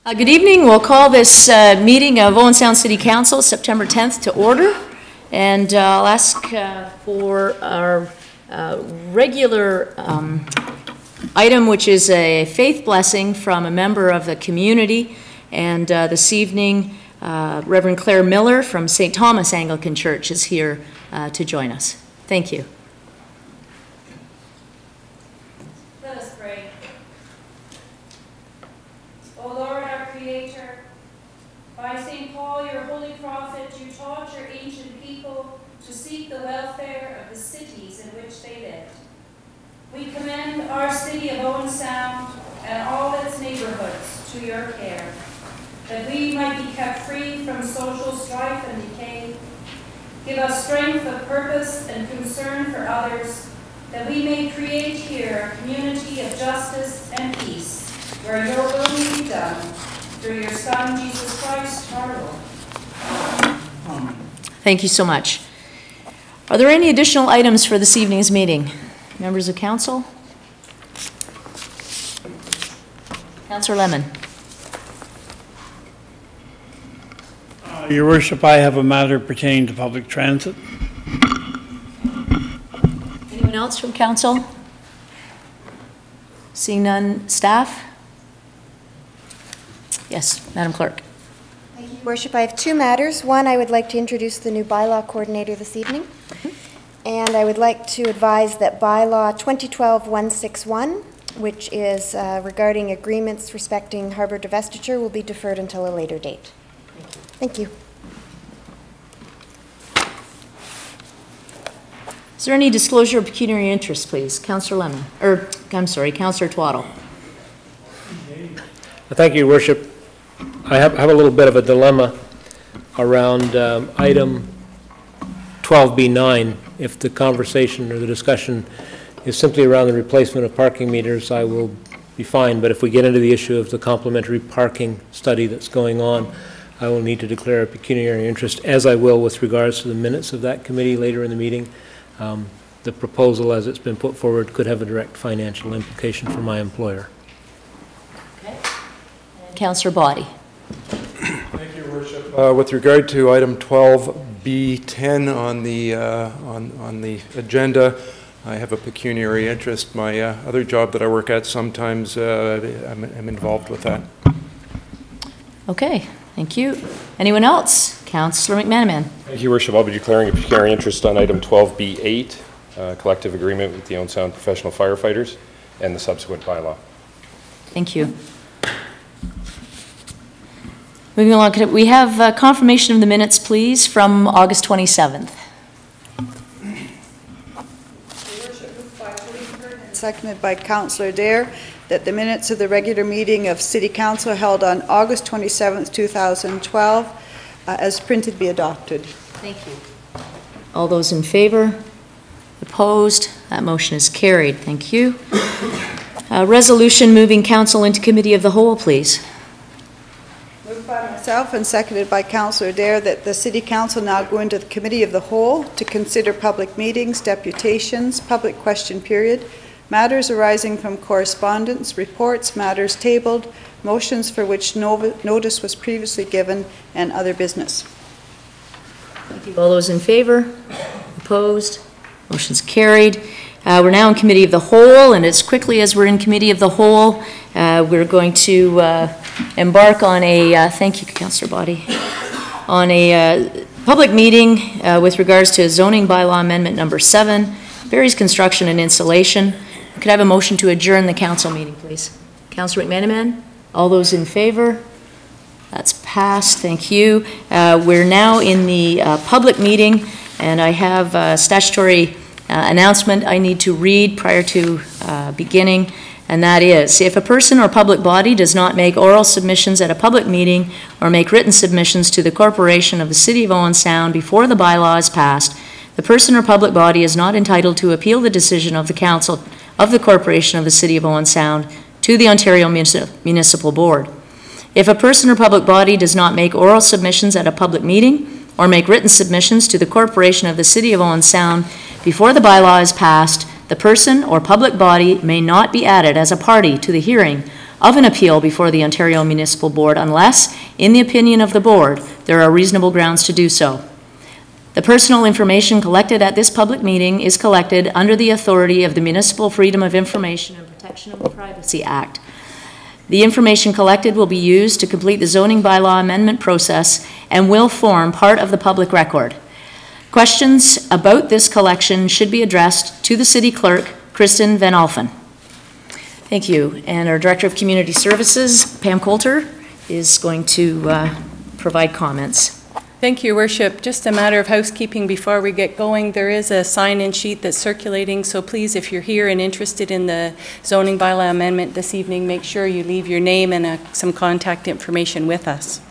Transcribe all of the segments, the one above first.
Good evening. We'll call this meeting of Owen Sound City Council September 10th to order. And I'll ask for our regular item, which is a faith blessing from a member of the community. And this evening, Reverend Claire Miller from St. Thomas Anglican Church is here to join us. Thank you. Let us pray. O Lord, our Creator, by St. Paul, your holy prophet, you taught your ancient people to seek the welfare of the cities in which they lived. We commend our city of Owen Sound and all its neighborhoods to your care, that we might be kept free from social strife and decay. Give us strength of purpose and concern for others, that we may create here a community of justice and peace, where your will may be done, through your Son, Jesus Christ, our Lord. Amen. Thank you so much. Are there any additional items for this evening's meeting? Members of council? Councillor Lemon. Your Worship, I have a matter pertaining to public transit. Anyone else from council? Seeing none, staff? Yes, Madam Clerk. Thank you, Worship. I have two matters. One, I would like to introduce the new bylaw coordinator this evening. And I would like to advise that bylaw 2012-161, which is regarding agreements respecting harbour divestiture, will be deferred until a later date. Thank you. Is there any disclosure of pecuniary interest, please? Councillor Lemon, Councillor Twaddle. Thank you, Your Worship. I have a little bit of a dilemma around item 12B9. If the conversation or the discussion is simply around the replacement of parking meters, I will be fine. But if we get into the issue of the complementary parking study that's going on, I will need to declare a pecuniary interest, as I will with regards to the minutes of that committee later in the meeting. The proposal as it's been put forward could have a direct financial implication for my employer. Okay. Councillor Body. Thank you, Your Worship. With regard to item 12B10 on the agenda, I have a pecuniary interest. My other job that I work at, sometimes I'm involved with that. Okay, thank you. Anyone else? Councillor McManaman. Thank you, Your Worship. I'll be declaring a pecuniary interest on item 12B8, collective agreement with the Owen Sound professional firefighters, and the subsequent bylaw. Thank you. Moving along, we have confirmation of the minutes, please, from August 27th. Seconded by Councillor Dare, that the minutes of the regular meeting of City Council held on August 27th, 2012, as printed, be adopted. Thank you. All those in favor? Opposed? That motion is carried. Thank you. Resolution moving council into committee of the whole, please. Moved by myself and seconded by Councillor Dare, that the City Council now go into the committee of the whole to consider public meetings, deputations, public question period, matters arising from correspondence, reports, matters tabled, motions for which notice was previously given, and other business. Thank you. All those in favor? Opposed? Motion's carried. We're now in committee of the whole, and as quickly as we're in committee of the whole, we're going to embark on a, thank you, Councillor Body, on a public meeting with regards to zoning bylaw amendment number 7, Barry's construction and installation. Could I have a motion to adjourn the council meeting, please? Councillor McManaman? All those in favor? That's passed. Thank you. We're now in the public meeting, and I have a statutory announcement I need to read prior to beginning, and that is, if a person or public body does not make oral submissions at a public meeting or make written submissions to the corporation of the City of Owen Sound before the bylaw is passed, the person or public body is not entitled to appeal the decision of the council of the corporation of the City of Owen Sound to the Ontario Municipal Board. If a person or public body does not make oral submissions at a public meeting or make written submissions to the corporation of the City of Owen Sound before the bylaw is passed, the person or public body may not be added as a party to the hearing of an appeal before the Ontario Municipal Board unless, in the opinion of the Board, there are reasonable grounds to do so. The personal information collected at this public meeting is collected under the authority of the Municipal Freedom of Information and Protection of Privacy Act. The information collected will be used to complete the zoning bylaw amendment process and will form part of the public record. Questions about this collection should be addressed to the City Clerk, Kristen Van Alphen. Thank you. And our Director of Community Services, Pam Coulter, is going to provide comments. Thank you, Your Worship. Just a matter of housekeeping before we get going. There is a sign-in sheet that's circulating, so please, if you're here and interested in the zoning bylaw amendment this evening, make sure you leave your name and some contact information with us.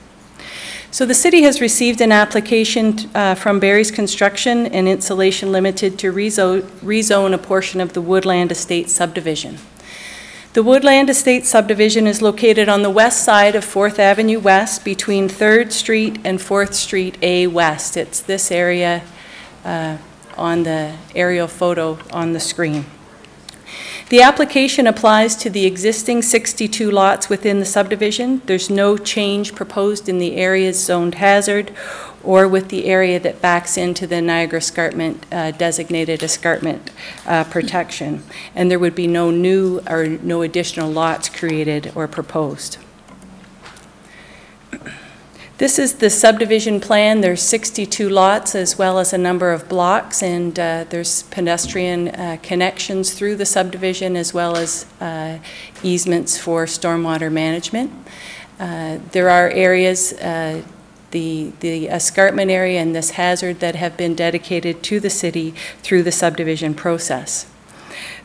So the City has received an application from Barry's Construction and Insulation Limited to rezone a portion of the Woodland Estate subdivision. The Woodland Estate subdivision is located on the west side of 4th Avenue West between 3rd Street and 4th Street A West. It's this area on the aerial photo on the screen. The application applies to the existing 62 lots within the subdivision. There's no change proposed in the areas zoned hazard or with the area that backs into the Niagara Escarpment designated escarpment protection. And there would be no new or no additional lots created or proposed. This is the subdivision plan. There's 62 lots as well as a number of blocks, and there's pedestrian connections through the subdivision as well as easements for stormwater management. There are areas, the escarpment area and this hazard that have been dedicated to the city through the subdivision process.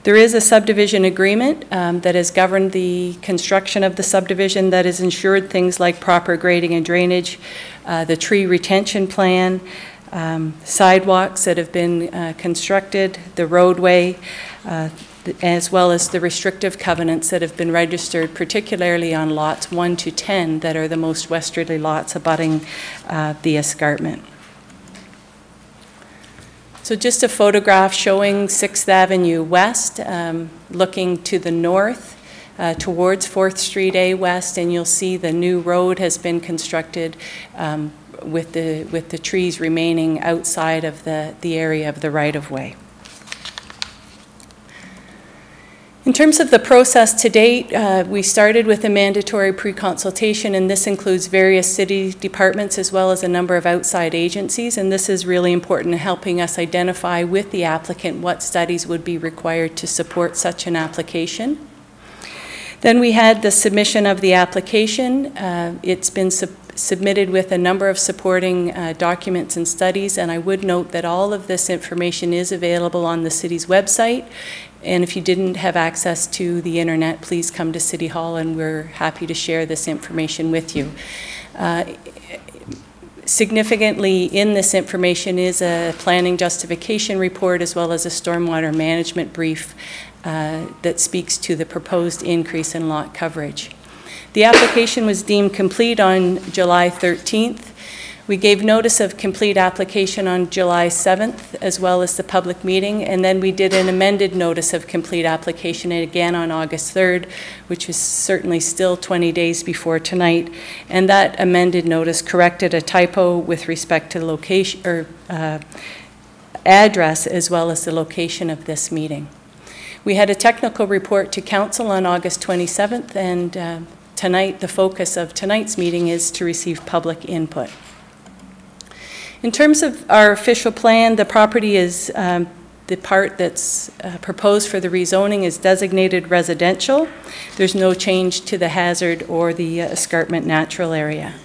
There is a subdivision agreement that has governed the construction of the subdivision that has ensured things like proper grading and drainage, the tree retention plan, sidewalks that have been constructed, the roadway, as well as the restrictive covenants that have been registered, particularly on lots 1 to 10 that are the most westerly lots abutting the escarpment. So just a photograph showing 6th Avenue West, looking to the north towards 4th Street A West, and you'll see the new road has been constructed with the trees remaining outside of the area of the right-of-way. In terms of the process to date, we started with a mandatory pre-consultation, and this includes various city departments as well as a number of outside agencies, and this is really important in helping us identify with the applicant what studies would be required to support such an application. Then we had the submission of the application. It's been submitted with a number of supporting documents and studies, and I would note that all of this information is available on the city's website. And if you didn't have access to the internet, please come to City Hall and we're happy to share this information with you. Significantly in this information is a planning justification report as well as a stormwater management brief that speaks to the proposed increase in lot coverage. The application was deemed complete on July 13th. We gave notice of complete application on July 7th, as well as the public meeting, and then we did an amended notice of complete application again on August 3rd, which is certainly still 20 days before tonight, and that amended notice corrected a typo with respect to location or address as well as the location of this meeting. We had a technical report to council on August 27th, and tonight, the focus of tonight's meeting is to receive public input. In terms of our official plan, the property is, the part that's proposed for the rezoning is designated residential. There's no change to the hazard or the escarpment natural area.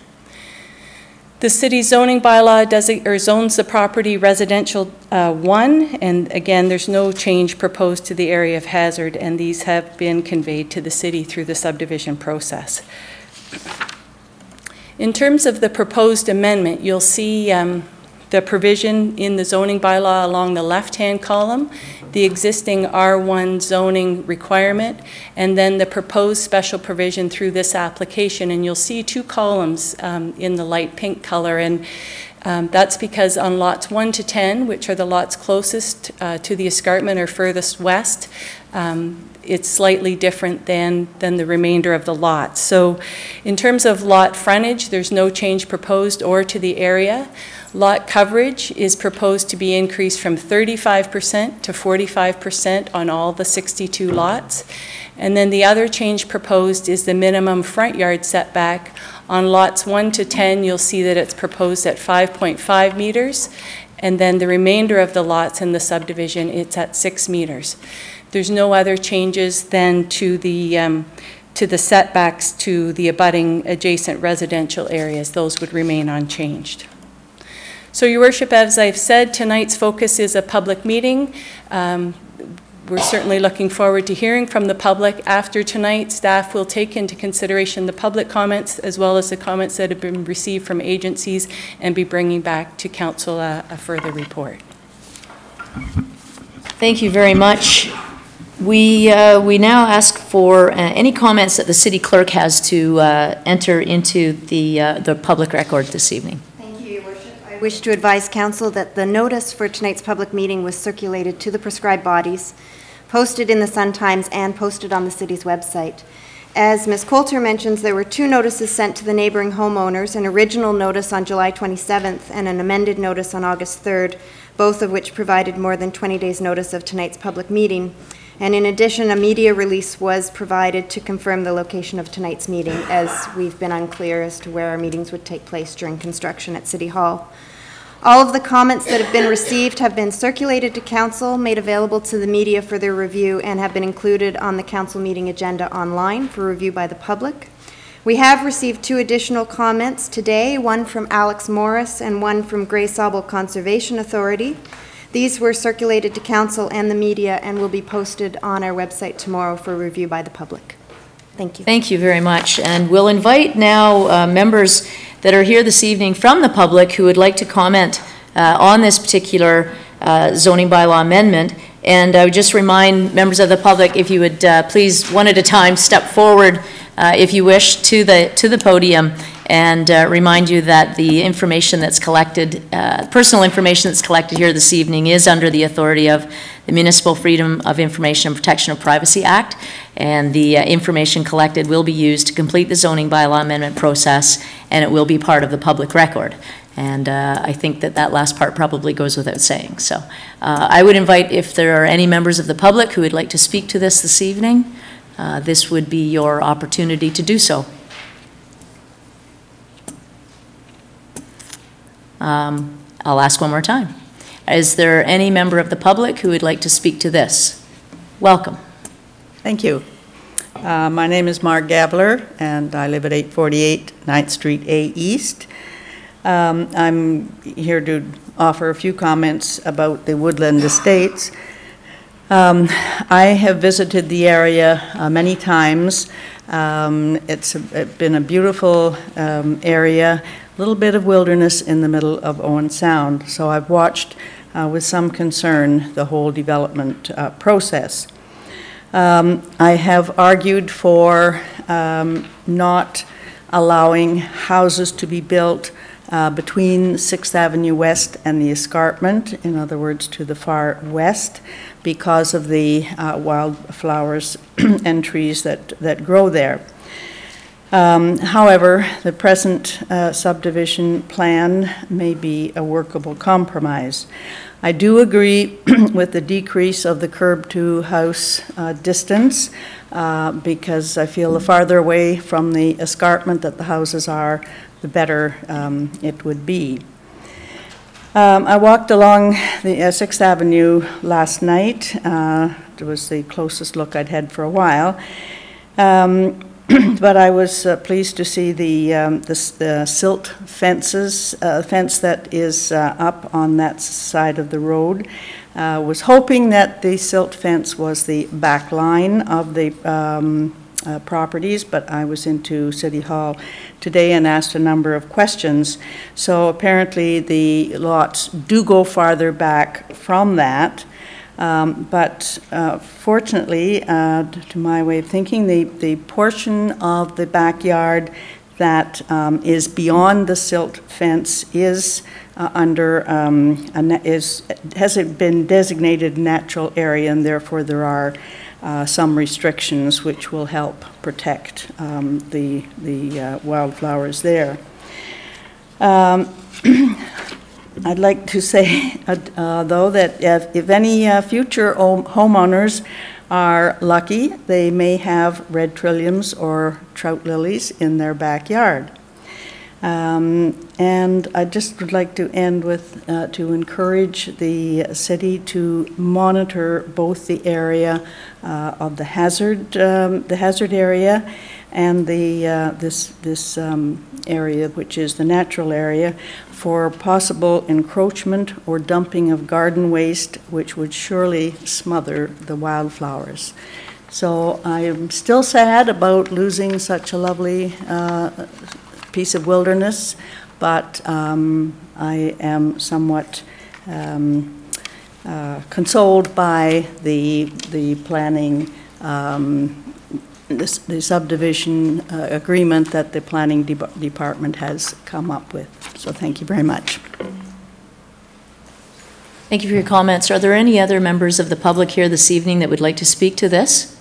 The city's zoning bylaw zones the property residential 1, and again, there's no change proposed to the area of hazard, and these have been conveyed to the city through the subdivision process. In terms of the proposed amendment, you'll see the provision in the zoning bylaw along the left-hand column, the existing R1 zoning requirement, and then the proposed special provision through this application. And you'll see two columns in the light pink color. And That's because on lots 1 to 10, which are the lots closest to the escarpment or furthest west, it's slightly different than the remainder of the lots. So in terms of lot frontage, there's no change proposed or to the area. Lot coverage is proposed to be increased from 35% to 45% on all the 62 lots. And then the other change proposed is the minimum front yard setback. On lots 1 to 10, you'll see that it's proposed at 5.5 meters, and then the remainder of the lots in the subdivision, it's at 6 meters. There's no other changes than to the setbacks to the abutting adjacent residential areas. Those would remain unchanged. So, Your Worship, as I've said, tonight's focus is a public meeting. We're certainly looking forward to hearing from the public. After tonight, staff will take into consideration the public comments as well as the comments that have been received from agencies and be bringing back to Council a further report. Thank you very much. We now ask for any comments that the City Clerk has to enter into the public record this evening. I wish to advise Council that the notice for tonight's public meeting was circulated to the prescribed bodies, posted in the Sun-Times, and posted on the City's website. As Ms. Coulter mentions, there were 2 notices sent to the neighboring homeowners, an original notice on July 27th and an amended notice on August 3rd, both of which provided more than 20 days' notice of tonight's public meeting. And in addition, a media release was provided to confirm the location of tonight's meeting, as we've been unclear as to where our meetings would take place during construction at City Hall. All of the comments that have been received have been circulated to Council, made available to the media for their review, and have been included on the Council meeting agenda online for review by the public. We have received 2 additional comments today, one from Alex Morris and one from Grey Sauble Conservation Authority. These were circulated to Council and the media and will be posted on our website tomorrow for review by the public. Thank you. Thank you very much. And we'll invite now members that are here this evening from the public who would like to comment on this particular zoning bylaw amendment. And I would just remind members of the public, if you would please, one at a time, step forward if you wish to the podium, and remind you that the information that's collected, personal information that's collected here this evening, is under the authority of the Municipal Freedom of Information and Protection of Privacy Act, and the information collected will be used to complete the zoning bylaw amendment process, and it will be part of the public record. And I think that last part probably goes without saying. So I would invite, if there are any members of the public who would like to speak to this evening, this would be your opportunity to do so. I'll ask one more time. Is there any member of the public who would like to speak to this? Welcome. Thank you. My name is Mark Gabler, and I live at 848 9th Street A East. I'm here to offer a few comments about the Woodland Estates. I have visited the area many times. It's been a beautiful area, a little bit of wilderness in the middle of Owen Sound. So I've watched with some concern the whole development process. I have argued for not allowing houses to be built between 6th Avenue West and the escarpment, in other words, to the far west, because of the wildflowers and trees that grow there. However, the present subdivision plan may be a workable compromise. I do agree with the decrease of the curb-to-house distance because I feel the farther away from the escarpment that the houses are, the better it would be. I walked along the 6th Avenue last night. It was the closest look I'd had for a while. But I was pleased to see the silt fences, fence that is up on that side of the road. Was hoping that the silt fence was the back line of the properties, but I was into City Hall today and asked a number of questions. So apparently the lots do go farther back from that. But fortunately, to my way of thinking, the portion of the backyard that is beyond the silt fence is has it been designated natural area, and therefore there are some restrictions which will help protect the wildflowers there. I'd like to say, though, that if any future homeowners are lucky, they may have red trilliums or trout lilies in their backyard. And I just would like to end with, to encourage the city to monitor both the area of the hazard area and this area, which is the natural area, for possible encroachment or dumping of garden waste, which would surely smother the wildflowers. So I am still sad about losing such a lovely piece of wilderness, but I am somewhat consoled by the planning, the subdivision agreement that the planning department has come up with. So thank you very much. Thank you for your comments. Are there any other members of the public here this evening that would like to speak to this?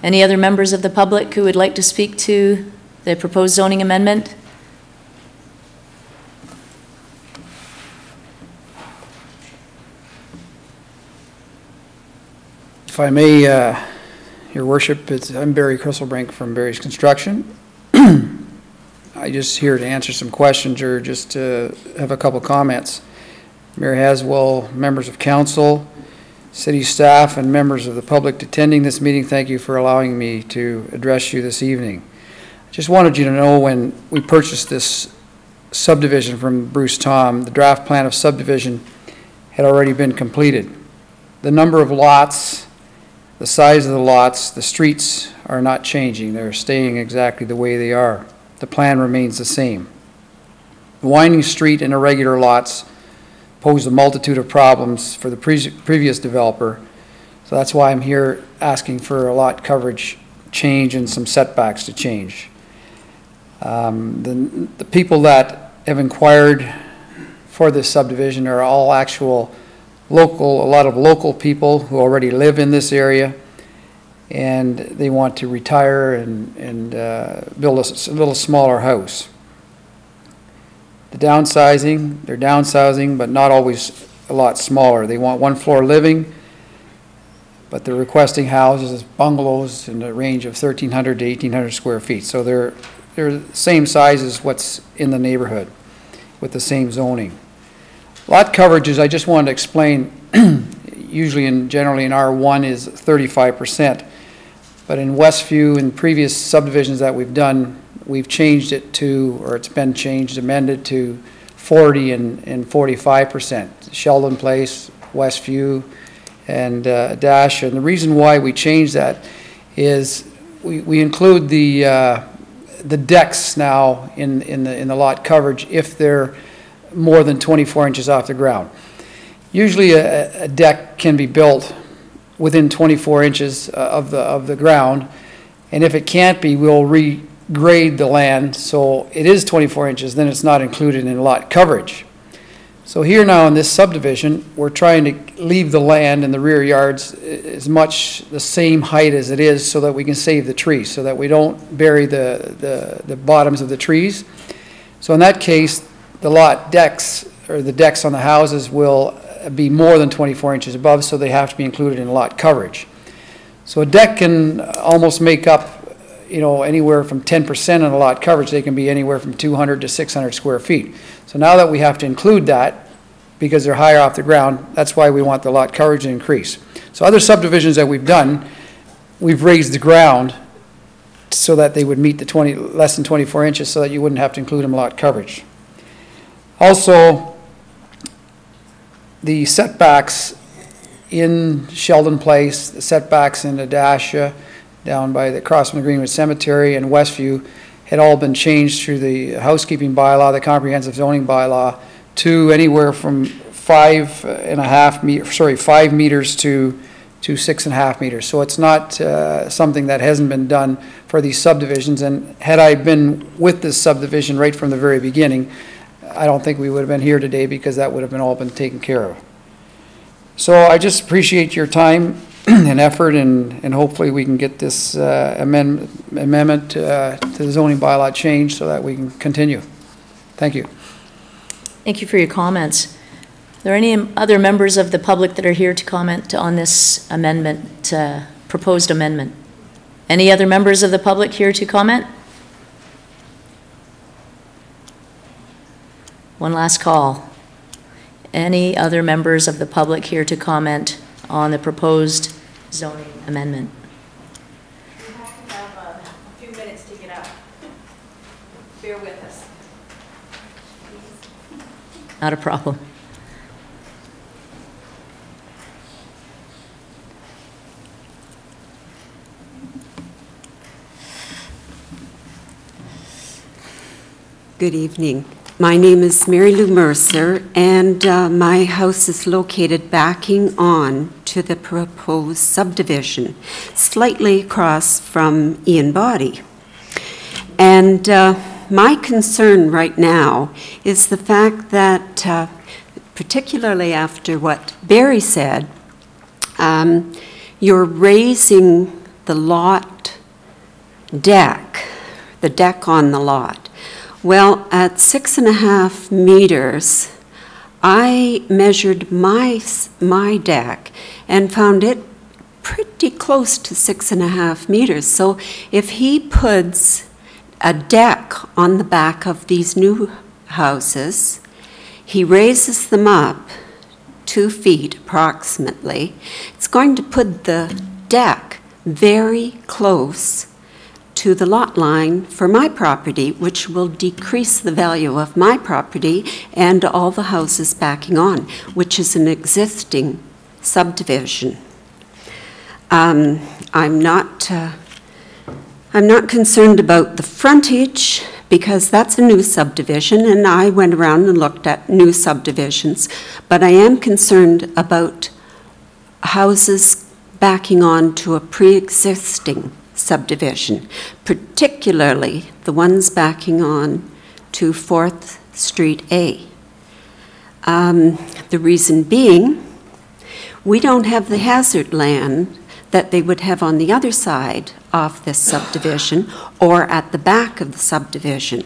Any other members of the public who would like to speak to the proposed zoning amendment? If I may, Your Worship, I'm Barry Crisselbrink from Barry's Construction. I'm just here to answer some questions or just to have a couple comments. Mayor Haswell, members of council, city staff, and members of the public attending this meeting, thank you for allowing me to address you this evening. I just wanted you to know, when we purchased this subdivision from Bruce Tom, the draft plan of subdivision had already been completed. The number of lots, the size of the lots, the streets are not changing. They're staying exactly the way they are. The plan remains the same. The winding street and irregular lots posed a multitude of problems for the previous developer, so that's why I'm here asking for a lot coverage change and some setbacks to change. The people that have inquired for this subdivision are all actual local, a lot of local people who already live in this area, and they want to retire and build a little smaller house. They're downsizing, but not always a lot smaller. They want one floor living, but they're requesting houses, bungalows in the range of 1,300 to 1,800 square feet. So they're the same size as what's in the neighborhood with the same zoning. Lot coverages, I just wanted to explain, usually and generally in R1 is 35%, but in Westview and previous subdivisions that we've done, we've changed it to, or it's been changed, amended to 40 and 45%. Sheldon Place, Westview, and Dash. And the reason why we changed that is we include the decks now in the lot coverage if they're more than 24 inches off the ground. Usually a deck can be built within 24 inches of the ground, and if it can't be, we'll regrade the land so it is 24 inches, then it's not included in lot coverage. So here now in this subdivision, we're trying to leave the land in the rear yards as much the same height as it is so that we can save the trees, so that we don't bury the bottoms of the trees. So in that case, the lot decks, or the decks on the houses, will be more than 24 inches above, so they have to be included in lot coverage. So a deck can almost make up, you know, anywhere from 10% on the lot coverage. They can be anywhere from 200 to 600 square feet. So now that we have to include that because they're higher off the ground, that's why we want the lot coverage to increase. So other subdivisions that we've done, we've raised the ground so that they would meet the less than 24 inches, so that you wouldn't have to include them in lot coverage. Also, the setbacks in Sheldon Place, the setbacks in Adasha, down by the cross from the Greenwood Cemetery, and Westview had all been changed through the housekeeping bylaw, the comprehensive zoning bylaw, to anywhere from 5 meters to 6.5 meters. So it's not something that hasn't been done for these subdivisions. And had I been with this subdivision right from the very beginning, I don't think we would have been here today because that would have been all been taken care of. So I just appreciate your time and effort, and hopefully we can get this amendment to the zoning bylaw changed so that we can continue. Thank you. Thank you for your comments. Are there any other members of the public that are here to comment on this amendment, proposed amendment? Any other members of the public here to comment? One last call. Any other members of the public here to comment on the proposed zoning amendment? We have to have a few minutes to get up. Bear with us. Not a problem. Good evening. My name is Mary Lou Mercer, and my house is located backing on to the proposed subdivision, slightly across from Ian Body. And my concern right now is the fact that, particularly after what Barry said, you're raising the lot deck, the deck on the lot. Well, at 6.5 meters, I measured my deck and found it pretty close to 6.5 meters. So if he puts a deck on the back of these new houses, he raises them up 2 feet approximately, it's going to put the deck very close to the lot line for my property, which will decrease the value of my property and all the houses backing on, which is an existing subdivision. I'm not concerned about the frontage because that's a new subdivision, and I went around and looked at new subdivisions, but I am concerned about houses backing on to a pre-existing subdivision, particularly the ones backing on to 4th Street A. The reason being, we don't have the hazard land that they would have on the other side of this subdivision or at the back of the subdivision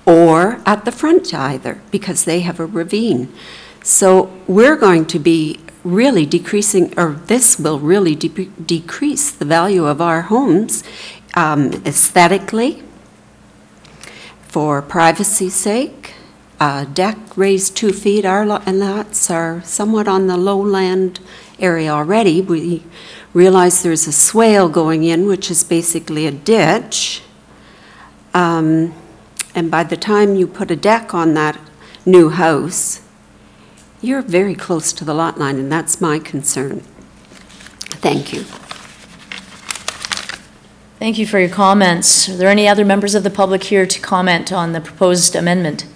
or at the front either, because they have a ravine. So we're going to be really decreasing, or this will really decrease the value of our homes aesthetically, for privacy's sake. Deck raised 2 feet. Our lots are somewhat on the lowland area already. We realize there's a swale going in, which is basically a ditch. And by the time you put a deck on that new house, you're very close to the lot line, and that's my concern. Thank you. Thank you for your comments. Are there any other members of the public here to comment on the proposed amendment?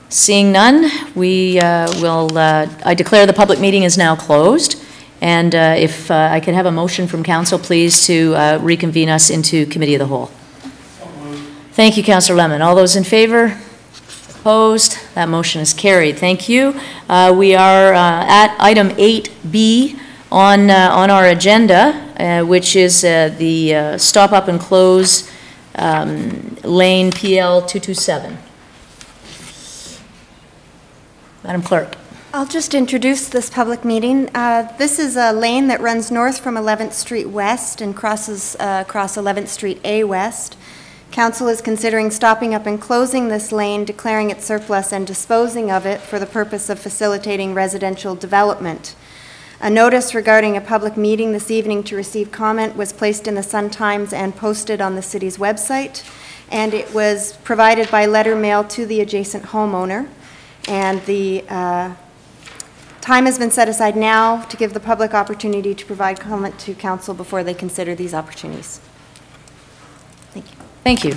Seeing none, I declare the public meeting is now closed. And if I could have a motion from council, please, to reconvene us into Committee of the Whole. Thank you, Councillor Lemon. All those in favor? Opposed? That motion is carried. Thank you. We are at item 8B on our agenda, which is the stop up and close lane PL 227. Madam Clerk. I'll just introduce this public meeting. This is a lane that runs north from 11th Street West and crosses across 11th Street A West. Council is considering stopping up and closing this lane, declaring it surplus and disposing of it for the purpose of facilitating residential development. A notice regarding a public meeting this evening to receive comment was placed in the Sun-Times and posted on the city's website, and it was provided by letter mail to the adjacent homeowner. And the time has been set aside now to give the public opportunity to provide comment to council before they consider these opportunities. Thank you. Thank you.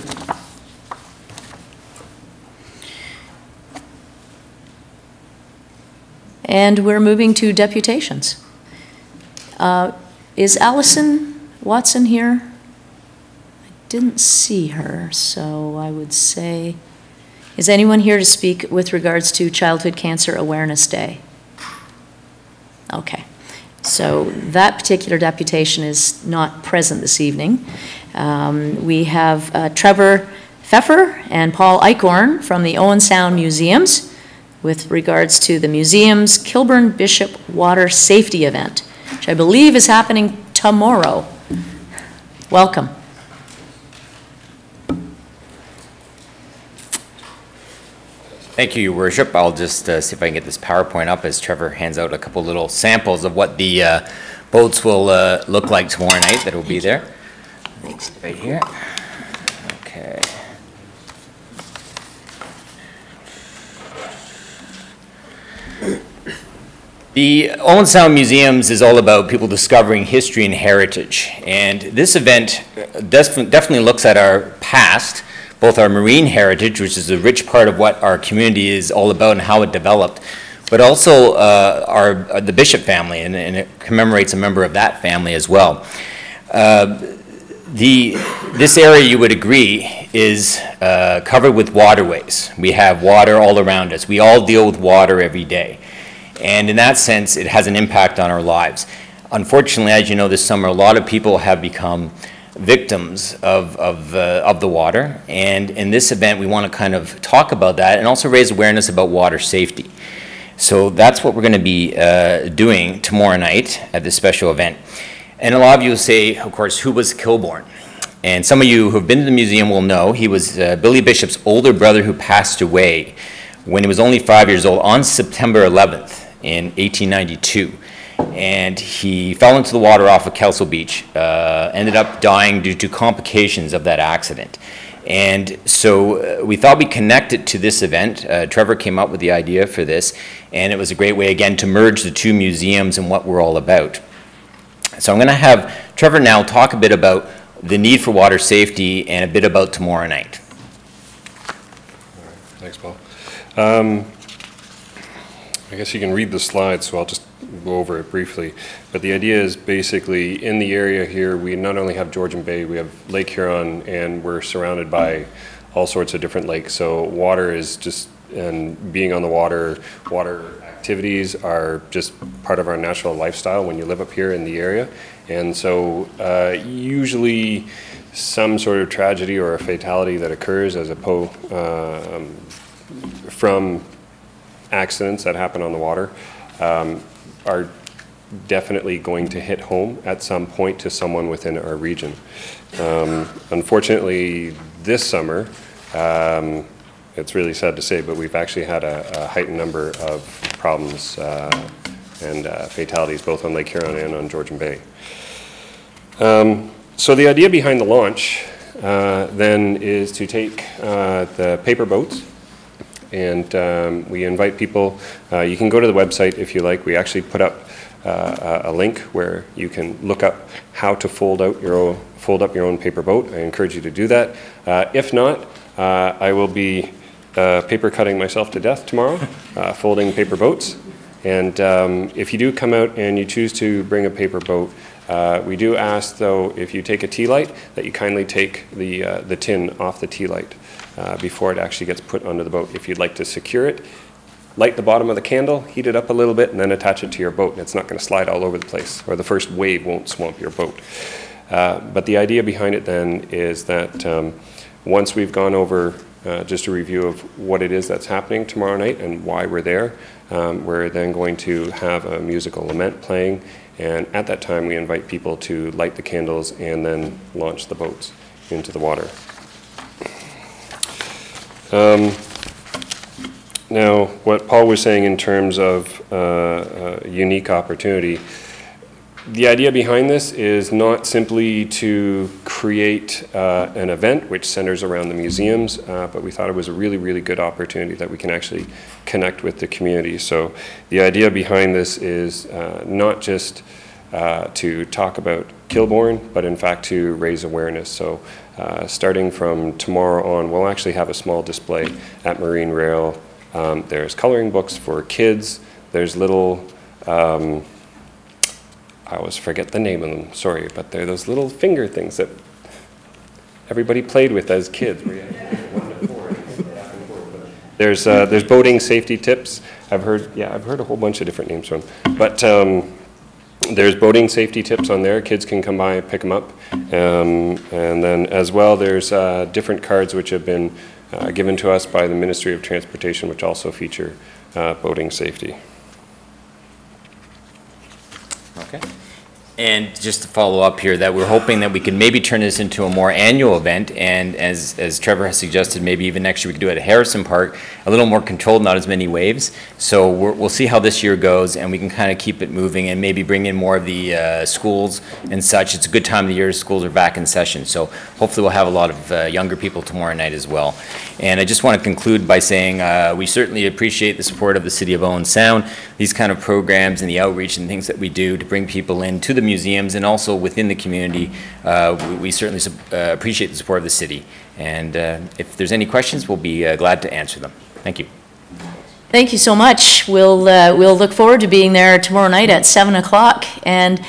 And we're moving to deputations. Is Allison Watson here? I didn't see her, so I would say, is anyone here to speak with regards to Childhood Cancer Awareness Day? Okay. So that particular deputation is not present this evening. We have Trevor Pfeffer and Paul Eichhorn from the Owen Sound Museums with regards to the museum's Kilbourn Bishop Water Safety Event, which I believe is happening tomorrow. Welcome. Thank you, Your Worship. I'll just see if I can get this PowerPoint up as Trevor hands out a couple little samples of what the boats will look like tomorrow night that will be there. Right here. Okay. The Owen Sound Museums is all about people discovering history and heritage, and this event definitely looks at our past, both our marine heritage, which is a rich part of what our community is all about and how it developed, but also the Bishop family, and it commemorates a member of that family as well. This area, you would agree, is covered with waterways. We have water all around us. We all deal with water every day. And in that sense, it has an impact on our lives. Unfortunately, as you know, this summer, a lot of people have become victims of the water. And in this event, we want to kind of talk about that and also raise awareness about water safety. So that's what we're going to be doing tomorrow night at this special event. And a lot of you will say, of course, who was Kilbourn? And some of you who have been to the museum will know he was Billy Bishop's older brother who passed away when he was only 5 years old on September 11th in 1892. And he fell into the water off of Kelso Beach, ended up dying due to complications of that accident. And so we thought we'd connect it to this event. Trevor came up with the idea for this, and it was a great way, again, to merge the two museums and what we're all about. So I'm going to have Trevor now talk a bit about the need for water safety and a bit about tomorrow night. Thanks, Paul. I guess you can read the slides, so I'll just go over it briefly. But the idea is basically in the area here, we not only have Georgian Bay, we have Lake Huron, and we're surrounded by all sorts of different lakes. So water is just, and being on the water activities are just part of our natural lifestyle when you live up here in the area. And so usually some sort of tragedy or a fatality that occurs as from accidents that happen on the water are definitely going to hit home at some point to someone within our region. Unfortunately, this summer, it's really sad to say, but we've actually had a heightened number of problems and fatalities both on Lake Huron and on Georgian Bay. So the idea behind the launch then is to take the paper boats, and we invite people. You can go to the website if you like. We actually put up a link where you can look up how to fold up your own paper boat. I encourage you to do that. If not, I will be paper cutting myself to death tomorrow, folding paper boats. And if you do come out and you choose to bring a paper boat, we do ask, though, if you take a tea light, that you kindly take the tin off the tea light before it actually gets put onto the boat. If you'd like to secure it, light the bottom of the candle, heat it up a little bit, and then attach it to your boat, and it's not going to slide all over the place, or the first wave won't swamp your boat. But the idea behind it then is that once we've gone over just a review of what it is that's happening tomorrow night and why we're there, we're then going to have a musical lament playing, and at that time we invite people to light the candles and then launch the boats into the water. Now, what Paul was saying in terms of a unique opportunity, the idea behind this is not simply to create an event which centers around the museums, but we thought it was a really, really good opportunity that we can actually connect with the community. So the idea behind this is not just to talk about Kilbourn, but in fact to raise awareness. So starting from tomorrow on, we'll actually have a small display at Marine Rail. There's coloring books for kids. There's little I always forget the name of them, sorry, but they're those little finger things that everybody played with as kids. Where you had to put 1 to 4 and back and forth. There's boating safety tips. I've heard a whole bunch of different names from them. But there's boating safety tips on there. Kids can come by and pick them up. And then as well, there's different cards which have been given to us by the Ministry of Transportation, which also feature boating safety. Okay. And just to follow up here, that we're hoping that we can maybe turn this into a more annual event, and as Trevor has suggested, maybe even next year we could do it at Harrison Park, a little more controlled, not as many waves. So we'll see how this year goes, and we can kind of keep it moving and maybe bring in more of the schools and such. It's a good time of the year, schools are back in session, so hopefully we'll have a lot of younger people tomorrow night as well. And I just want to conclude by saying we certainly appreciate the support of the City of Owen Sound, these kind of programs and the outreach and things that we do to bring people into the museums and also within the community. We certainly appreciate the support of the city. And if there's any questions, we'll be glad to answer them. Thank you. Thank you so much. We'll look forward to being there tomorrow night at 7 o'clock. And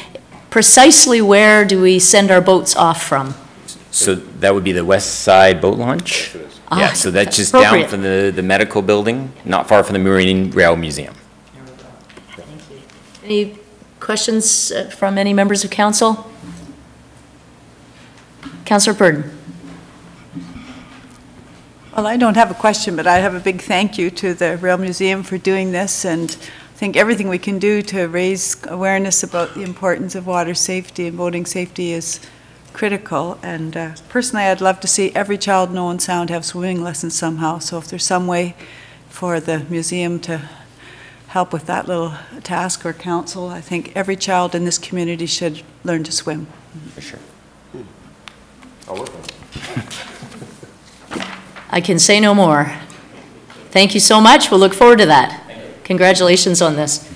precisely where do we send our boats off from? So that would be the West Side Boat Launch? Yeah, so that's just down from the medical building, not far from the Marine Rail Museum. Thank you. Any questions from any members of council? Councillor Purdon. Well, I don't have a question, but I have a big thank you to the Rail Museum for doing this, and I think everything we can do to raise awareness about the importance of water safety and boating safety is critical. And personally, I'd love to see every child in Owen Sound have swimming lessons somehow. So if there's some way for the museum to help with that little task, or council, I think every child in this community should learn to swim. For sure. I'll work on it. I can say no more. Thank you so much. We'll look forward to that. Congratulations on this.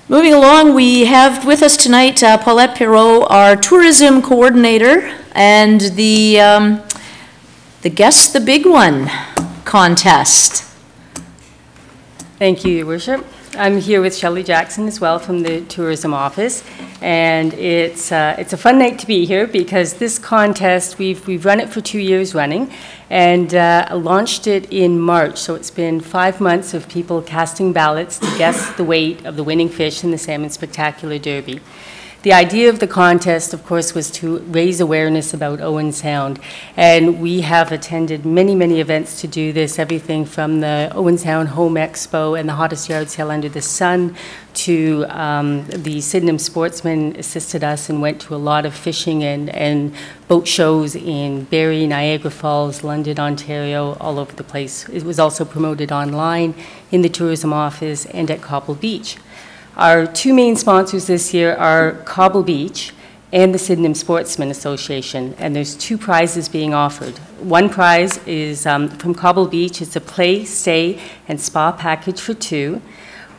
Moving along, we have with us tonight Paulette Perreault, our tourism coordinator, and the Guess the Big One contest. Thank you, Your Worship. I'm here with Shelley Jackson as well from the Tourism Office, and it's a fun night to be here because this contest, we've run it for 2 years running, and launched it in March. So it's been 5 months of people casting ballots to guess the weight of the winning fish in the Salmon Spectacular Derby. The idea of the contest, of course, was to raise awareness about Owen Sound, and we have attended many, many events to do this, everything from the Owen Sound Home Expo and the Hottest Yard Sale Under the Sun to the Sydenham Sportsmen assisted us and went to a lot of fishing and boat shows in Barrie, Niagara Falls, London, Ontario, all over the place. It was also promoted online in the Tourism Office and at Cobble Beach. Our two main sponsors this year are Cobble Beach and the Sydenham Sportsmen Association, and there's 2 prizes being offered. One prize is from Cobble Beach. It's a play, stay, and spa package for 2,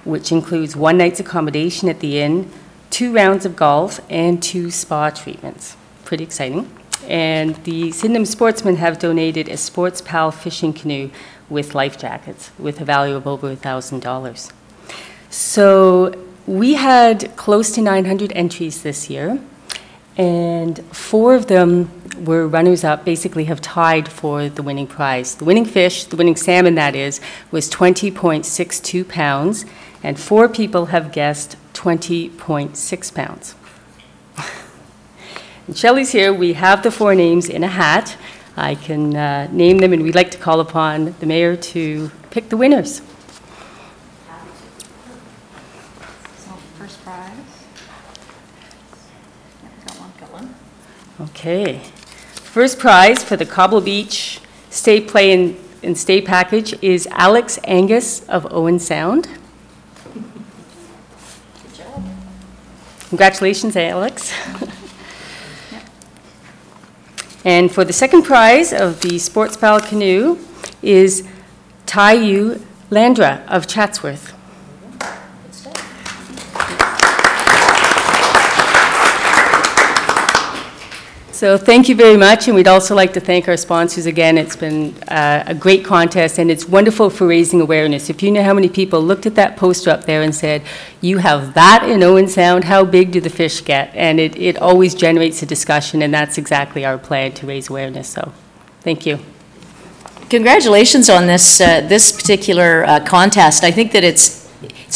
which includes 1 night's accommodation at the inn, 2 rounds of golf, and 2 spa treatments. Pretty exciting. And the Sydenham Sportsmen have donated a Sports Pal fishing canoe with life jackets with a value of over $1,000. So we had close to 900 entries this year, and 4 of them were runners-up, basically have tied for the winning prize. The winning fish, the winning salmon that is, was 20.62 pounds, and 4 people have guessed 20.6 pounds. And Shelley's here. We have the 4 names in a hat. I can name them, and we'd like to call upon the mayor to pick the winners. Okay. First prize for the Cobble Beach Stay, Play, and Stay package is Alex Angus of Owen Sound. Good job. Congratulations, Alex. And for the second prize of the Sports Pal canoe is Taiyu Landra of Chatsworth. So thank you very much, and we'd also like to thank our sponsors again. It's been a great contest, and it's wonderful for raising awareness. If you know how many people looked at that poster up there and said, you have that in Owen Sound, how big do the fish get? And it always generates a discussion, and that's exactly our plan, to raise awareness. So thank you. Congratulations on this, this particular contest. I think that it's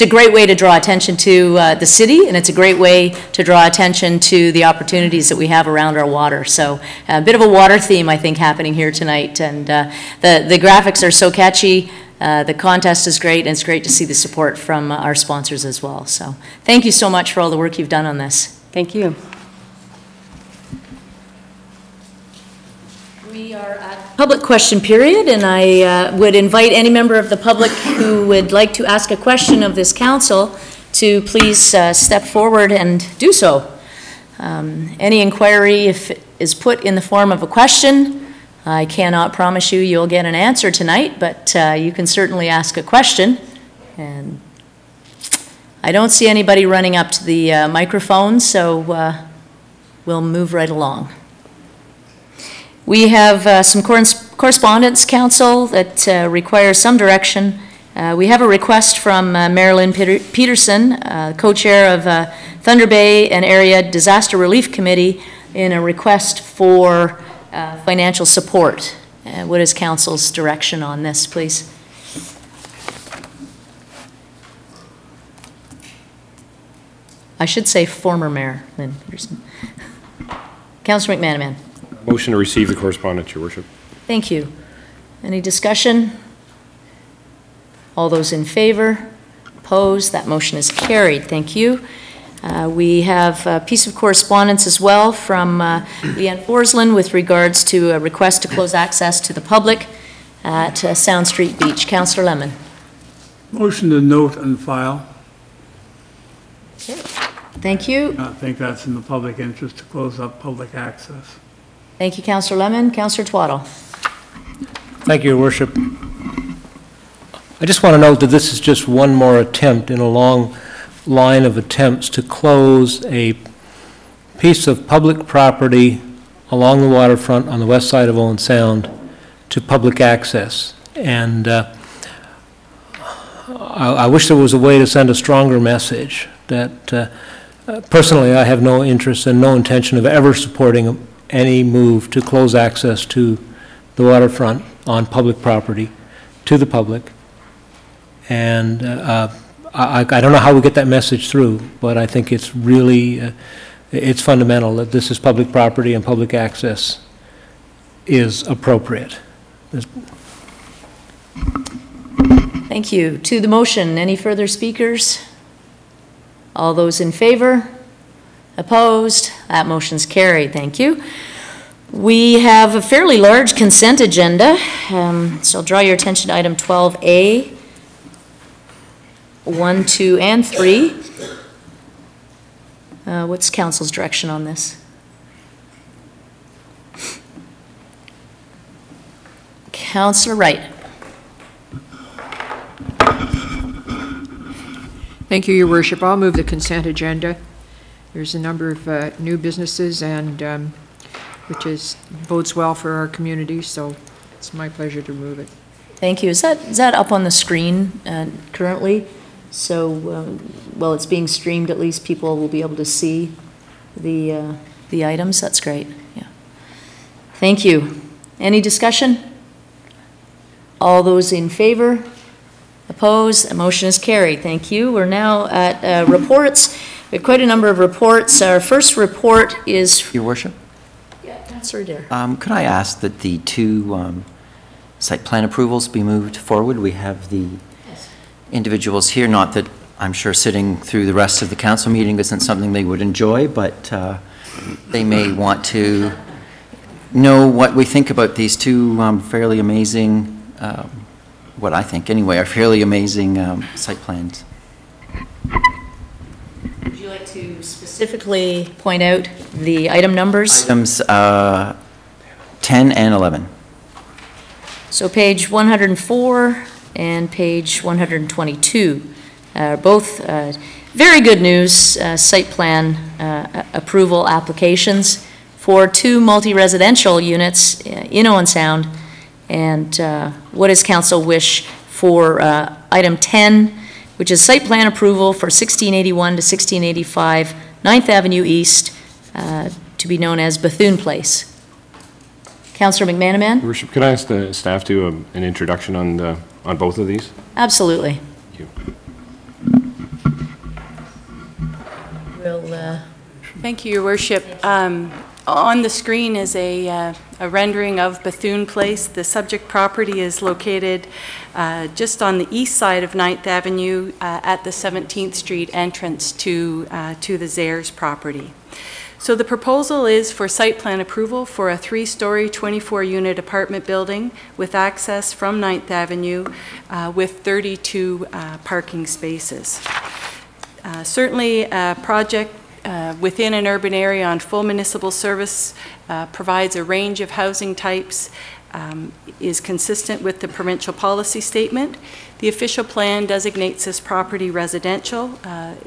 a great way to draw attention to the city, and it's a great way to draw attention to the opportunities that we have around our water. So a bit of a water theme, I think, happening here tonight. And the graphics are so catchy. The contest is great, and it's great to see the support from our sponsors as well. So thank you so much for all the work you've done on this. Thank you. We are at public question period, and I would invite any member of the public who would like to ask a question of this council to please step forward and do so. Any inquiry, if it is put in the form of a question, I cannot promise you you'll get an answer tonight, but you can certainly ask a question. And I don't see anybody running up to the microphone, so we'll move right along. We have some correspondence, Council, that requires some direction. We have a request from Marilyn Peterson, co-chair of Thunder Bay and Area Disaster Relief Committee, in a request for financial support. What is Council's direction on this, please? I should say former Mayor Lynn Peterson. Councillor McManaman. Motion to receive the correspondence, Your Worship. Thank you. Any discussion? All those in favor? Opposed? That motion is carried. Thank you. We have a piece of correspondence as well from Leanne Forslund with regards to a request to close access to the public at Sound Street Beach. Councillor Lemon. Motion to note and file. Okay. Thank you. I think that's in the public interest to close up public access. Thank you, Councillor Lemon. Councillor Twaddle. Thank you, Your Worship. I just want to note that this is just one more attempt in a long line of attempts to close a piece of public property along the waterfront on the west side of Owen Sound to public access. And I wish there was a way to send a stronger message that personally I have no interest and no intention of ever supporting any move to close access to the waterfront on public property to the public. And I don't know how we get that message through, but I think it's really, it's fundamental that this is public property and public access is appropriate. Thank you. To the motion, any further speakers? All those in favor? Opposed? That motion's carried. Thank you. We have a fairly large consent agenda, so I'll draw your attention to item 12A, 1, 2, and 3. What's Council's direction on this? Councillor Wright. Thank you, Your Worship. I'll move the consent agenda. There's a number of new businesses, and which bodes well for our community, so it's my pleasure to move it. Thank you. Is that up on the screen currently? So while it's being streamed, at least people will be able to see the items. That's great. Yeah. Thank you. Any discussion? All those in favor? Opposed? The motion is carried. Thank you. We're now at reports. We have quite a number of reports. Our first report is... Your Worship? Yeah, Councillor Adair. Could I ask that the two site plan approvals be moved forward? We have the individuals here, not that I'm sure sitting through the rest of the council meeting isn't something they would enjoy, but they may want to know what we think about these two fairly amazing, what I think anyway, are fairly amazing site plans. Would you like to specifically point out the item numbers? Items 10 and 11. So page 104 and page 122, both very good news site plan approval applications for 2 multi-residential units in Owen Sound. And what is council wish for item 10, which is site plan approval for 1681 to 1685 9th Avenue East, to be known as Bethune Place. Councillor McManaman? Worship, could I ask the staff to an introduction on both of these? Absolutely. Thank you. We'll, Thank you, Your Worship. On the screen is a rendering of Bethune Place. The subject property is located just on the east side of 9th Avenue at the 17th Street entrance to the Zares property. So the proposal is for site plan approval for a 3-story, 24-unit apartment building with access from 9th Avenue with 32 parking spaces. Certainly a project within an urban area on full municipal service provides a range of housing types, is consistent with the provincial policy statement. The official plan designates this property residential,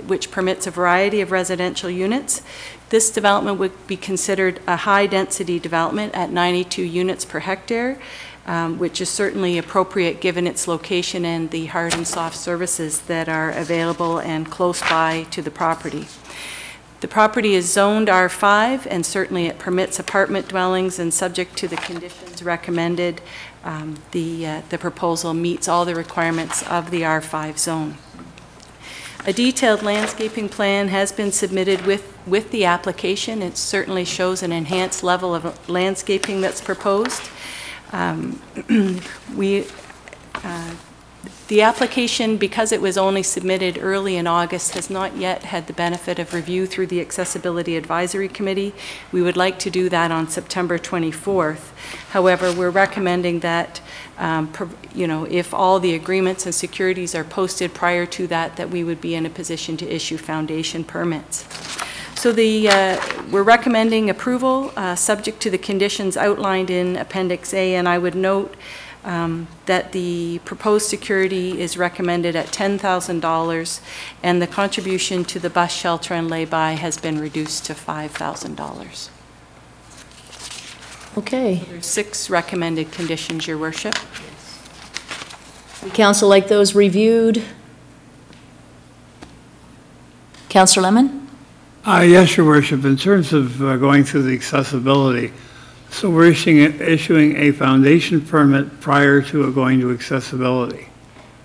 which permits a variety of residential units. This development would be considered a high-density development at 92 units per hectare, which is certainly appropriate given its location and the hard and soft services that are available and close by to the property. The property is zoned R5, and certainly it permits apartment dwellings, and subject to the conditions recommended, the proposal meets all the requirements of the R5 zone. A detailed landscaping plan has been submitted with the application. It certainly shows an enhanced level of landscaping that's proposed. The application, because it was only submitted early in August, has not yet had the benefit of review through the Accessibility Advisory Committee. We would like to do that on September 24th. However, we're recommending that, if all the agreements and securities are posted prior to that, that we would be in a position to issue foundation permits. So we're recommending approval subject to the conditions outlined in Appendix A, and I would note that the proposed security is recommended at $10,000, and the contribution to the bus shelter and lay-by has been reduced to $5,000. okay. So there's 6 recommended conditions, Your Worship. Would council like those reviewed? Councillor Lemon? Yes, Your Worship. In terms of going through the accessibility, so we're issuing a foundation permit prior to it going to accessibility.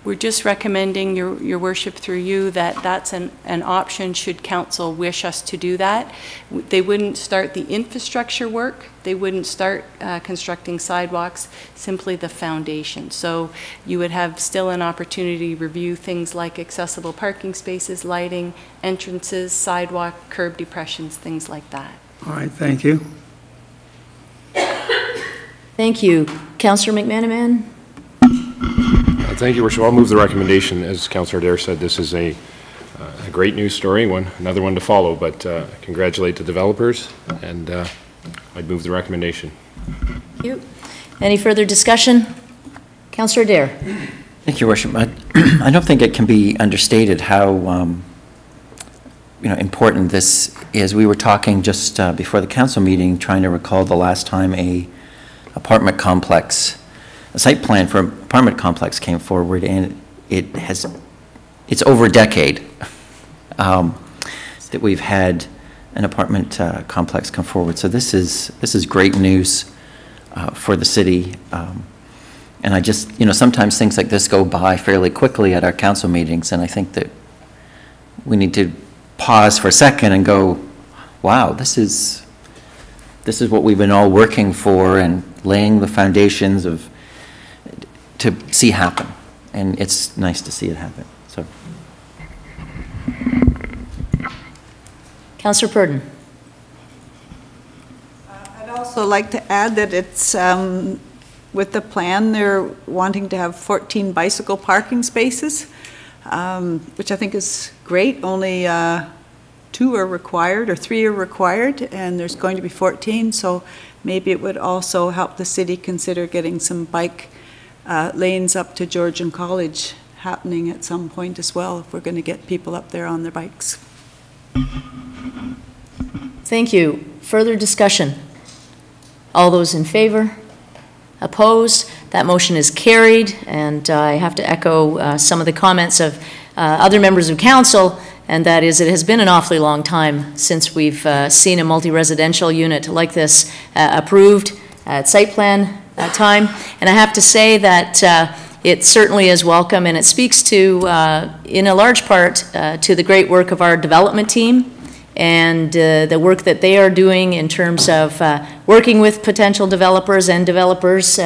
We're just recommending, Your Worship, through you, that that's an option should council wish us to do that. They wouldn't start the infrastructure work. They wouldn't start constructing sidewalks, simply the foundation. So you would have still an opportunity to review things like accessible parking spaces, lighting, entrances, sidewalk, curb depressions, things like that. All right, thank you. Thank you. Councillor McManaman? Thank you, Worship. I'll move the recommendation. As Councillor Adair said, this is a great news story, another one to follow, but congratulate the developers, and I'd move the recommendation. Thank you. Any further discussion? Councillor Adair? Thank you, Your Worship. I don't think it can be understated how important this is. We were talking just before the council meeting, trying to recall the last time a site plan for an apartment complex came forward, and it's over a decade that we've had an apartment complex come forward. So this is great news for the city. And I just, sometimes things like this go by fairly quickly at our council meetings, and I think that we need to pause for a second and go, wow, this is what we've been all working for and laying the foundations to see happen. And it's nice to see it happen. So, Councillor Purdon? I'd also like to add that it's, with the plan, they're wanting to have 14 bicycle parking spaces, which I think is great. Only 2 are required, or 3 are required, and there's going to be 14, so maybe it would also help the city consider getting some bike lanes up to Georgian College happening at some point as well, if we're going to get people up there on their bikes. Thank you. Further discussion? All those in favor? Opposed? That motion is carried, and I have to echo some of the comments of other members of council, and that is, it has been an awfully long time since we've seen a multi-residential unit like this approved at site plan time. And I have to say that it certainly is welcome, and it speaks to, in a large part, to the great work of our development team and the work that they are doing in terms of working with potential developers and developers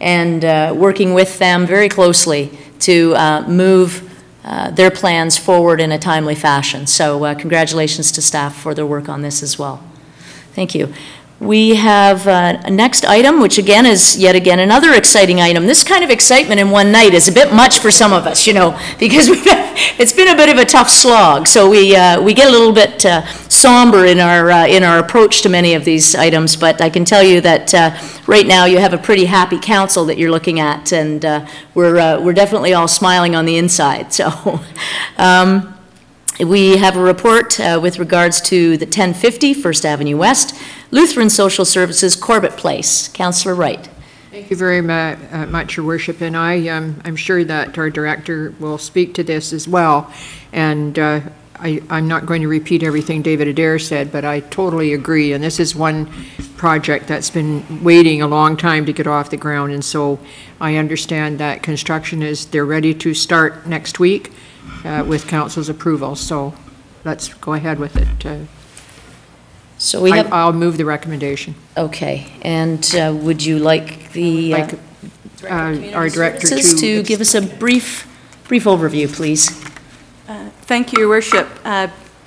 and working with them very closely to move their plans forward in a timely fashion. So congratulations to staff for their work on this as well. Thank you. We have a next item, which again is yet again another exciting item. This kind of excitement in one night is a bit much for some of us, you know, because it's been a bit of a tough slog. So we get a little bit somber in our approach to many of these items. But I can tell you that right now you have a pretty happy council that you're looking at, and we're definitely all smiling on the inside. So. We have a report with regards to the 1050 First Avenue West, Lutheran Social Services, Corbett Place. Councillor Wright. Thank you very much, Your Worship, and I'm sure that our director will speak to this as well. And I'm not going to repeat everything David Adair said, but I totally agree. And this is one project that's been waiting a long time to get off the ground, and so I understand that construction they're ready to start next week. With council's approval, so let's go ahead with it. So we have. I'll move the recommendation. Okay, and would you like the our director to give us a brief overview, please? Thank you, Your Worship.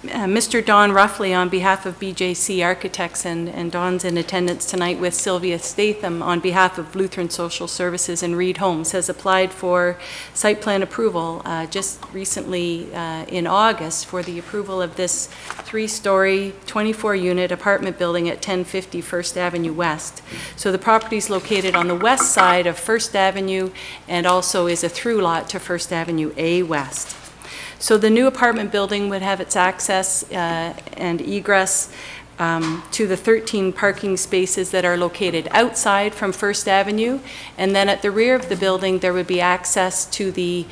Mr. Don Ruffley, on behalf of BJC Architects, and Don's in attendance tonight with Sylvia Statham on behalf of Lutheran Social Services and Reed Homes, has applied for site plan approval just recently in August for the approval of this 3-story, 24-unit apartment building at 1050 First Avenue West. So the property is located on the west side of First Avenue and also is a through lot to First Avenue A West. So the new apartment building would have its access and egress to the 13 parking spaces that are located outside from First Avenue, and then at the rear of the building there would be access to the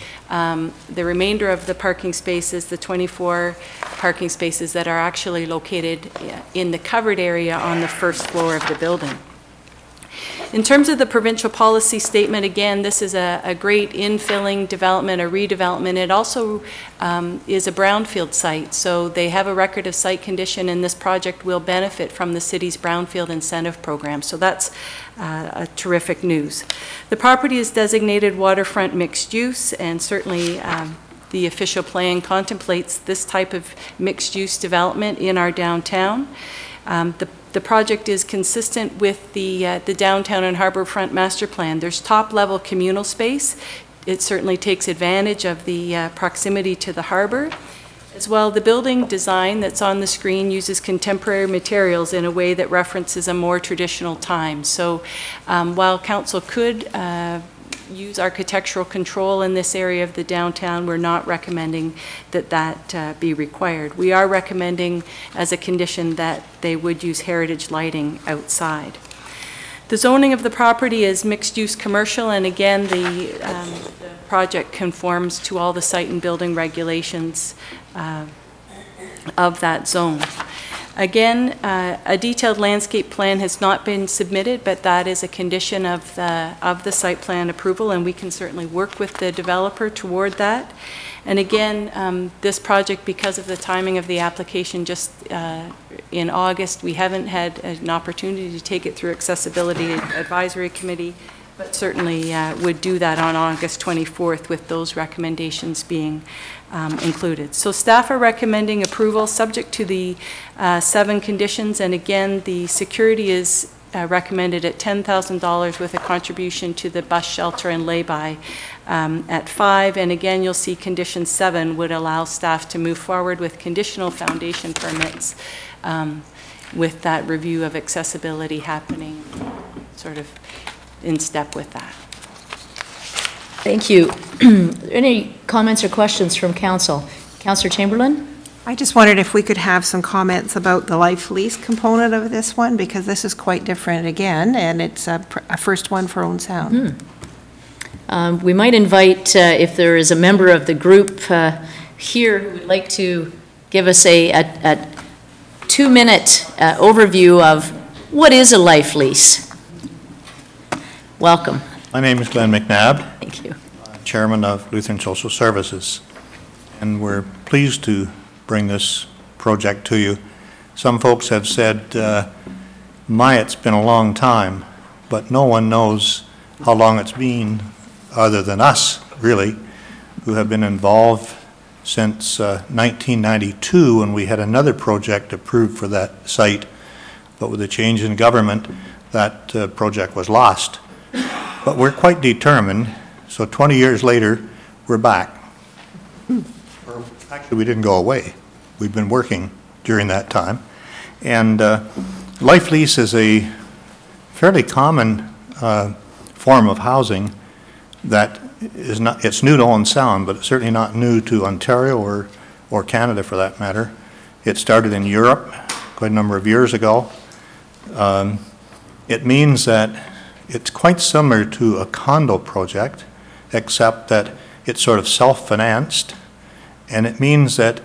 remainder of the parking spaces, the 24 parking spaces that are actually located in the covered area on the first floor of the building. In terms of the provincial policy statement, again, this is a great infilling development, a redevelopment. It also is a brownfield site, so they have a record of site condition, and this project will benefit from the city's brownfield incentive program. So that's a terrific news. The property is designated waterfront mixed use, and certainly the official plan contemplates this type of mixed use development in our downtown. The project is consistent with the downtown and harborfront master plan. There's top-level communal space. It certainly takes advantage of the proximity to the harbor. As well, the building design that's on the screen uses contemporary materials in a way that references a more traditional time. So while council could use architectural control in this area of the downtown, we're not recommending that be required. We are recommending as a condition that they would use heritage lighting outside. The zoning of the property is mixed-use commercial, and again, the project conforms to all the site and building regulations of that zone. Again, a detailed landscape plan has not been submitted, but that is a condition of the site plan approval, and we can certainly work with the developer toward that. And again, this project, because of the timing of the application just in August, we haven't had an opportunity to take it through Accessibility Advisory Committee, but certainly would do that on August 24th with those recommendations being included. So staff are recommending approval subject to the 7 conditions, and again, the security is recommended at $10,000 with a contribution to the bus shelter and lay-by at $5,000. And again, you'll see condition 7 would allow staff to move forward with conditional foundation permits with that review of accessibility happening sort of in step with that. Thank you. Any comments or questions from council? Councillor Chamberlain? I just wondered if we could have some comments about the life lease component of this one, because this is quite different again, and it's a first one for Owen Sound. We might invite, if there is a member of the group here who would like to give us a 2-minute overview of what is a life lease. Welcome. My name is Glenn McNabb. Thank you. I'm Chairman of Lutheran Social Services, and we're pleased to bring this project to you. Some folks have said, it's been a long time, but no one knows how long it's been other than us, really, who have been involved since 1992 when we had another project approved for that site, but with a change in government, that project was lost. But we're quite determined, so 20 years later, we're back. Actually, we didn't go away. We've been working during that time. And life lease is a fairly common form of housing that is not, it's new to Owen Sound, but it's certainly not new to Ontario or Canada for that matter. It started in Europe quite a number of years ago. It means that it's quite similar to a condo project, except that it's sort of self-financed, and it means that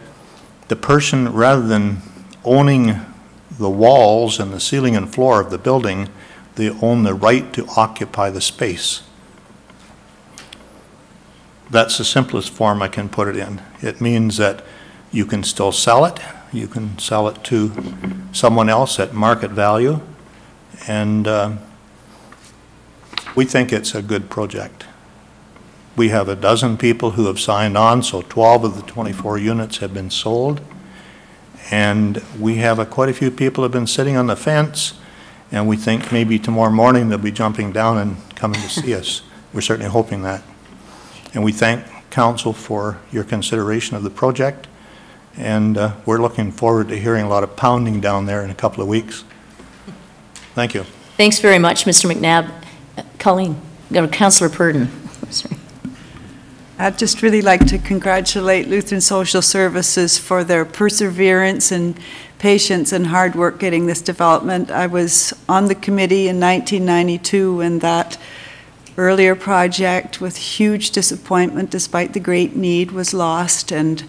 the person, rather than owning the walls and the ceiling and floor of the building, they own the right to occupy the space. That's the simplest form I can put it in. It means that you can still sell it. You can sell it to someone else at market value, and we think it's a good project. We have a dozen people who have signed on, so 12 of the 24 units have been sold. And we have quite a few people have been sitting on the fence, and we think maybe tomorrow morning they'll be jumping down and coming to see us. We're certainly hoping that. And we thank Council for your consideration of the project, and we're looking forward to hearing a lot of pounding down there in a couple of weeks. Thank you. Thanks very much, Mr. McNabb. Colleen, Councillor Purdon. Sorry. I'd just really like to congratulate Lutheran Social Services for their perseverance and patience and hard work getting this development. I was on the committee in 1992 when that earlier project, with huge disappointment despite the great need, was lost, and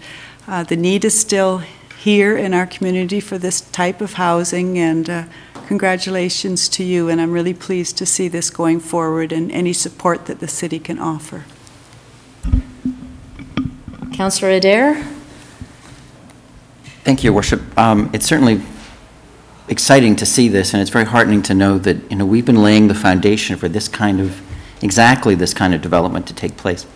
the need is still here in our community for this type of housing, and congratulations to you, and I'm really pleased to see this going forward and any support that the city can offer. Councillor Adair. Thank you, Your Worship. It's certainly exciting to see this, and it's very heartening to know that we've been laying the foundation for this kind of, exactly this kind of development to take place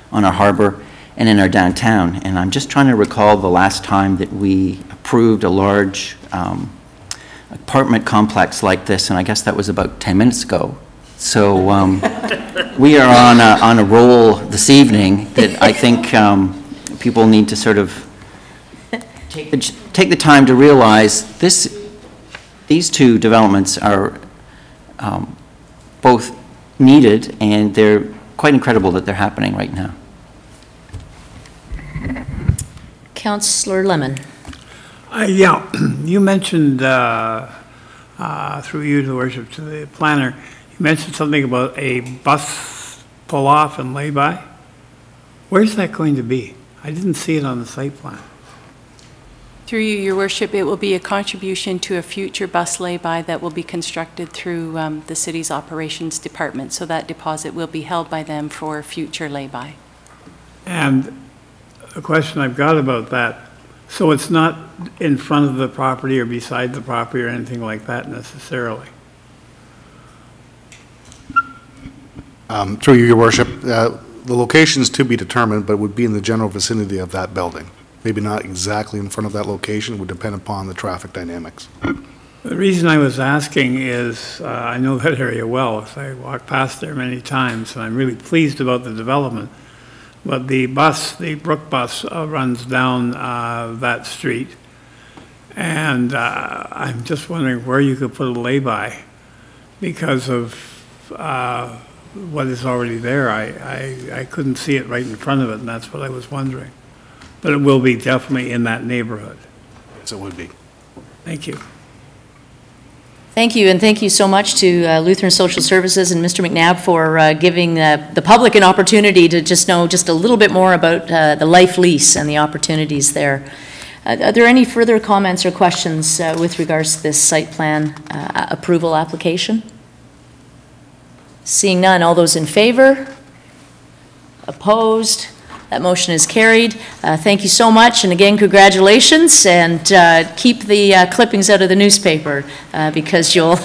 on our harbor and in our downtown. And I'm just trying to recall the last time that we approved a large apartment complex like this, and I guess that was about 10 minutes ago. So we are on a roll this evening that I think people need to sort of take the time to realize these two developments are both needed, and they're quite incredible that they're happening right now. Councillor Lemon. Yeah, you mentioned, through you, Your Worship, to the planner, you mentioned something about a bus pull-off and lay-by. Where's that going to be? I didn't see it on the site plan. Through you, Your Worship, it will be a contribution to a future bus lay-by that will be constructed through the city's operations department, so that deposit will be held by them for future lay-by. And a question I've got about that, so it's not in front of the property or beside the property or anything like that necessarily? Through you, Your Worship, the location is to be determined, but would be in the general vicinity of that building. Maybe not exactly in front of that location, would depend upon the traffic dynamics. The reason I was asking is I know that area well. I walked past there many times, and I'm really pleased about the development. But the bus, the Brook bus, runs down that street, and I'm just wondering where you could put a lay-by because of what is already there. I couldn't see it right in front of it, and that's what I was wondering. but it will be definitely in that neighborhood. Yes, it would be. Thank you. Thank you, and thank you so much to Lutheran Social Services and Mr. McNabb for giving the public an opportunity to just know just a little bit more about the life lease and the opportunities there. Are there any further comments or questions with regards to this site plan approval application? Seeing none, all those in favor? Opposed? That motion is carried. Thank you so much, and again, congratulations, and keep the clippings out of the newspaper because you'll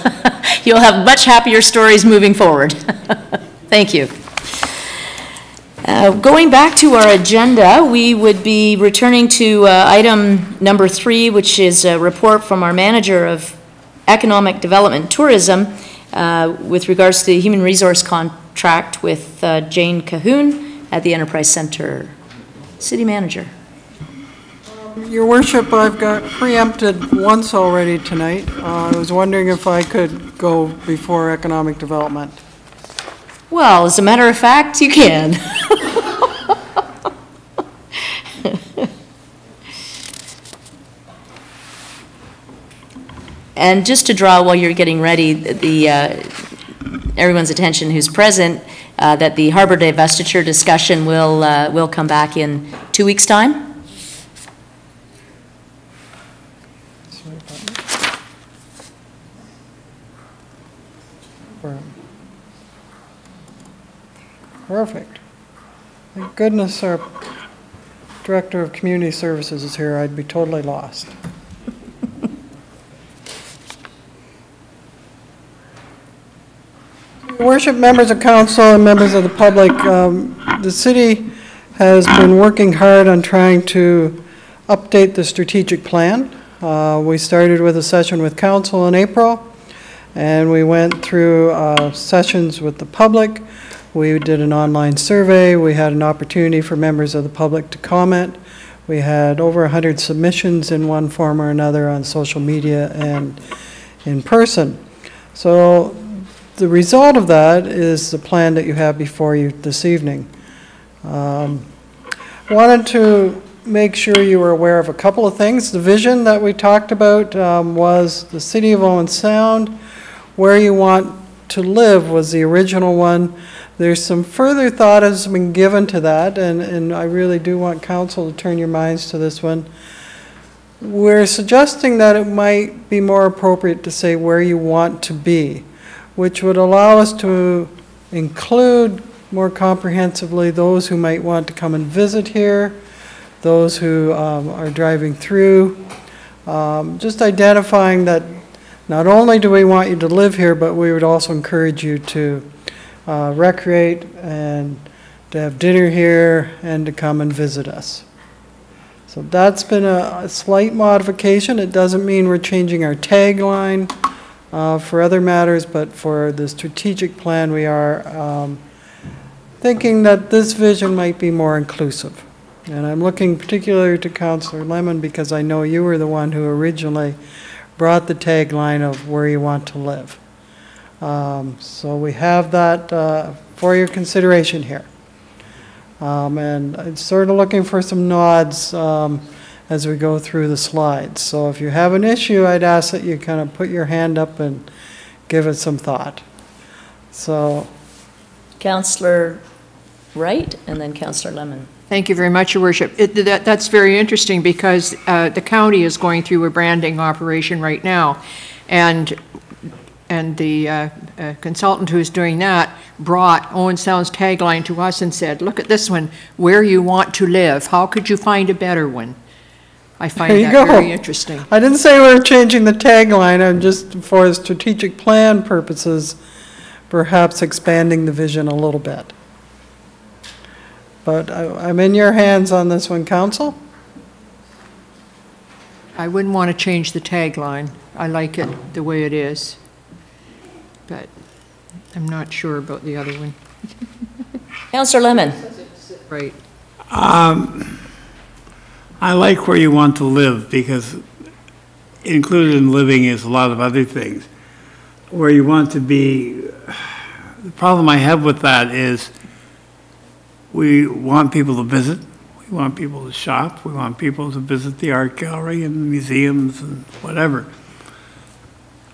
you'll have much happier stories moving forward. Thank you. Going back to our agenda, we would be returning to item number 3, which is a report from our Manager of Economic Development and Tourism with regards to the human resource contract with Jane Cahoon at the Enterprise Center. City Manager. Your Worship, I've got preempted once already tonight. I was wondering if I could go before Economic Development. Well, as a matter of fact, you can. And just to draw, while you're getting ready, everyone's attention who's present, that the harbor divestiture discussion will come back in 2 weeks' time. Perfect. Thank goodness our Director of Community Services is here. I'd be totally lost. Your Worship, members of council and members of the public, the city has been working hard on trying to update the strategic plan. We started with a session with council in April, and we went through sessions with the public. We did an online survey. We had an opportunity for members of the public to comment. We had over 100 submissions in one form or another on social media and in person. So the result of that is the plan that you have before you this evening. Wanted to make sure you were aware of a couple of things. The vision that we talked about was the city of Owen Sound. Where you want to live was the original one. There's some further thought has been given to that, and I really do want council to turn your minds to this one. We're suggesting that it might be more appropriate to say where you want to be, which would allow us to include more comprehensively those who might want to come and visit here, those who are driving through, just identifying that not only do we want you to live here, but we would also encourage you to recreate and to have dinner here and to come and visit us. So that's been a slight modification. It doesn't mean we're changing our tagline for other matters, but for the strategic plan we are thinking that this vision might be more inclusive. And I'm looking particularly to Councillor Lemon because I know you were the one who originally brought the tagline of where you want to live. So we have that for your consideration here. And I'm sort of looking for some nods as we go through the slides. So if you have an issue, I'd ask that you kind of put your hand up and give it some thought. So, Councillor Wright and then Councillor Lemon. Thank you very much, Your Worship. That's very interesting because the county is going through a branding operation right now, and the consultant who's doing that brought Owen Sound's tagline to us and said, look at this one, where you want to live. How could you find a better one? I find that very interesting. I didn't say we were changing the tagline. I'm just, for strategic plan purposes, perhaps expanding the vision a little bit. But I'm in your hands on this one, Council. I wouldn't want to change the tagline. I like it the way it is. But I'm not sure about the other one. Councillor Lemon. Right. I like where you want to live because included in living is a lot of other things. Where you want to be, the problem I have with that is we want people to visit, we We want people to shop. We want people to visit the art gallery and museums and whatever.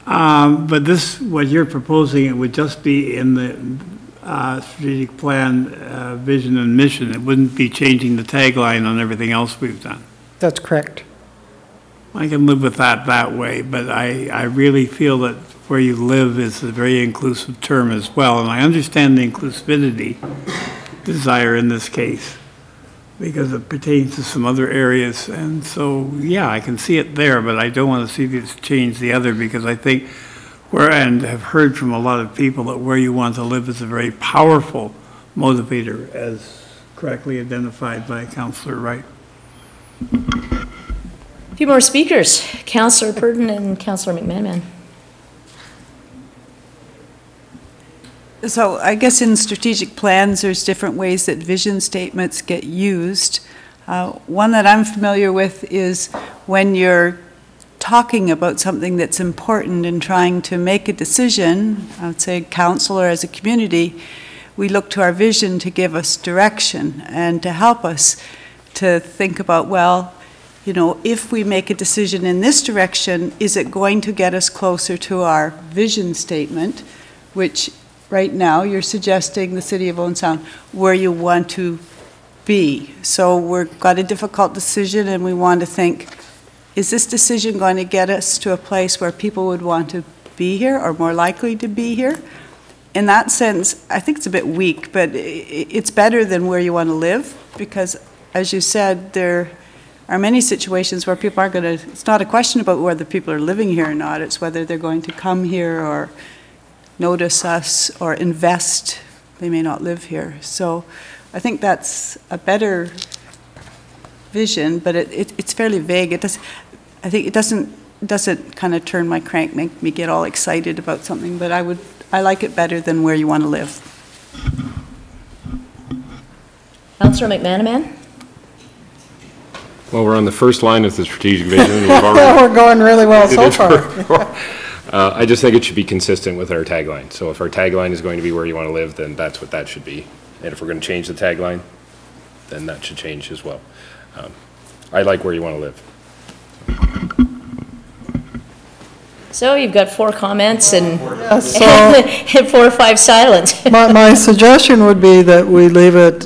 But this, what you're proposing, it would just be in the strategic plan, vision and mission. It wouldn't be changing the tagline on everything else we've done. That's correct. I can live with that way, but I really feel that where you live is a very inclusive term as well, and I understand the inclusivity desire in this case because it pertains to some other areas, and so, yeah, I can see it there, but I don't want to see this change the other because I think and have heard from a lot of people that where you want to live is a very powerful motivator, as correctly identified by Councillor Wright. A few more speakers, Councillor Purdon and Councillor McManaman. So I guess in strategic plans, there's different ways that vision statements get used. One that I'm familiar with is when you're talking about something that's important and trying to make a decision, I would say council or as a community, we look to our vision to give us direction and to help us to think about, well, you know, if we make a decision in this direction, is it going to get us closer to our vision statement, which right now you're suggesting the City of Owen Sound, where you want to be. So we've got a difficult decision and we want to think, is this decision going to get us to a place where people would want to be here or more likely to be here? In that sense, I think it's a bit weak, but it's better than where you want to live because, as you said, there are many situations where people aren't going to, it's not a question about whether people are living here or not, it's whether they're going to come here or notice us or invest. They may not live here. So I think that's a better vision, but it's fairly vague. I think it doesn't kind of turn my crank, make me get all excited about something, but I like it better than where you want to live. Councillor McManaman? Well, we're on the first line of the strategic vision. We've already We're going really well so far. I just think it should be consistent with our tagline. So if our tagline is going to be where you want to live, then that's what that should be. And if we're going to change the tagline, then that should change as well. I like where you want to live. So you've got 4 comments and, so 4 or 5 silent. my suggestion would be that we leave it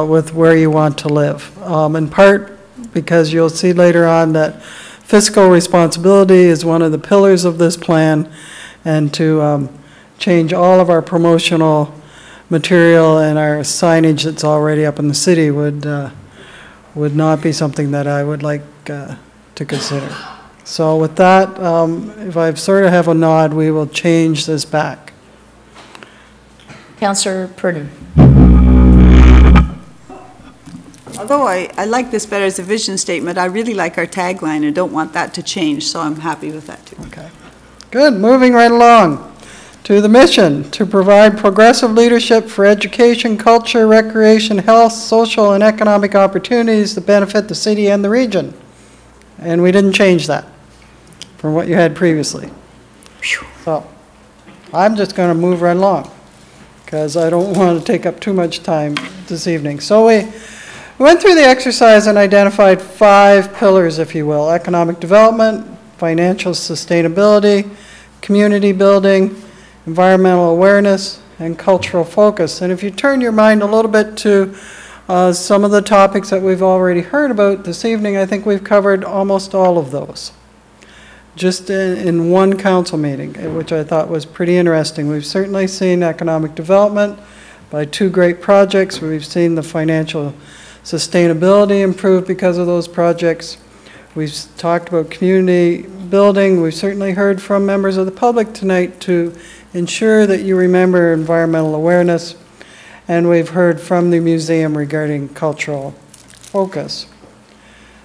with where you want to live. In part because you'll see later on that fiscal responsibility is one of the pillars of this plan, and to change all of our promotional material and our signage that's already up in the city would not be something that I would like to consider. So with that, if I sort of have a nod, we will change this back. Councillor Purdon. Although I like this better as a vision statement, I really like our tagline and don't want that to change, so I'm happy with that too. Okay. Good, moving right along to the mission, to provide progressive leadership for education, culture, recreation, health, social, and economic opportunities that benefit the city and the region. And we didn't change that from what you had previously. So I'm just going to move right along because I don't want to take up too much time this evening. So we went through the exercise and identified 5 pillars, if you will: economic development, financial sustainability, community building, environmental awareness, and cultural focus. And if you turn your mind a little bit to some of the topics that we've already heard about this evening, I think we've covered almost all of those just in one council meeting, which I thought was pretty interesting. We've certainly seen economic development by 2 great projects. We've seen the financial sustainability improve because of those projects. We've talked about community building. We've certainly heard from members of the public tonight to ensure that you remember environmental awareness. And we've heard from the museum regarding cultural focus.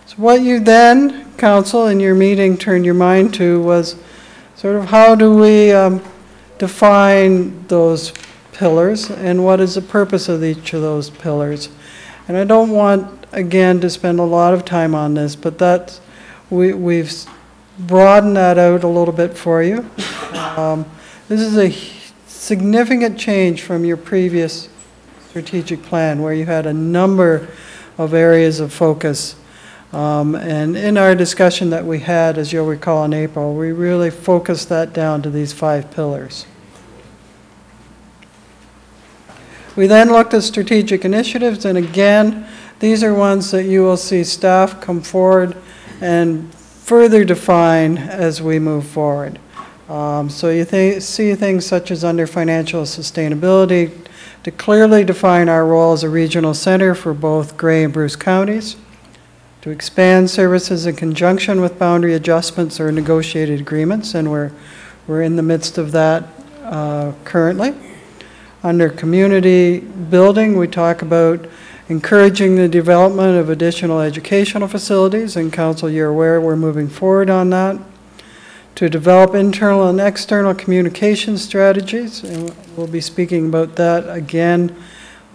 So what you then, council, in your meeting turned your mind to was sort of how do we define those pillars and what is the purpose of each of those pillars. And I don't want, again, to spend a lot of time on this, but we've broadened that out a little bit for you. This is a significant change from your previous strategic plan where you had a number of areas of focus. And in our discussion that we had, as you'll recall in April, we really focused that down to these 5 pillars. We then looked at strategic initiatives, and again, these are ones that you will see staff come forward and further define as we move forward. So you see things such as under financial sustainability, to clearly define our role as a regional center for both Grey and Bruce counties, to expand services in conjunction with boundary adjustments or negotiated agreements, and we're in the midst of that currently. Under community building, we talk about encouraging the development of additional educational facilities, and Council, you're aware we're moving forward on that. To develop internal and external communication strategies, and we'll be speaking about that again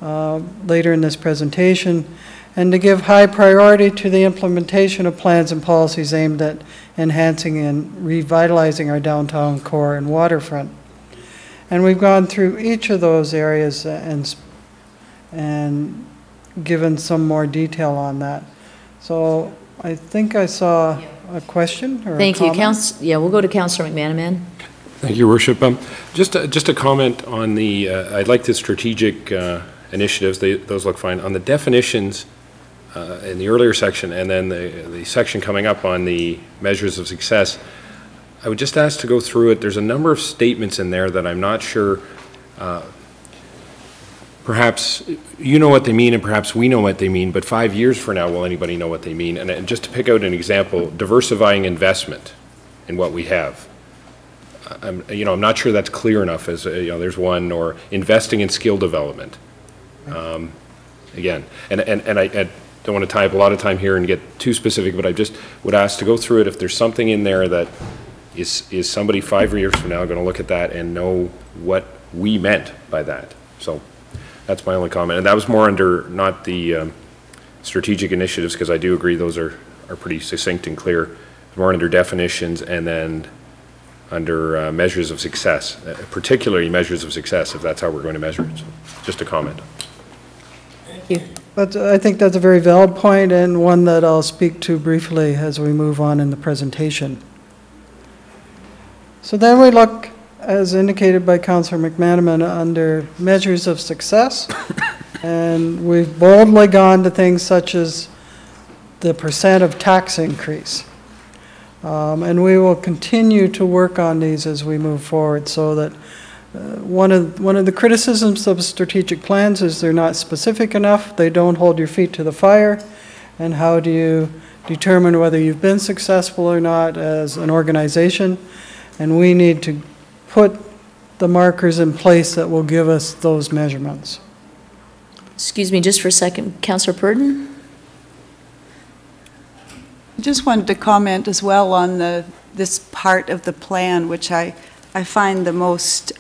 later in this presentation, and to give high priority to the implementation of plans and policies aimed at enhancing and revitalizing our downtown core and waterfront. And we've gone through each of those areas and given some more detail on that. So I think I saw a question or Thank a you. comment. Yeah, we'll go to Councillor McManaman. Thank you, Worship. Just a comment on the, I'd like the strategic initiatives, those look fine. On the definitions in the earlier section, and then the section coming up on the measures of success, I would just ask to go through it. There's a number of statements in there that I'm not sure, perhaps you know what they mean and perhaps we know what they mean, but 5 years from now, will anybody know what they mean? And just to pick out an example, diversifying investment in what we have. I'm not sure that's clear enough as, there's one, or investing in skill development. Again, and I don't want to tie up a lot of time here and get too specific, but I just would ask to go through it if there's something in there that is somebody 5 years from now going to look at that and know what we meant by that. So that's my only comment. And that was more under, not the strategic initiatives, because I do agree those are pretty succinct and clear, more under definitions, and then under measures of success, particularly measures of success, if that's how we're going to measure it. So just a comment. Thank you. But I think that's a very valid point, and one that I'll speak to briefly as we move on in the presentation. So then we look, as indicated by Councillor McManaman, under measures of success, and we've boldly gone to things such as the % of tax increase. And we will continue to work on these as we move forward, so that one of the criticisms of strategic plans is they're not specific enough, they don't hold your feet to the fire, and how do you determine whether you've been successful or not as an organization? And we need to put the markers in place that will give us those measurements. Excuse me just for a second. Councillor Purdon? Just wanted to comment as well on this part of the plan, which I find the most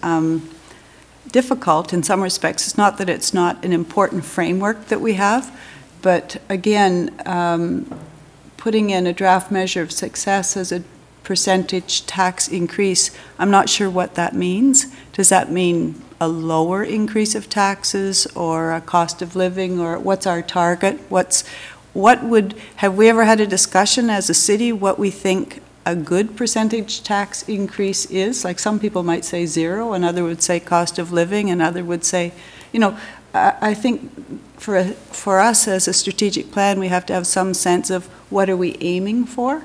difficult in some respects. It's not that it's not an important framework that we have, but again, putting in a draft measure of success as a percentage tax increase, I'm not sure what that means. Does that mean a lower increase of taxes or a cost of living, or what's our target? Have we ever had a discussion as a city what we think a good percentage tax increase is? Like some people might say 0, another would say cost of living, another would say, I think for us as a strategic plan, we have to have some sense of what are we aiming for.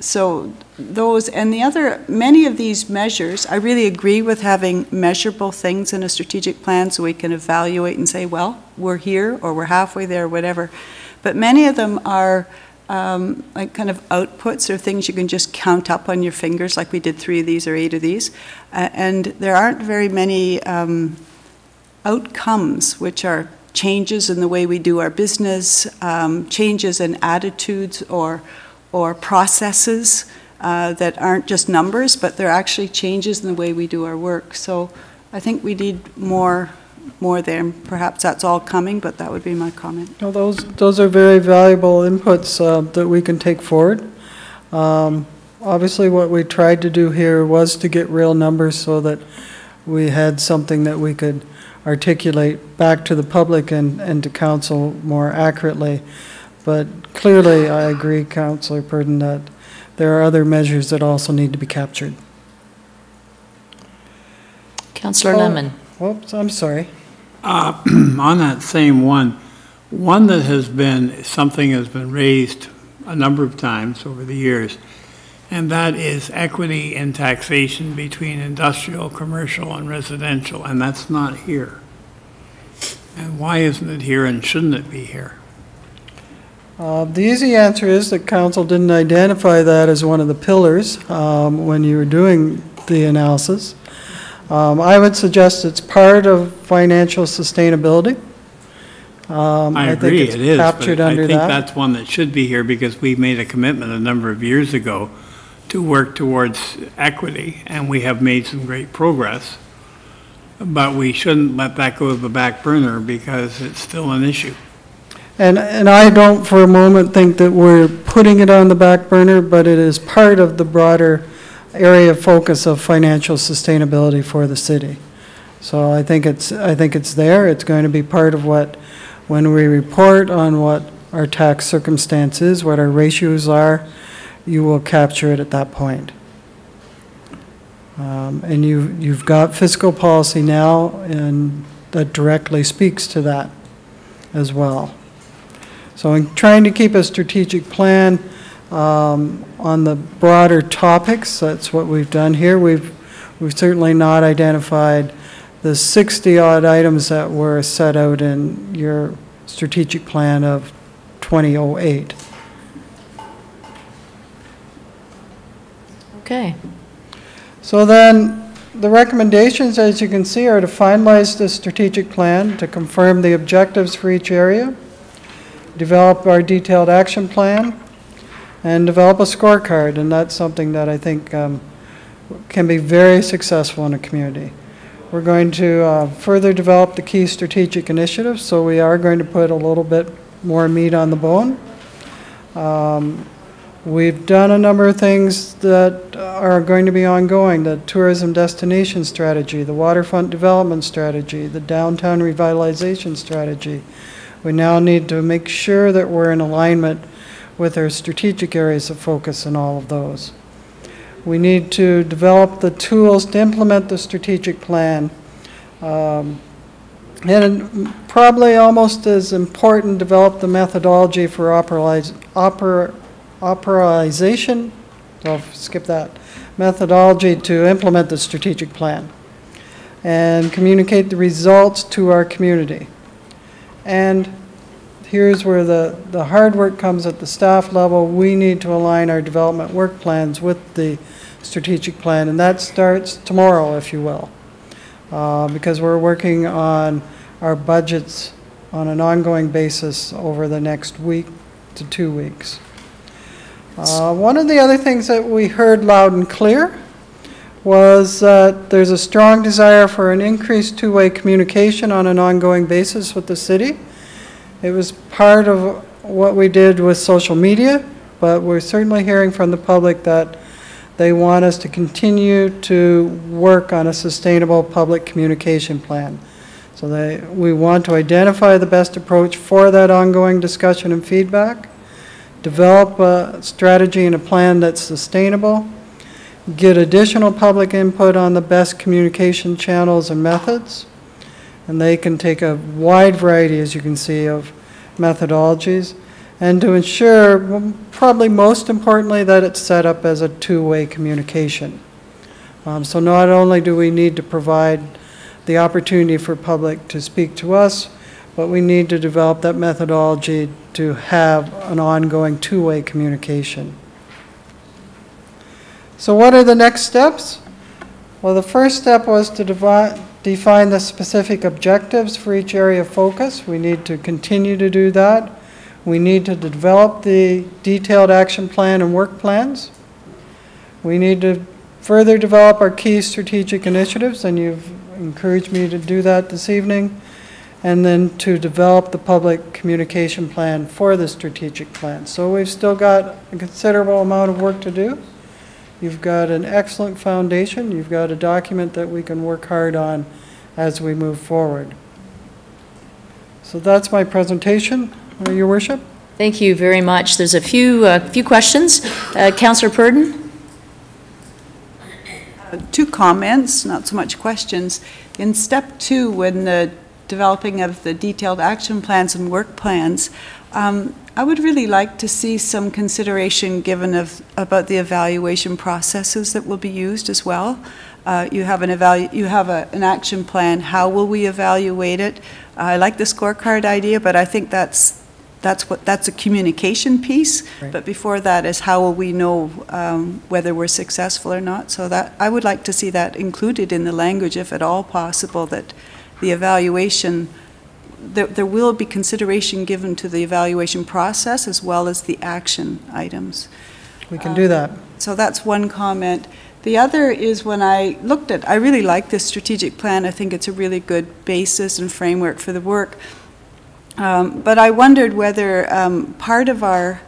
So those, and many of these measures, I really agree with having measurable things in a strategic plan so we can evaluate and say, well, we're here or we're halfway there or whatever. But many of them are like kind of outputs or things you can just count up on your fingers, like we did 3 of these or 8 of these. And there aren't very many outcomes, which are changes in the way we do our business, changes in attitudes or processes that aren't just numbers, but they're actually changes in the way we do our work. So I think we need more there. Perhaps that's all coming, but that would be my comment. No, those are very valuable inputs that we can take forward. Obviously, what we tried to do here was to get real numbers so that we had something that we could articulate back to the public and to council more accurately. But clearly, I agree, Councillor Purdon, that there are other measures that also need to be captured. Councillor Lemon. Whoops, I'm sorry. On that same one that has been, something has been raised a number of times over the years, and that is equity in taxation between industrial, commercial, and residential, and that's not here. And why isn't it here, and shouldn't it be here? The easy answer is that council didn't identify that as one of the pillars when you were doing the analysis. I would suggest it's part of financial sustainability. I agree, think it's it is, captured but I under think that. that's one that should be here because we made a commitment a number of years ago to work towards equity, and we have made some great progress. But we shouldn't let that go to the back burner because it's still an issue. And I don't for a moment think that we're putting it on the back burner, but it is part of the broader area of focus of financial sustainability for the city. So I think it's there. It's going to be part of what, when we report on what our tax circumstance is, what our ratios are, you will capture it at that point. And you've got fiscal policy now, and that directly speaks to that as well. So in trying to keep a strategic plan on the broader topics, that's what we've done here. We've certainly not identified the 60-odd items that were set out in your strategic plan of 2008. Okay. So then, the recommendations, as you can see, are to finalize the strategic plan, to confirm the objectives for each area, develop our detailed action plan, and develop a scorecard, and that's something that I think can be very successful in a community. We're going to further develop the key strategic initiatives, so we are going to put a little bit more meat on the bone. We've done a number of things that are going to be ongoing: the tourism destination strategy, the waterfront development strategy, the downtown revitalization strategy. We now need to make sure that we're in alignment with our strategic areas of focus in all of those. We need to develop the tools to implement the strategic plan. And probably almost as important, develop the methodology for authorization, I'll skip that, methodology to implement the strategic plan, and communicate the results to our community. And here's where the hard work comes at the staff level. We need to align our development work plans with the strategic plan, and that starts tomorrow, if you will, because we're working on our budgets on an ongoing basis over the next week to 2 weeks. One of the other things that we heard loud and clear was that there's a strong desire for an increased two-way communication on an ongoing basis with the city. It was part of what we did with social media, but we're certainly hearing from the public that they want us to continue to work on a sustainable public communication plan. So we want to identify the best approach for that ongoing discussion and feedback, develop a strategy and a plan that's sustainable, get additional public input on the best communication channels and methods, and they can take a wide variety, as you can see, of methodologies, and to ensure, probably most importantly, that it's set up as a two-way communication. So not only do we need to provide the opportunity for public to speak to us, but we need to develop that methodology to have an ongoing two-way communication. So what are the next steps? Well, the first step was to define the specific objectives for each area of focus. We need to continue to do that. We need to develop the detailed action plan and work plans. We need to further develop our key strategic initiatives, and you've encouraged me to do that this evening, and then to develop the public communication plan for the strategic plan. So we've still got a considerable amount of work to do You've got an excellent foundation. You've got a document that we can work hard on as we move forward. So that's my presentation, Your Worship. Thank you very much. There's a few questions. Councillor Purdon? Two comments, not so much questions. In step 2, when the developing of the detailed action plans and work plans, I would really like to see some consideration given about the evaluation processes that will be used as well. You have an action plan. How will we evaluate it? I like the scorecard idea, but I think that's a communication piece. Right. But before that is how will we know whether we're successful or not? So that I would like to see that included in the language, if at all possible, that the evaluation, there will be consideration given to the evaluation process as well as the action items. We can do that. So that's one comment. The other is when I looked at, I really like this strategic plan. I think it's a really good basis and framework for the work. But I wondered whether part of our,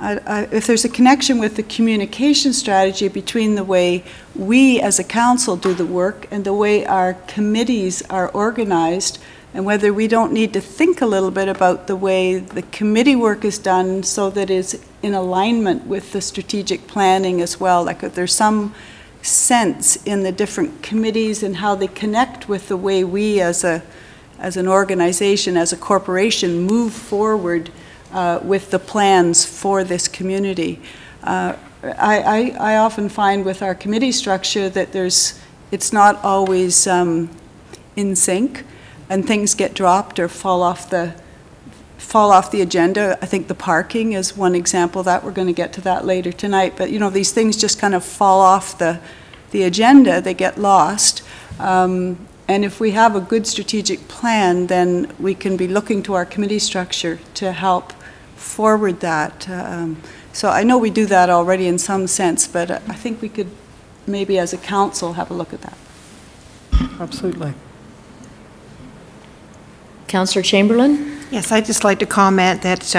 if there's a connection with the communication strategy between the way we as a council do the work and the way our committees are organized, and whether we don't need to think a little bit about the way the committee work is done so that it's in alignment with the strategic planning as well. Like if there's some sense in the different committees and how they connect with the way we as an organization, as a corporation, move forward with the plans for this community. I often find with our committee structure that it's not always in sync, and things get dropped or fall off the agenda. I think the parking is one example of that. We're going to get to that later tonight. But, you know, these things just kind of fall off the agenda. They get lost. And if we have a good strategic plan, then we can be looking to our committee structure to help forward that. So I know we do that already in some sense, but I think we could maybe as a council have a look at that. Absolutely. Councillor Chamberlain? Yes, I'd just like to comment that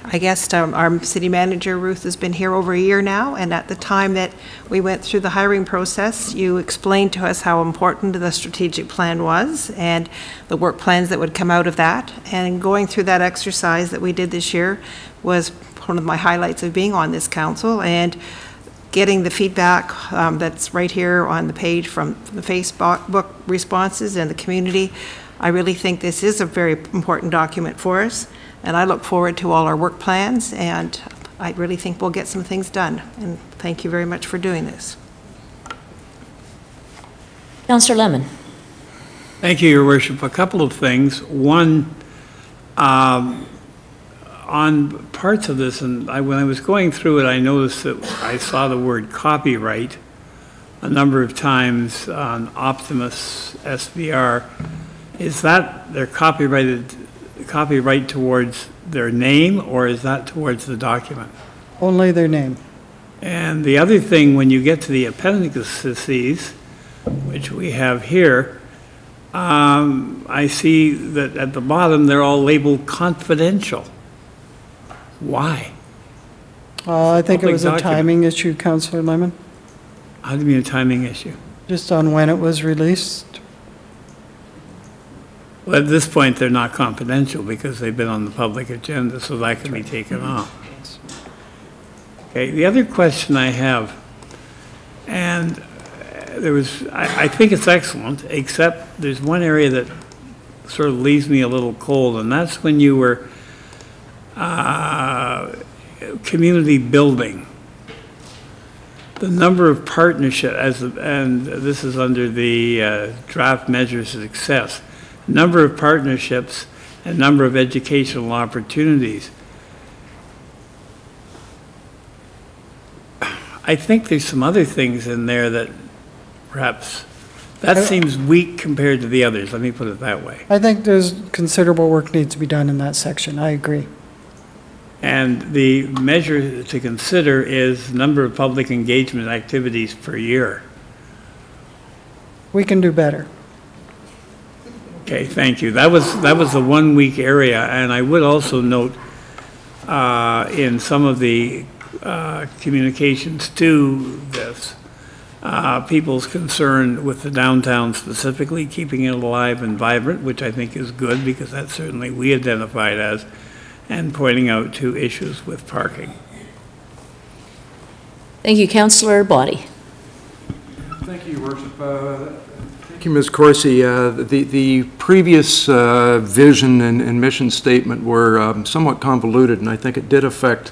I guess our city manager, Ruth, has been here over a year now, and at the time that we went through the hiring process, you explained to us how important the strategic plan was and the work plans that would come out of that. And going through that exercise that we did this year was one of my highlights of being on this council, and getting the feedback that's right here on the page from the Facebook responses and the community. I really think this is a very important document for us, and I look forward to all our work plans, and I really think we'll get some things done. And thank you very much for doing this. Councillor Lemon. Thank you, Your Worship. A couple of things. One, on parts of this, and when I was going through it, I noticed that I saw the word copyright a number of times on Optimus SBR. Is that their copyright towards their name, or is that towards the document? Only their name. And the other thing, when you get to the appendices, which we have here, I see that at the bottom they're all labeled confidential. Why? I think it was a timing issue, Councillor Lemon. How do you mean a timing issue? Just on when it was released. Well, at this point, they're not confidential because they've been on the public agenda, so that can be taken off. Okay, the other question I have, and I think it's excellent, except there's one area that sort of leaves me a little cold, and that's when you were community building. The number of partnerships, and this is under the draft measures of success, number of partnerships and number of educational opportunities. I think there's some other things in there that perhaps, that seems weak compared to the others. Let me put it that way. I think there's considerable work needs to be done in that section. I agree. And the measure to consider is number of public engagement activities per year. We can do better. Okay, thank you. That was the 1 weak area, and I would also note in some of the communications to this. People's concern with the downtown specifically, keeping it alive and vibrant, which I think is good because that's certainly we identified as, and pointing out to issues with parking. Thank you, Councillor Boddy. Thank you, Your Worship. Thank you, Ms. Corsi. The previous vision and mission statement were somewhat convoluted, and I think it did affect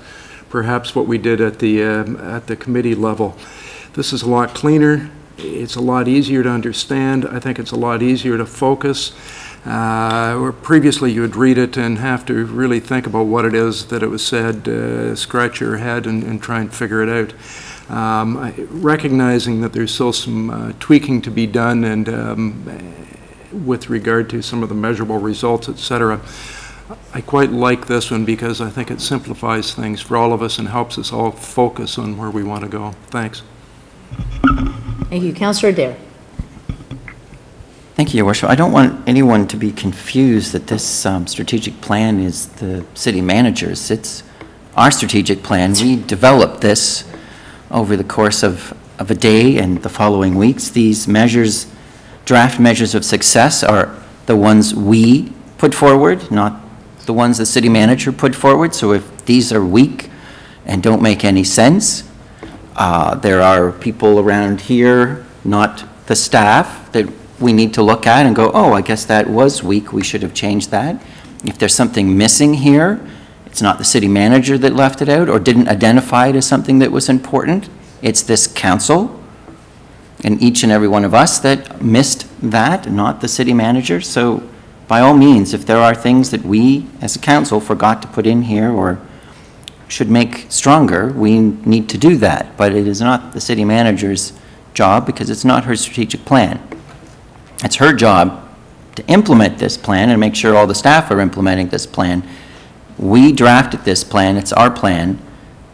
perhaps what we did at the committee level. This is a lot cleaner. It's a lot easier to understand. I think it's a lot easier to focus. Where previously you would read it and have to really think about what it is that it was said, scratch your head and try and figure it out. Recognizing that there's still some tweaking to be done and with regard to some of the measurable results, etc. I quite like this one because I think it simplifies things for all of us and helps us all focus on where we want to go. Thanks. Thank you. Councillor Adair. Thank you, Your Worship. I don't want anyone to be confused that this strategic plan is the city manager's. It's our strategic plan. We developed this over the course of a day and the following weeks. These measures, draft measures of success, are the ones we put forward, not the ones the city manager put forward. So if these are weak and don't make any sense, there are people around here, not the staff, that we need to look at and go, oh, I guess that was weak, we should have changed that. If there's something missing here, it's not the city manager that left it out or didn't identify it as something that was important. It's this council and each and every one of us that missed that, not the city manager. So by all means, if there are things that we as a council forgot to put in here or should make stronger, we need to do that. But it is not the city manager's job because it's not her strategic plan. It's her job to implement this plan and make sure all the staff are implementing this plan. We drafted this plan, it's our plan.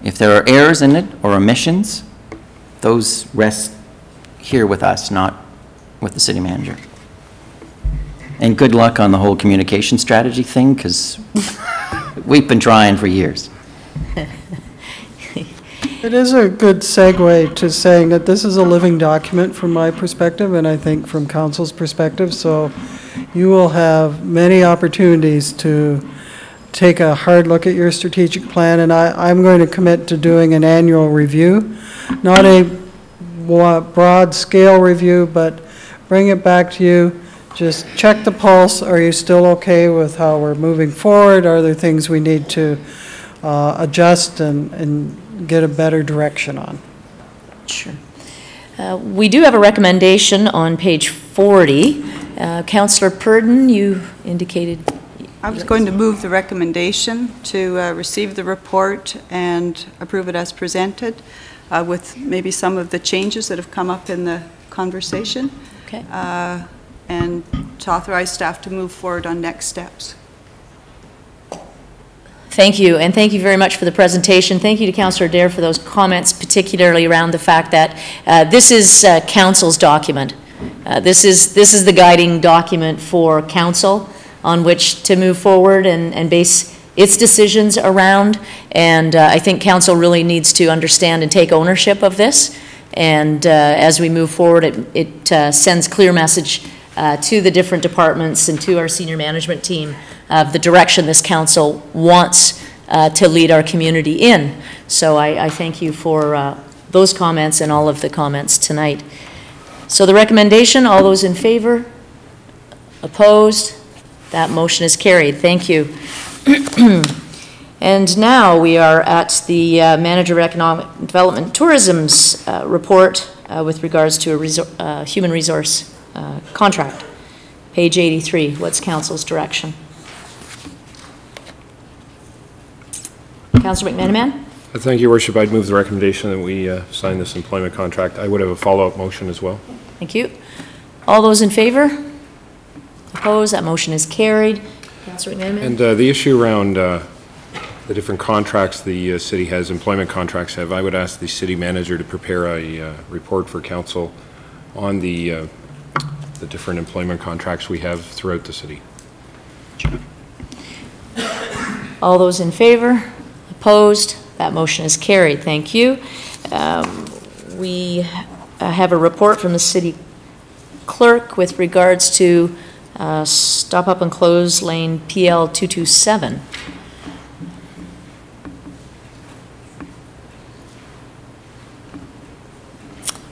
If there are errors in it or omissions, those rest here with us, not with the city manager. And good luck on the whole communication strategy thing, because we've been trying for years. It is a good segue to saying that this is a living document from my perspective, and I think from council's perspective, so you will have many opportunities to take a hard look at your strategic plan, and I'm going to commit to doing an annual review, not a broad scale review, but bring it back to you, just check the pulse. Are you still okay with how we're moving forward? Are there things we need to adjust and get a better direction on? Sure. We do have a recommendation on page 40. Councillor Purdon, you indicated. I was going to move the recommendation to receive the report and approve it as presented with maybe some of the changes that have come up in the conversation. Okay. And to authorize staff to move forward on next steps. Thank you, and thank you very much for the presentation. Thank you to Councillor Adair for those comments, particularly around the fact that this is council's document. This is the guiding document for council on which to move forward and base its decisions around. And I think council really needs to understand and take ownership of this. And as we move forward, it sends clear message to the different departments and to our senior management team of the direction this council wants to lead our community in. So I thank you for those comments and all of the comments tonight. So the recommendation, all those in favor? Opposed? That motion is carried. Thank you. And now we are at the Manager of Economic Development Tourism's report with regards to a human resource contract. Page 83, what's council's direction? Councillor McManaman? Thank you, Worship. I'd move the recommendation that we sign this employment contract. I would have a follow-up motion as well. Thank you. All those in favor? Opposed? That motion is carried. Councillor McManaman? And the issue around the different contracts the city has, employment contracts have, I would ask the city manager to prepare a report for council on the different employment contracts we have throughout the city. All those in favor? Opposed? That motion is carried. Thank you. We have a report from the city clerk with regards to stop up and close lane PL 227.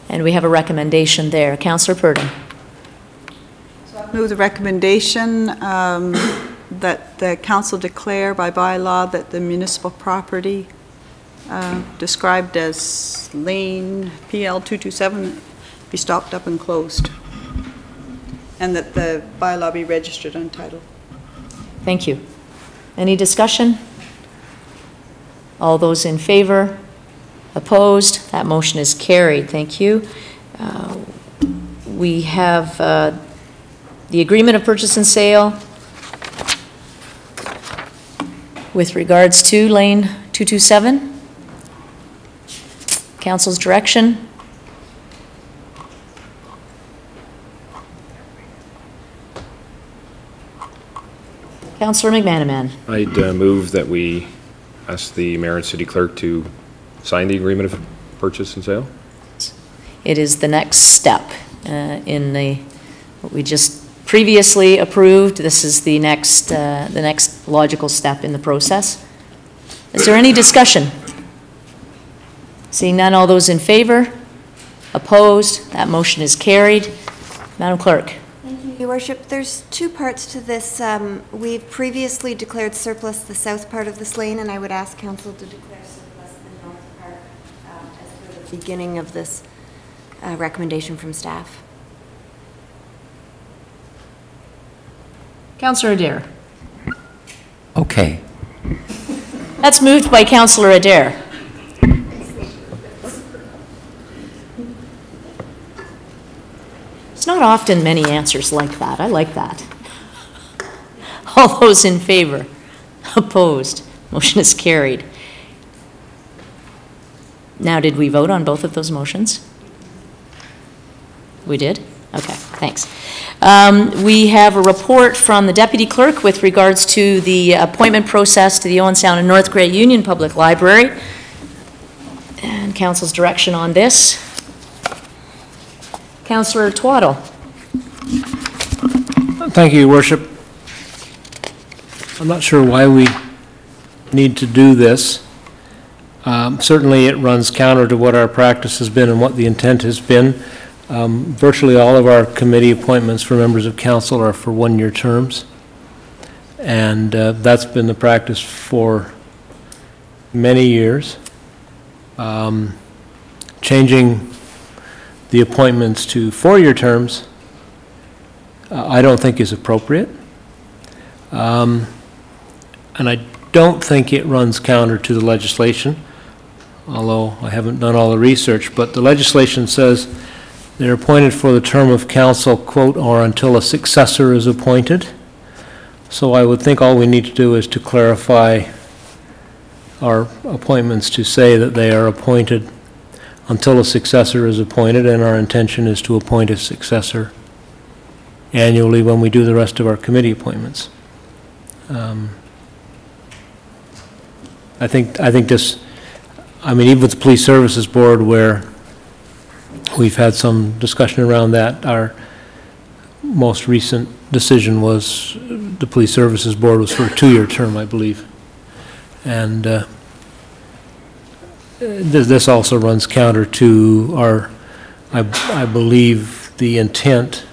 And we have a recommendation there. Councillor Purdon. Move the recommendation that the council declare by bylaw that the municipal property described as lane PL 227 be stopped up and closed, and that the bylaw be registered untitled. Thank you. Any discussion? All those in favor? Opposed? That motion is carried. Thank you. We have the agreement of purchase and sale with regards to lane 227. Council's direction. Councillor McManaman. I'd move that we ask the mayor and city clerk to sign the agreement of purchase and sale. It is the next step in what we just previously approved. This is the next logical step in the process. Is there any discussion? Seeing none, all those in favor? Opposed? That motion is carried. Madam Clerk. Thank you, Your Worship. There's two parts to this. We've previously declared surplus the south part of this lane, and I would ask Council to declare surplus the north part as per the beginning of this recommendation from staff. Councillor Adair. Okay. That's moved by Councillor Adair. It's not often many answers like that. I like that. All those in favor? Opposed? Motion is carried. Now, did we vote on both of those motions? We did? Okay, thanks. We have a report from the Deputy Clerk with regards to the appointment process to the Owen Sound and North Grey Union Public Library. And Council's direction on this. Councillor Twaddle. Thank you, Your Worship. I'm not sure why we need to do this. Certainly it runs counter to what our practice has been and what the intent has been. Virtually all of our committee appointments for members of council are for one-year terms. And that's been the practice for many years. Changing the appointments to four-year terms, I don't think is appropriate. And I don't think it runs counter to the legislation, although I haven't done all the research. But the legislation says they're appointed for the term of council, quote, or until a successor is appointed. So I would think all we need to do is to clarify our appointments to say that they are appointed until a successor is appointed, and our intention is to appoint a successor annually when we do the rest of our committee appointments. I think this, I mean, even with the Police Services Board, where we've had some discussion around that, our most recent decision was the Police Services Board was for a two-year term, I believe. And this also runs counter to our, I believe, the intent,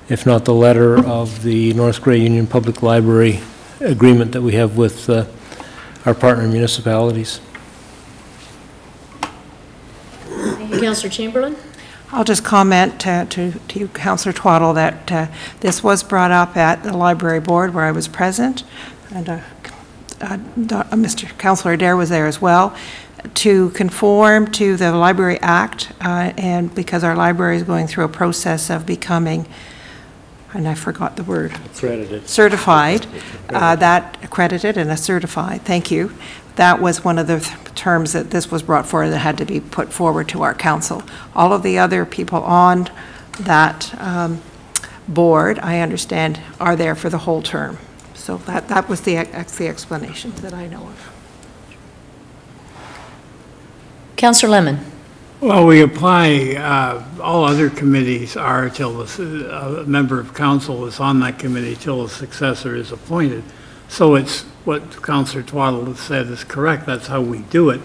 if not the letter, of the North Grey Union Public Library agreement that we have with our partner municipalities. Thank you, Councillor Chamberlain. I'll just comment to you, Councillor Twaddle, that this was brought up at the library board where I was present, and Mr. Councillor Adair was there as well, to conform to the Library Act, and because our library is going through a process of becoming, and I forgot the word. Accredited. Certified, that accredited and a certified, thank you. That was one of the terms that this was brought forward that had to be put forward to our council. All of the other people on that board, I understand, are there for the whole term. So that was the explanation that I know of. Councillor Lemon. Well, we apply, all other committees are till a member of council is on that committee till a successor is appointed. So it's what Councillor Twaddle has said is correct. That's how we do it.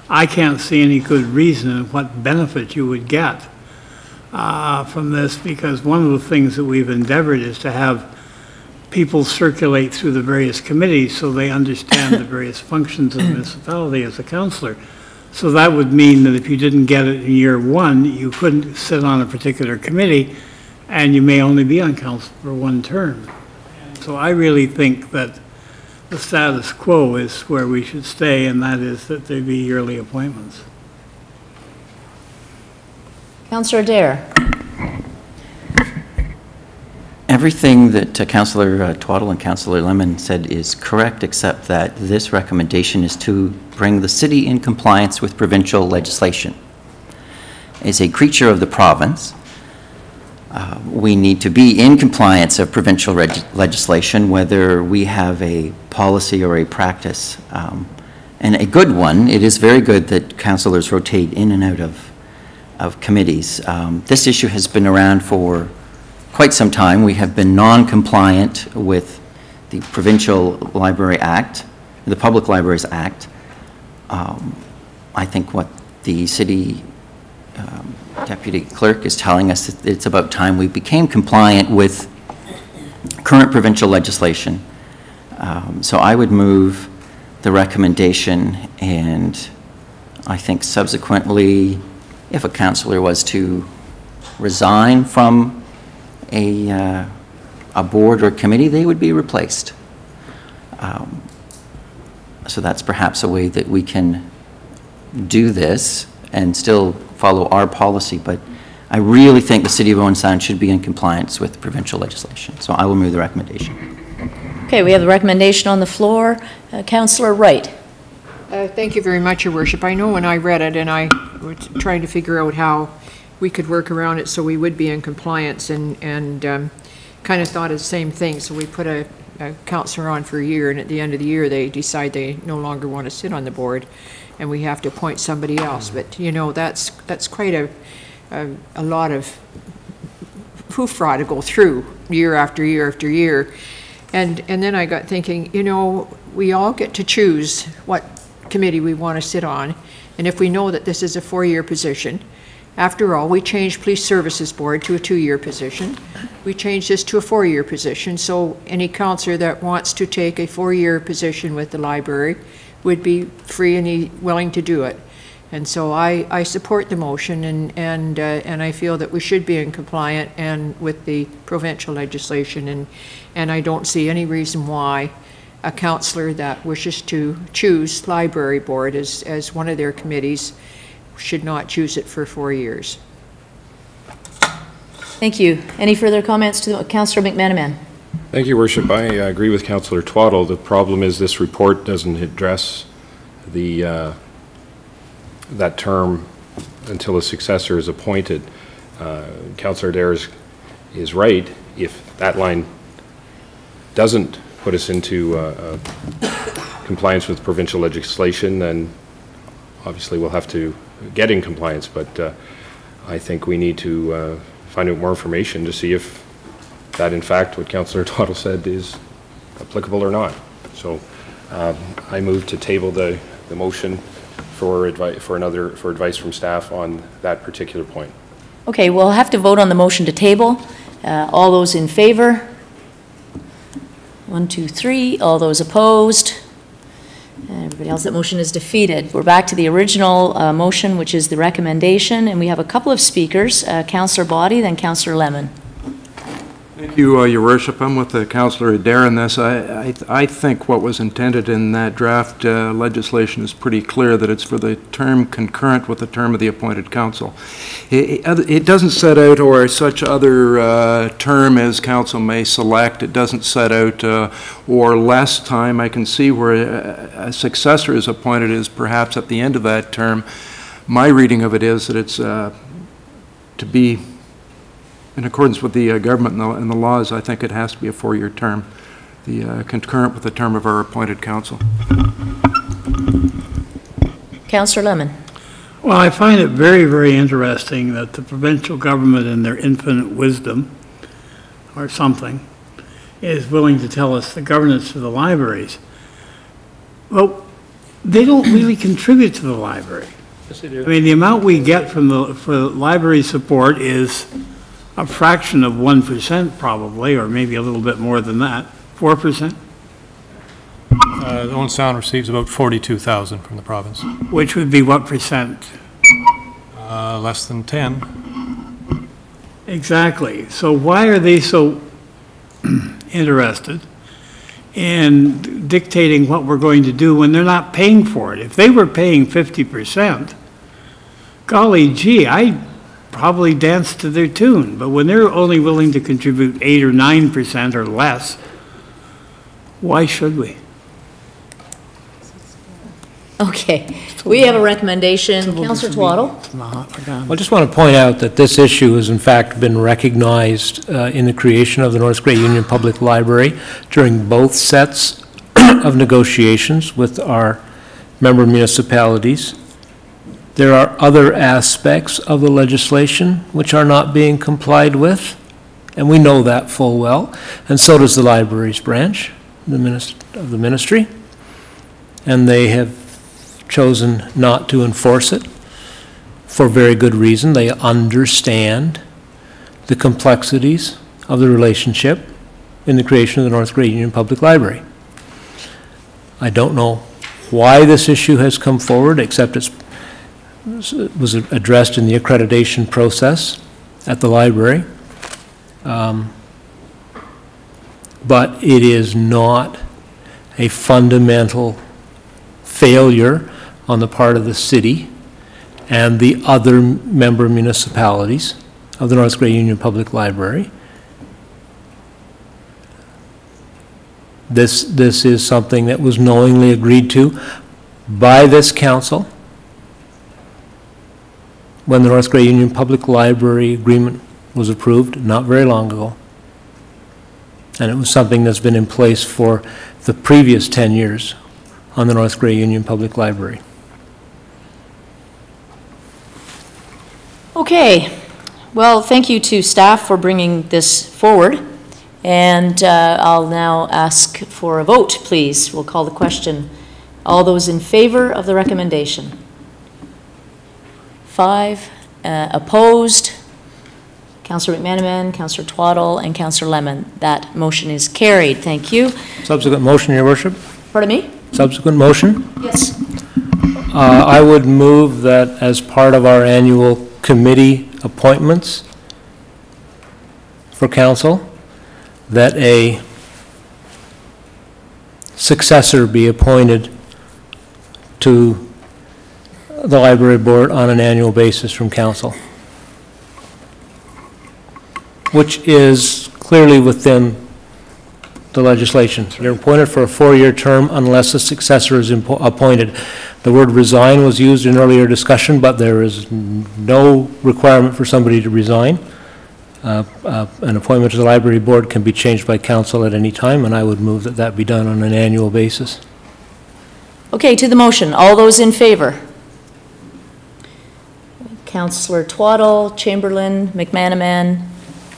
I can't see any good reason what benefit you would get from this, because one of the things that we've endeavored is to have people circulate through the various committees so they understand the various functions of the municipality as a councillor. So that would mean that if you didn't get it in year one, you couldn't sit on a particular committee, and you may only be on council for one term. So I really think that the status quo is where we should stay, and that is that there be yearly appointments. Councillor Adair. Everything that Councillor Twaddle and Councillor Lemon said is correct, except that this recommendation is to bring the city in compliance with provincial legislation. As a creature of the province, we need to be in compliance of provincial legislation, whether we have a policy or a practice. And a good one, it is very good that councillors rotate in and out of committees. This issue has been around for quite some time. We have been non-compliant with the Provincial Library Act, the Public Libraries Act. I think what the city deputy clerk is telling us, it's about time we became compliant with current provincial legislation. So I would move the recommendation, and I think subsequently, if a councillor was to resign from a board or committee, they would be replaced. So that's perhaps a way that we can do this and still follow our policy, but I really think the City of Owen Sound should be in compliance with provincial legislation. So I will move the recommendation. Okay, we have the recommendation on the floor. Councillor Wright. Thank you very much, Your Worship. I know when I read it and I was trying to figure out how we could work around it so we would be in compliance, and kind of thought of the same thing. So we put a councillor on for a year, and at the end of the year they decide they no longer want to sit on the board, and we have to appoint somebody else. But you know, that's quite a lot of hoofra to go through year after year after year. And then I got thinking, you know, we all get to choose what committee we want to sit on, and if we know that this is a 4-year position, after all, we changed Police Services Board to a 2-year position. We changed this to a 4-year position, so any councillor that wants to take a 4-year position with the library would be free and willing to do it. And so I support the motion, and I feel that we should be in compliant and with the provincial legislation, and I don't see any reason why a councillor that wishes to choose library board as one of their committees should not choose it for 4 years. Thank you. Any further comments to Councillor McManaman? Thank you, Worship. I agree with Councillor Twaddle. The problem is this report doesn't address the that term until a successor is appointed. Councillor Adair is right. If that line doesn't put us into compliance with provincial legislation, then obviously we'll have to get in compliance, but I think we need to find out more information to see if that, in fact, what Councillor Twaddle said is applicable or not. So I move to table the motion for advice from staff on that particular point. Okay, we'll have to vote on the motion to table. All those in favor? 1, 2, 3. All those opposed? Everybody else, that motion is defeated. We're back to the original motion, which is the recommendation, and we have a couple of speakers, Councillor Boddy, then Councillor Lemon. Thank you, Your Worship. I'm with Councillor Adair in this. I think what was intended in that draft legislation is pretty clear, that it's for the term concurrent with the term of the appointed council. It doesn't set out, or such other term as council may select. It doesn't set out or less time. I can see where a successor is appointed is perhaps at the end of that term. My reading of it is that it's to be in accordance with the government and the laws. I think it has to be a 4-year term, the concurrent with the term of our appointed council. Councillor Lemon. Well, I find it very, very interesting that the provincial government in their infinite wisdom, or something, is willing to tell us the governance of the libraries. Well, they don't really contribute to the library. Yes, they do. I mean, the amount we get for library support is a fraction of 1% probably, or maybe a little bit more than that. 4%? Owen Sound receives about 42,000 from the province. Which would be what percent? Less than 10. Exactly. So why are they so interested in dictating what we're going to do when they're not paying for it? If they were paying 50%, golly gee, I'd probably dance to their tune. But when they're only willing to contribute 8 or 9% or less, why should we? Okay, we have a recommendation. Councillor Twaddle? I just want to point out that this issue has in fact been recognized in the creation of the North Grey Union Public Library during both sets of negotiations with our member municipalities. There are other aspects of the legislation which are not being complied with, and we know that full well, and so does the libraries branch of the ministry, and they have chosen not to enforce it for very good reason. They understand the complexities of the relationship in the creation of the North Grey Union Public Library. I don't know why this issue has come forward, except it was addressed in the accreditation process at the library. But it is not a fundamental failure on the part of the city and the other member municipalities of the North Grey Union Public Library. This is something that was knowingly agreed to by this council when the North Grey Union Public Library agreement was approved not very long ago. And it was something that's been in place for the previous 10 years on the North Grey Union Public Library. Okay, well, thank you to staff for bringing this forward, and I'll now ask for a vote, please. We'll call the question. All those in favor of the recommendation? 5. Opposed? Councillor McManaman, Councillor Twaddle, and Councillor Lemon. That motion is carried. Thank you. Subsequent motion, Your Worship? Pardon me? Subsequent motion? Yes. I would move that as part of our annual committee appointments for council, that a successor be appointed to the library board on an annual basis from council, which is clearly within the legislation. They're appointed for a 4-year term unless a successor is appointed. The word resign was used in earlier discussion, but there is no requirement for somebody to resign. An appointment to the library board can be changed by council at any time, and I would move that that be done on an annual basis. Okay, to the motion. All those in favor? Councillor Twaddle, Chamberlain, McManaman,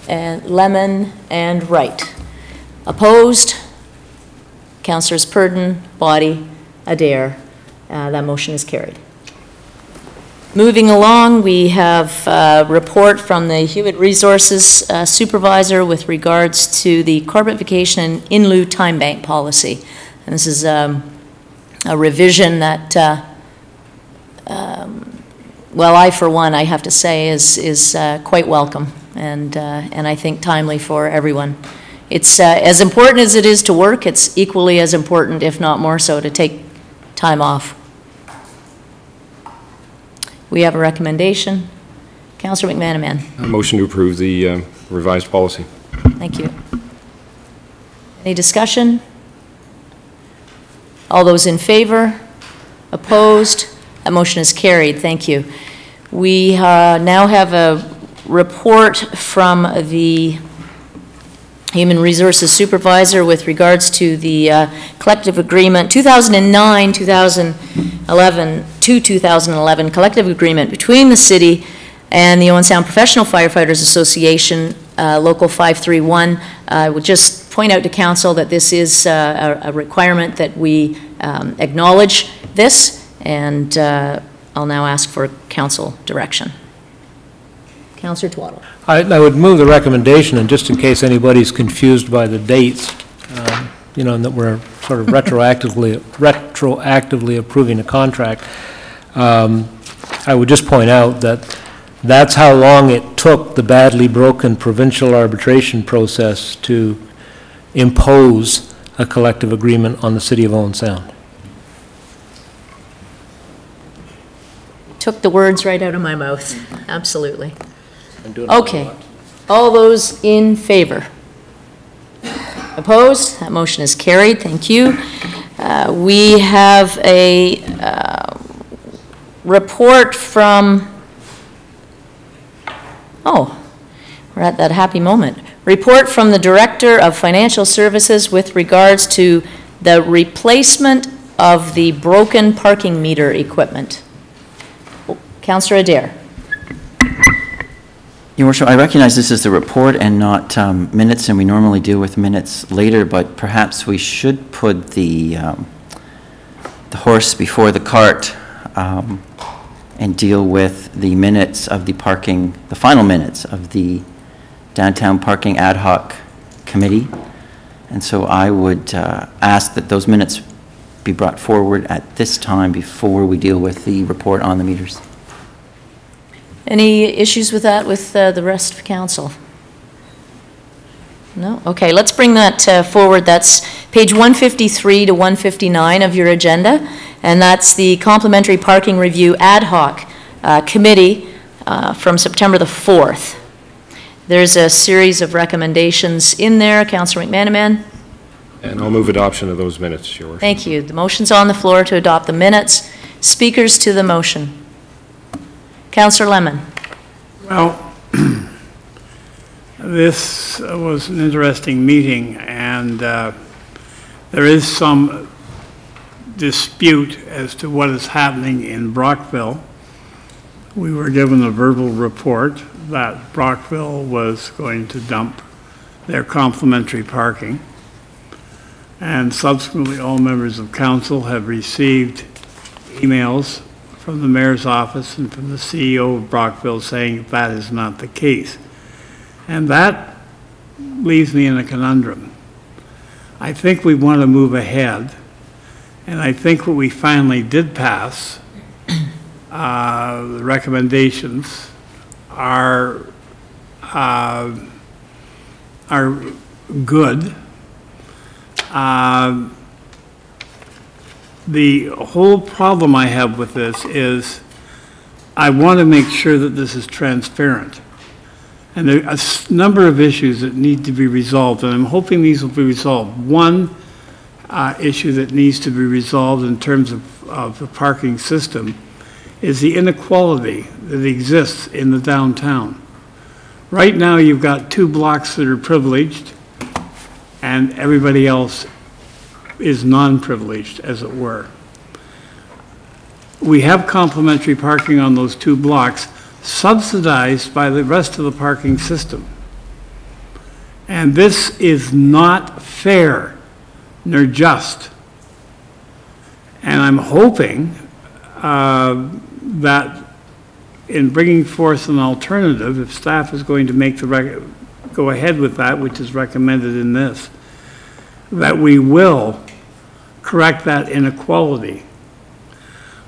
and Lemon, and Wright. Opposed? Councillors Purdon, Body, Adair. That motion is carried. Moving along, we have a report from the Human Resources Supervisor with regards to the corporate vacation in lieu time bank policy. And this is a revision that, well, I for one, I have to say, is quite welcome and I think timely for everyone. It's as important as it is to work, it's equally as important, if not more so, to take time off. We have a recommendation. Councillor McManaman. A motion to approve the revised policy. Thank you. Any discussion? All those in favor? Opposed? That motion is carried. Thank you. We now have a report from the Human Resources Supervisor with regards to the collective agreement 2009-2011 2011 collective agreement between the city and the Owen Sound Professional Firefighters Association, Local 531. I would just point out to council that this is a requirement that we acknowledge this, and I'll now ask for council direction. Councillor Twaddle. I would move the recommendation, and just in case anybody's confused by the dates, you know, and that we're sort of retroactively approving a contract, I would just point out that that's how long it took the badly broken provincial arbitration process to impose a collective agreement on the City of Owen Sound. Took the words right out of my mouth. Absolutely. Okay. All those in favor? Opposed? That motion is carried. Thank you. We have a report from, oh, we're at that happy moment. Report from the Director of Financial Services with regards to the replacement of the broken parking meter equipment. Councillor Adair. Your Worship, I recognize this is the report and not minutes, and we normally deal with minutes later, but perhaps we should put the horse before the cart and deal with the minutes of the parking, the final minutes of the Downtown Parking Ad Hoc Committee. And so I would ask that those minutes be brought forward at this time before we deal with the report on the meters. Any issues with that with the rest of council? No? Okay, let's bring that forward. That's page 153 to 159 of your agenda, and that's the Complementary Parking Review Ad Hoc Committee from September the 4th. There's a series of recommendations in there. Councillor McManaman? And I'll move adoption of those minutes, Your Worship. Thank you. The motion's on the floor to adopt the minutes. Speakers to the motion. Councillor Lemon. Well, this was an interesting meeting, and there is some dispute as to what is happening in Brockville. We were given a verbal report that Brockville was going to dump their complimentary parking, and subsequently all members of council have received emails from the mayor's office and from the CEO of Brockville saying that is not the case. And that leaves me in a conundrum. I think we want to move ahead, and I think what we finally did pass, the recommendations, are good. The whole problem I have with this is I want to make sure that this is transparent. And there are a number of issues that need to be resolved, and I'm hoping these will be resolved. One issue that needs to be resolved in terms of the parking system is the inequality that exists in the downtown. Right now, you've got 2 blocks that are privileged, and everybody else is non-privileged, as it were. We have complimentary parking on those 2 blocks, subsidized by the rest of the parking system. And this is not fair nor just. And I'm hoping that in bringing forth an alternative, if staff is going to make the go ahead with that, which is recommended in this, that we will correct that inequality.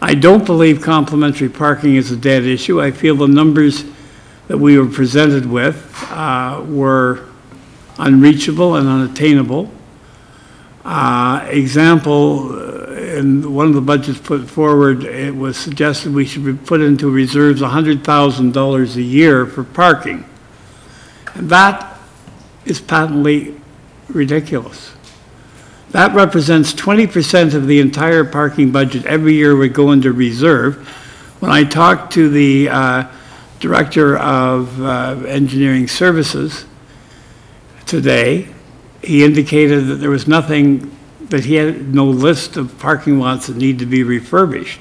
I don't believe complimentary parking is a dead issue. I feel the numbers that we were presented with were unreachable and unattainable. Example, in one of the budgets put forward, it was suggested we should put into reserves $100,000 a year for parking. And that is patently ridiculous. That represents 20% of the entire parking budget every year would go into reserve. When I talked to the Director of Engineering Services today, he indicated that there was nothing, that he had no list of parking lots that need to be refurbished.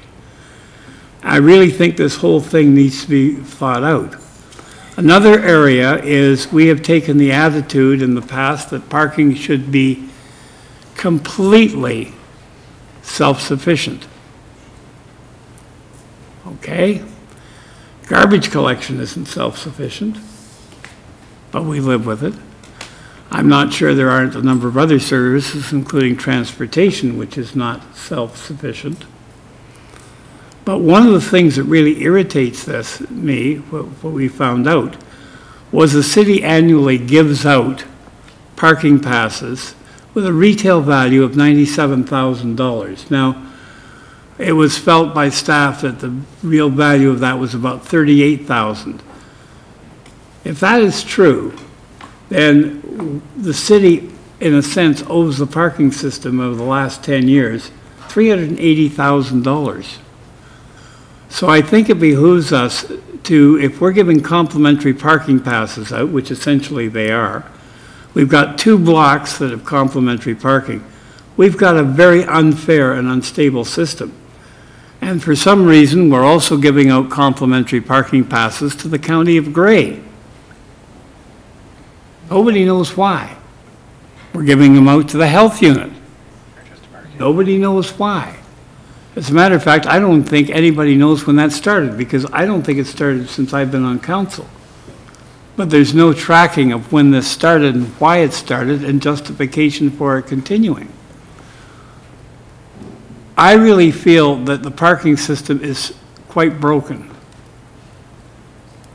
I really think this whole thing needs to be thought out. Another area is we have taken the attitude in the past that parking should be completely self-sufficient. Okay? Garbage collection isn't self-sufficient, but we live with it. I'm not sure there aren't a number of other services, including transportation, which is not self-sufficient. But one of the things that really irritates me, what we found out, was the city annually gives out parking passes with a retail value of $97,000. Now, it was felt by staff that the real value of that was about $38,000. If that is true, then the city, in a sense, owes the parking system over the last 10 years $380,000. So I think it behooves us to, if we're giving complimentary parking passes out, which essentially they are, we've got 2 blocks that have complimentary parking. We've got a very unfair and unstable system. And for some reason, we're also giving out complimentary parking passes to the County of Grey. Nobody knows why. We're giving them out to the health unit. Nobody knows why. As a matter of fact, I don't think anybody knows when that started, because I don't think it started since I've been on council. But there's no tracking of when this started and why it started and justification for it continuing. I really feel that the parking system is quite broken.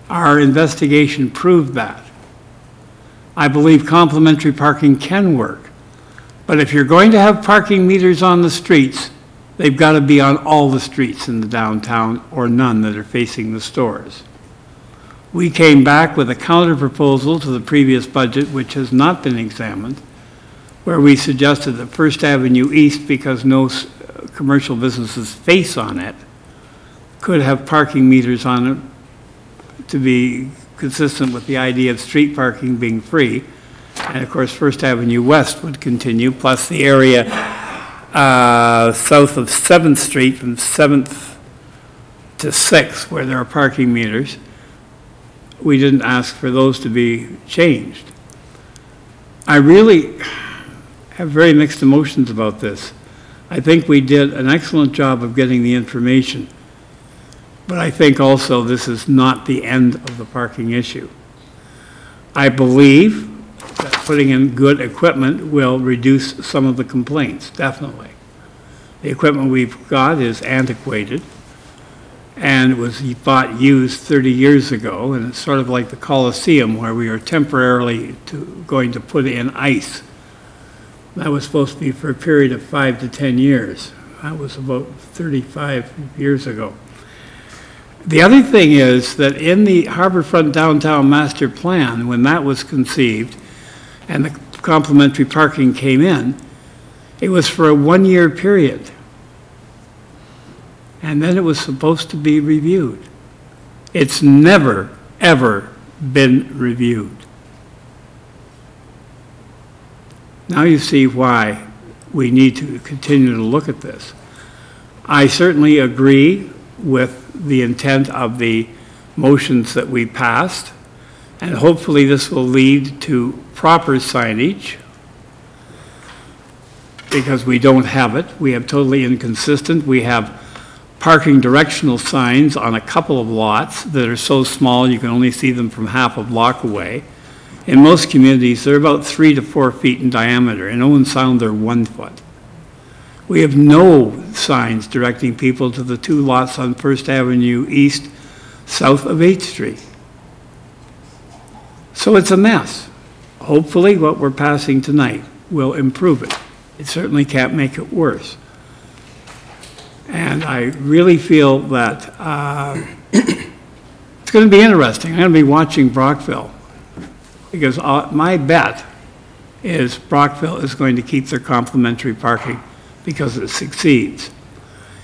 Our investigation proved that. I believe complimentary parking can work. But if you're going to have parking meters on the streets, they've got to be on all the streets in the downtown or none that are facing the stores. We came back with a counter proposal to the previous budget, which has not been examined, where we suggested that First Avenue East, because no commercial businesses face on it, could have parking meters on it to be consistent with the idea of street parking being free. And of course, First Avenue West would continue, plus the area south of 7th Street from 7th to 6th, where there are parking meters. We didn't ask for those to be changed. I really have very mixed emotions about this. I think we did an excellent job of getting the information, but I think also this is not the end of the parking issue. I believe that putting in good equipment will reduce some of the complaints, definitely. The equipment we've got is antiquated and was thought used 30 years ago, and it's sort of like the Coliseum, where we are temporarily going to put in ice. That was supposed to be for a period of 5 to 10 years. That was about 35 years ago. The other thing is that in the Harborfront Downtown Master Plan, when that was conceived and the complimentary parking came in, it was for a 1-year period. And then it was supposed to be reviewed. It's never, ever been reviewed. Now you see why we need to continue to look at this. I certainly agree with the intent of the motions that we passed, and hopefully this will lead to proper signage, because we don't have it. We have totally inconsistent. We have parking directional signs on a couple of lots that are so small you can only see them from half a block away. In most communities, they're about 3 to 4 feet in diameter. In Owen Sound, they're 1 foot. We have no signs directing people to the 2 lots on First Avenue East, south of 8th Street. So it's a mess. Hopefully what we're passing tonight will improve it. It certainly can't make it worse. And I really feel that it's going to be interesting. I'm going to be watching Brockville, because my bet is Brockville is going to keep their complimentary parking because it succeeds.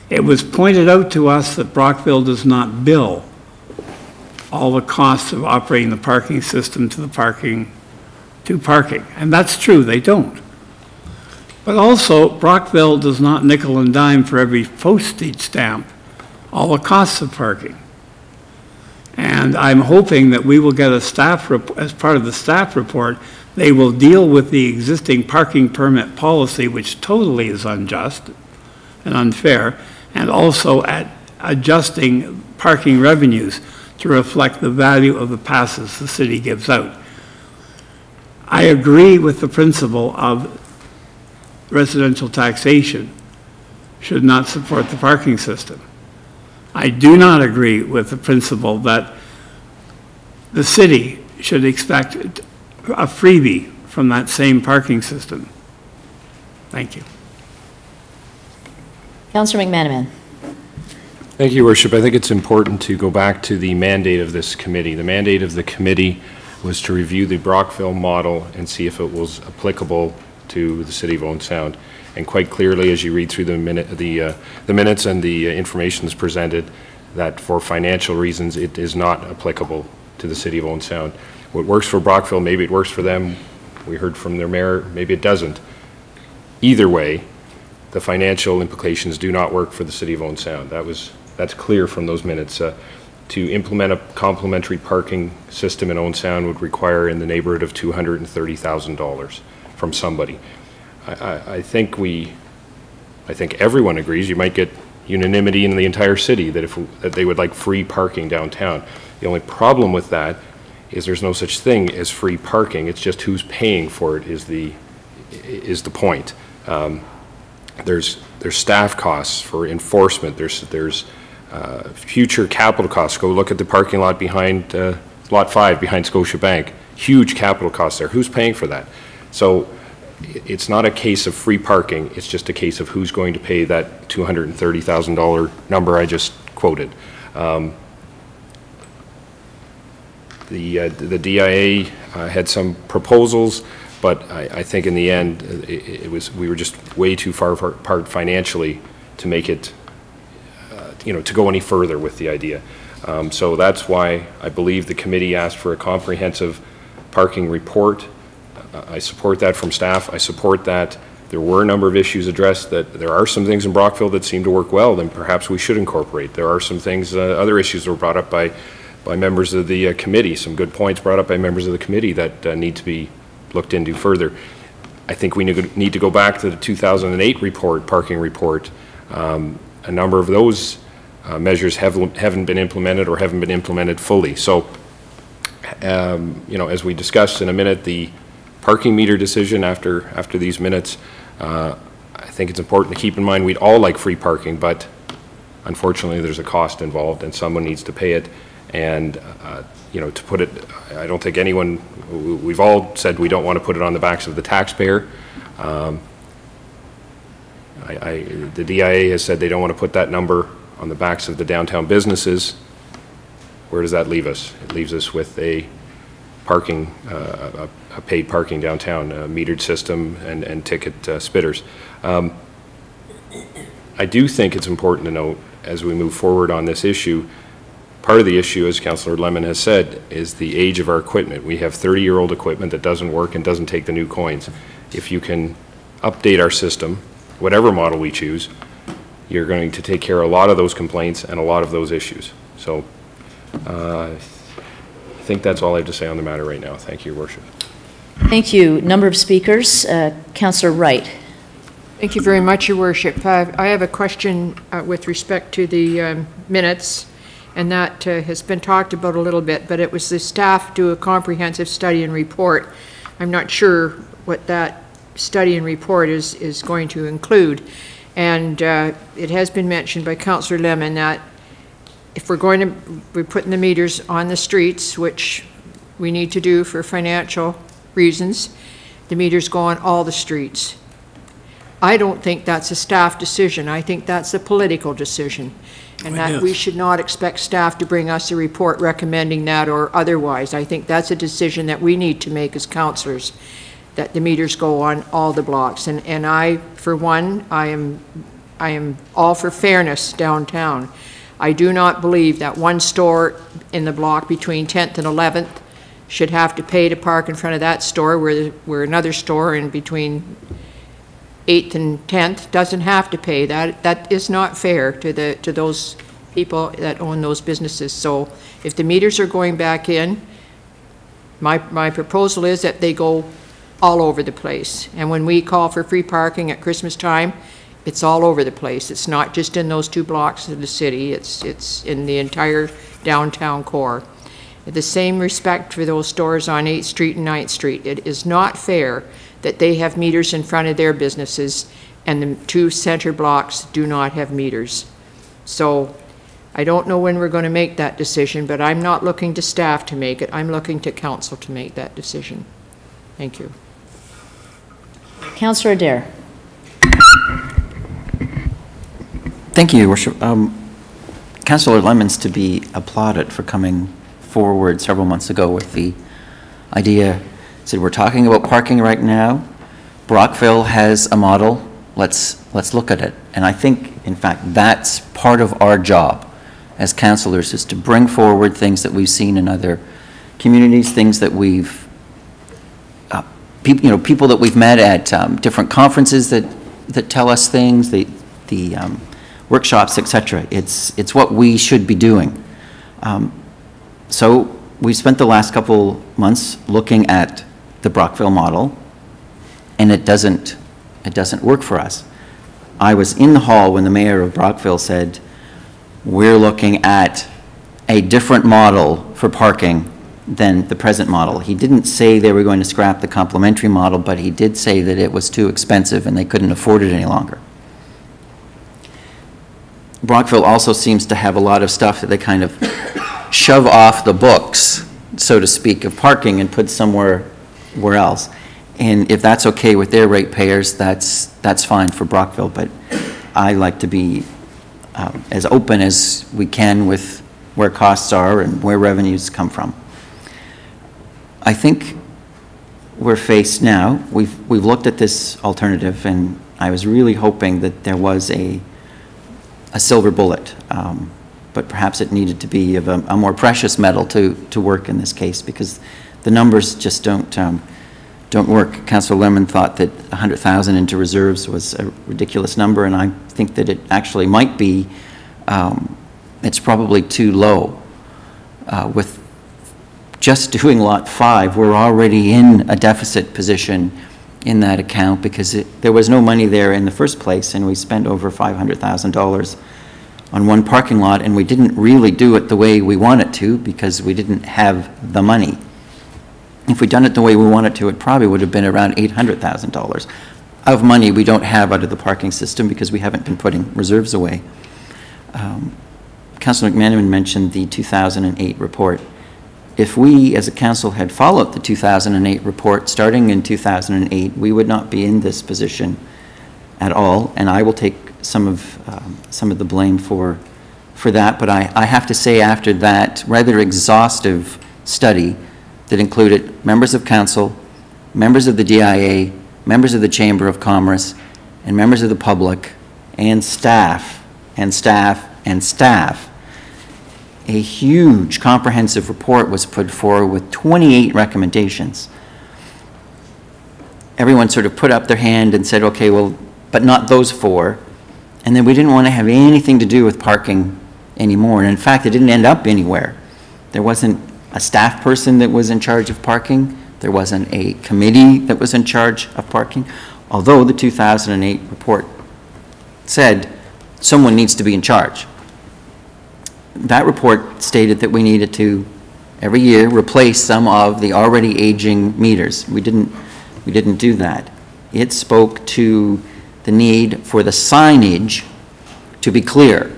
It was pointed out to us that Brockville does not bill all the costs of operating the parking system to parking. And that's true, they don't. But also, Brockville does not nickel and dime for every postage stamp all the costs of parking. And I'm hoping that we will get a staff, as part of the staff report, they will deal with the existing parking permit policy, which totally is unjust and unfair, and also at adjusting parking revenues to reflect the value of the passes the city gives out. I agree with the principle of residential taxation should not support the parking system. I do not agree with the principle that the city should expect a freebie from that same parking system. Thank you. Councillor McManaman. Thank you, Worship. I think it's important to go back to the mandate of this committee. The mandate of the committee was to review the Brockville model and see if it was applicable to the city of Owen Sound. And quite clearly, as you read through the minutes and the information that's presented, that for financial reasons, it is not applicable to the city of Owen Sound. What works for Brockville, maybe it works for them. We heard from their mayor, maybe it doesn't. Either way, the financial implications do not work for the city of Owen Sound. That's clear from those minutes. To implement a complementary parking system in Owen Sound would require in the neighborhood of $230,000 from somebody. I think everyone agrees. You might get unanimity in the entire city that they would like free parking downtown. The only problem with that is there's no such thing as free parking. It's just who's paying for it is the point. There's staff costs for enforcement. There's future capital costs. Go look at the parking lot behind Lot 5 behind Scotiabank. Huge capital costs there. Who's paying for that? So it's not a case of free parking. It's just a case of who's going to pay that $230,000 number I just quoted. The DIA had some proposals, but I think in the end we were just way too far apart financially to make it, to go any further with the idea. So that's why I believe the committee asked for a comprehensive parking report. I support that from staff. I support that. There were a number of issues addressed that there are some things in Brockville that seem to work well, then perhaps we should incorporate. There are some things, other issues that were brought up by members of the committee, some good points brought up by members of the committee that need to be looked into further. I think we need to go back to the 2008 report, parking report. A number of those measures haven't been implemented or haven't been implemented fully. So, as we discussed in a minute, the parking meter decision after these minutes, I think it's important to keep in mind we'd all like free parking, but unfortunately there's a cost involved and someone needs to pay it. And, to put it, I don't think anyone, we've all said we don't want to put it on the backs of the taxpayer. The DIA has said they don't want to put that number on the backs of the downtown businesses. Where does that leave us? It leaves us with a parking, a paid parking downtown, a metered system and ticket spitters. I do think it's important to note as we move forward on this issue, part of the issue, as Councillor Lemon has said, is the age of our equipment. We have 30-year-old equipment that doesn't work and doesn't take the new coins. If you can update our system, whatever model we choose, you're going to take care of a lot of those complaints and a lot of those issues. So I think that's all I have to say on the matter right now. Thank you, Your Worship. Thank you. Number of speakers. Councillor Wright. Thank you very much, Your Worship. I have a question with respect to the minutes, and that has been talked about a little bit, but it was the staff do a comprehensive study and report. I'm not sure what that study and report is going to include. And it has been mentioned by Councillor Lemon that if we're putting the meters on the streets, which we need to do for financial reasons, the meters go on all the streets. I don't think that's a staff decision. I think that's a political decision. And that we should not expect staff to bring us a report recommending that or otherwise. I think that's a decision that we need to make as councillors, that the meters go on all the blocks. And I, for one, I am all for fairness downtown. I do not believe that one store in the block between 10th and 11th should have to pay to park in front of that store where another store in between 8th and 10th doesn't have to pay. That is not fair to those people that own those businesses. So if the meters are going back in, my proposal is that they go all over the place. And when we call for free parking at Christmas time, it's all over the place. It's not just in those 2 blocks of the city, it's in the entire downtown core. The same respect for those stores on 8th Street and 9th Street. It is not fair that they have meters in front of their businesses and the 2 center blocks do not have meters. So I don't know when we're going to make that decision, but I'm not looking to staff to make it. I'm looking to council to make that decision. Thank you. Councillor Adair. Thank you, Your Worship. Councillor Lemons to be applauded for coming forward several months ago with the idea, said we're talking about parking right now. Brockville has a model. Let's look at it. And I think, in fact, that's part of our job as councillors, is to bring forward things that we've seen in other communities, things that we've, people that we've met at different conferences that tell us things, the workshops, etc. It's what we should be doing. So we spent the last couple months looking at the Brockville model, and it doesn't work for us. I was in the hall when the mayor of Brockville said, we're looking at a different model for parking than the present model. He didn't say they were going to scrap the complementary model, but he did say that it was too expensive and they couldn't afford it any longer. Brockville also seems to have a lot of stuff that they kind of shove off the books, so to speak, of parking and put somewhere else. And if that's okay with their ratepayers, that's fine for Brockville. But I like to be as open as we can with where costs are and where revenues come from. I think we're faced now. We've looked at this alternative, and I was really hoping that there was a silver bullet, but perhaps it needed to be of a more precious metal to work in this case, because the numbers just don't work. Councillor Lemon thought that 100,000 into reserves was a ridiculous number, and I think that it actually might be, it's probably too low. With just doing Lot 5, we're already in a deficit position in that account because there was no money there in the first place, and we spent over $500,000 on one parking lot, and we didn't really do it the way we wanted to because we didn't have the money. If we'd done it the way we wanted to, it probably would have been around $800,000 of money we don't have out of the parking system because we haven't been putting reserves away. Councillor McManaman mentioned the 2008 report. If we as a council had followed the 2008 report starting in 2008, we would not be in this position at all, and I will take some of the blame for that. But I have to say, after that rather exhaustive study that included members of council, members of the DIA, members of the Chamber of Commerce, and members of the public, and staff, and staff, and staff, a huge comprehensive report was put forward with 28 recommendations. Everyone sort of put up their hand and said, okay, well, but not those 4. And then we didn't want to have anything to do with parking anymore. And in fact, it didn't end up anywhere. There wasn't a staff person that was in charge of parking. There wasn't a committee that was in charge of parking. Although the 2008 report said someone needs to be in charge. That report stated that we needed to, every year, replace some of the already aging meters. We didn't do that. It spoke to the need for the signage to be clear.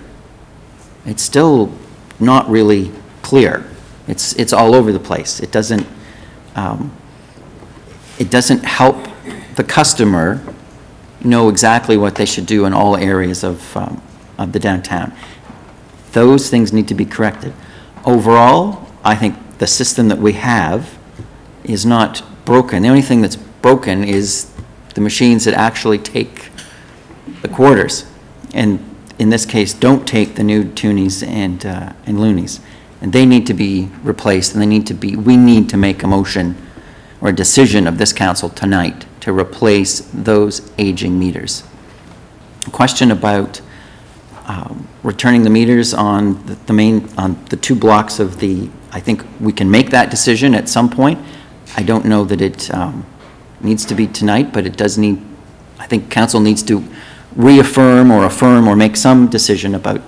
It's still not really clear. It's all over the place. It doesn't help the customer know exactly what they should do in all areas of the downtown. Those things need to be corrected. Overall, I think the system that we have is not broken. The only thing that's broken is the machines that actually take the quarters, and in this case, don't take the new toonies and loonies. And they need to be replaced, and we need to make a motion or a decision of this council tonight to replace those aging meters. A question about returning the meters on the main, on the 2 blocks of the, I think we can make that decision at some point. I don't know that it needs to be tonight, but it does need, I think council needs to reaffirm or affirm or make some decision about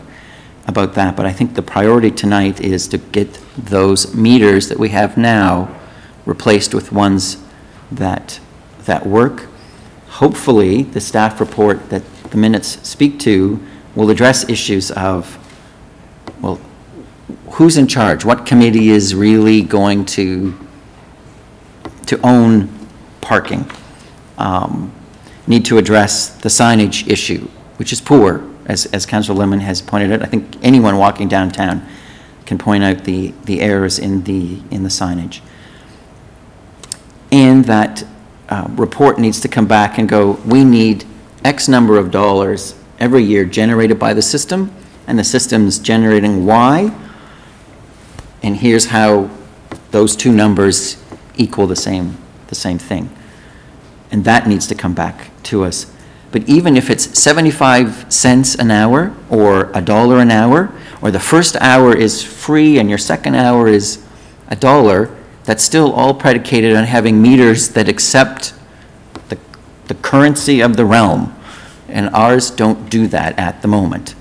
that. But I think the priority tonight is to get those meters that we have now replaced with ones that work. Hopefully, the staff report that the minutes speak to will address issues of, well, who's in charge? What committee is really going to own parking? Need to address the signage issue, which is poor, as Councillor Lemon has pointed out. I think anyone walking downtown can point out the errors in the signage. And that report needs to come back and go, we need X number of dollars every year generated by the system, and the system's generating Y, and here's how those 2 numbers equal the same thing. And that needs to come back to us. But even if it's 75 cents an hour or $1 an hour, or the first hour is free and your second hour is $1, that's still all predicated on having meters that accept the currency of the realm. And ours don't do that at the moment.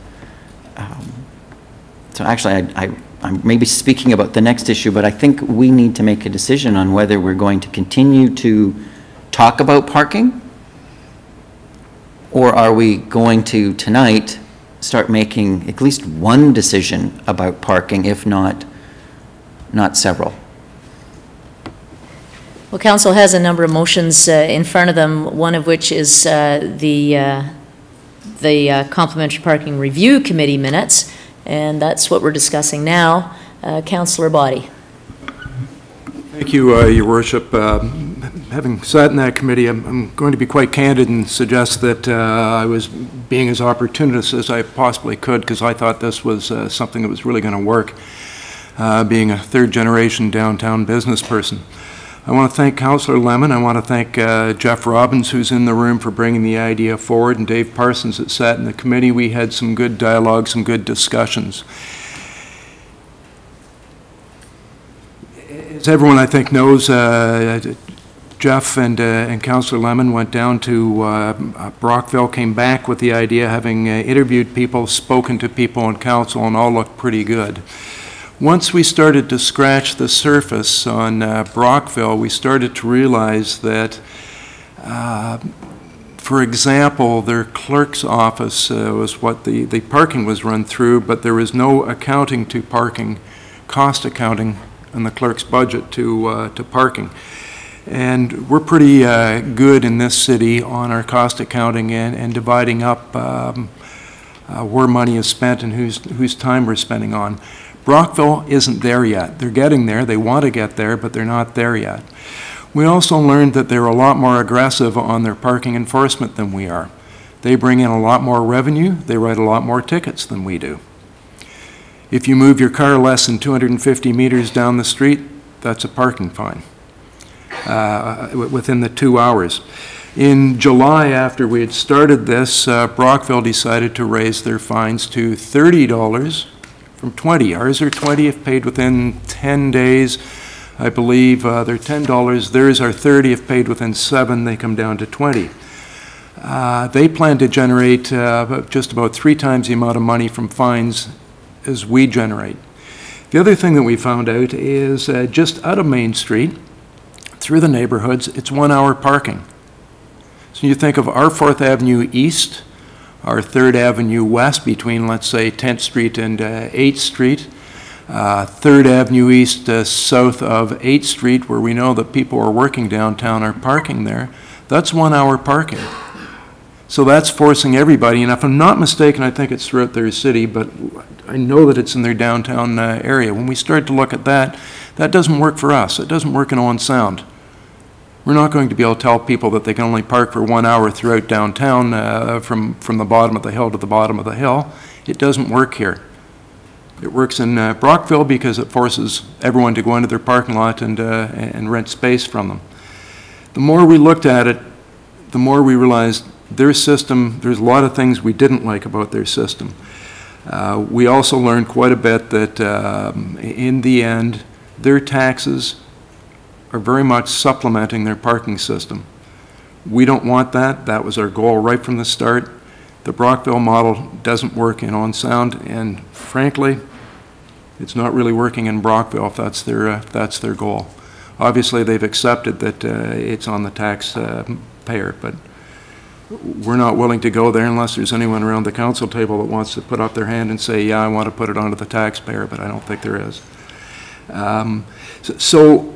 So actually, I'm maybe speaking about the next issue, but I think we need to make a decision on whether we're going to continue to talk about parking, or are we going to, tonight, start making at least one decision about parking, if not several. Well, council has a number of motions in front of them, one of which is the Complementary Parking Review Committee minutes, and that's what we're discussing now. Councillor Boddy. Thank you, Your Worship. Having sat in that committee, I'm going to be quite candid and suggest that I was being as opportunist as I possibly could, because I thought this was something that was really going to work, being a third-generation downtown business person. I want to thank Councillor Lemon. I want to thank Jeff Robbins, who's in the room, for bringing the idea forward, and Dave Parsons that sat in the committee. We had some good dialogue, some good discussions. As everyone, I think, knows, Jeff and Councillor Lemon went down to Brockville, came back with the idea, having interviewed people, spoken to people on council, and all looked pretty good. Once we started to scratch the surface on Brockville, we started to realize that, for example, their clerk's office was what the parking was run through, but there was no accounting to parking, cost accounting in the clerk's budget to parking. And we're pretty good in this city on our cost accounting and dividing up where money is spent and whose time we're spending on. Brockville isn't there yet. They're getting there. They want to get there, but they're not there yet. We also learned that they're a lot more aggressive on their parking enforcement than we are. They bring in a lot more revenue. They write a lot more tickets than we do. If you move your car less than 250 meters down the street, that's a parking fine within the 2 hours. In July, after we had started this, Brockville decided to raise their fines to $30 from 20. Ours are 20 if paid within 10 days. I believe they're $10. Theirs are 30 if paid within 7. They come down to 20. They plan to generate just about 3 times the amount of money from fines as we generate. The other thing that we found out is just out of Main Street, through the neighborhoods, it's 1 hour parking. So you think of our 4th Avenue East, our 3rd Avenue West between, let's say, 10th Street and 8th Street, 3rd Avenue East south of 8th Street, where we know that people are working downtown are parking there, that's 1 hour parking. So that's forcing everybody, and if I'm not mistaken, I think it's throughout their city, but I know that it's in their downtown area. When we start to look at that, that doesn't work for us. It doesn't work in Owen Sound. We're not going to be able to tell people that they can only park for 1 hour throughout downtown from the bottom of the hill to the bottom of the hill. It doesn't work here. It works in Brockville because it forces everyone to go into their parking lot and rent space from them. The more we looked at it, the more we realized their system, there's a lot of things we didn't like about their system. We also learned quite a bit that in the end, their taxes are very much supplementing their parking system. We don't want that. That was our goal right from the start. The Brockville model doesn't work in Owen Sound, and frankly, it's not really working in Brockville if that's their goal. Obviously, they've accepted that it's on the taxpayer, but we're not willing to go there unless there's anyone around the council table that wants to put up their hand and say, yeah, I want to put it onto the taxpayer, but I don't think there is. So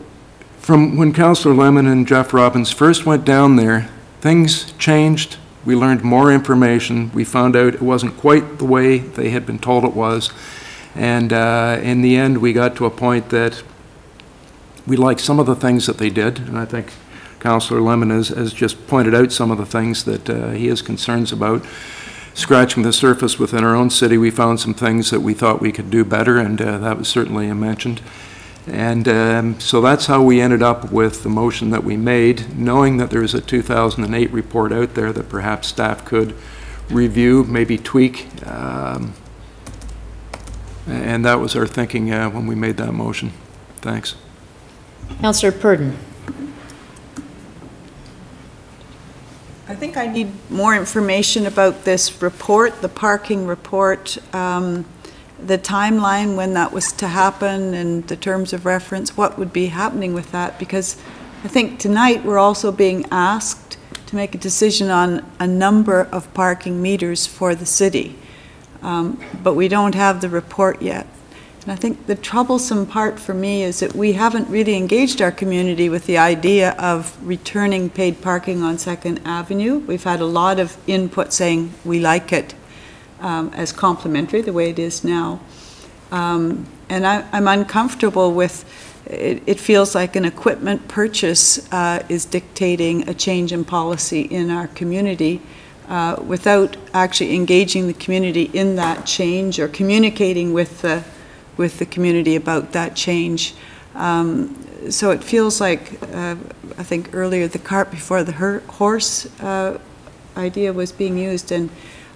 from when Councillor Lemon and Jeff Robbins first went down there, things changed. We learned more information. We found out it wasn't quite the way they had been told it was. And in the end, we got to a point that we liked some of the things that they did, and I think Councillor Lemon has just pointed out some of the things that he has concerns about. Scratching the surface within our own city, we found some things that we thought we could do better, and that was certainly mentioned. And so that's how we ended up with the motion that we made, knowing that there's a 2008 report out there that perhaps staff could review, maybe tweak. And that was our thinking when we made that motion. Thanks. Councillor Purdon. I think I need more information about this report, the parking report, the timeline when that was to happen and the terms of reference, what would be happening with that? Because I think tonight we're also being asked to make a decision on a number of parking meters for the city, but we don't have the report yet. And I think the troublesome part for me is that we haven't really engaged our community with the idea of returning paid parking on 2nd Avenue. We've had a lot of input saying we like it as complimentary, the way it is now. And I'm uncomfortable with, it feels like an equipment purchase is dictating a change in policy in our community without actually engaging the community in that change or communicating with the community about that change. So it feels like, I think earlier, the cart before the horse idea was being used, and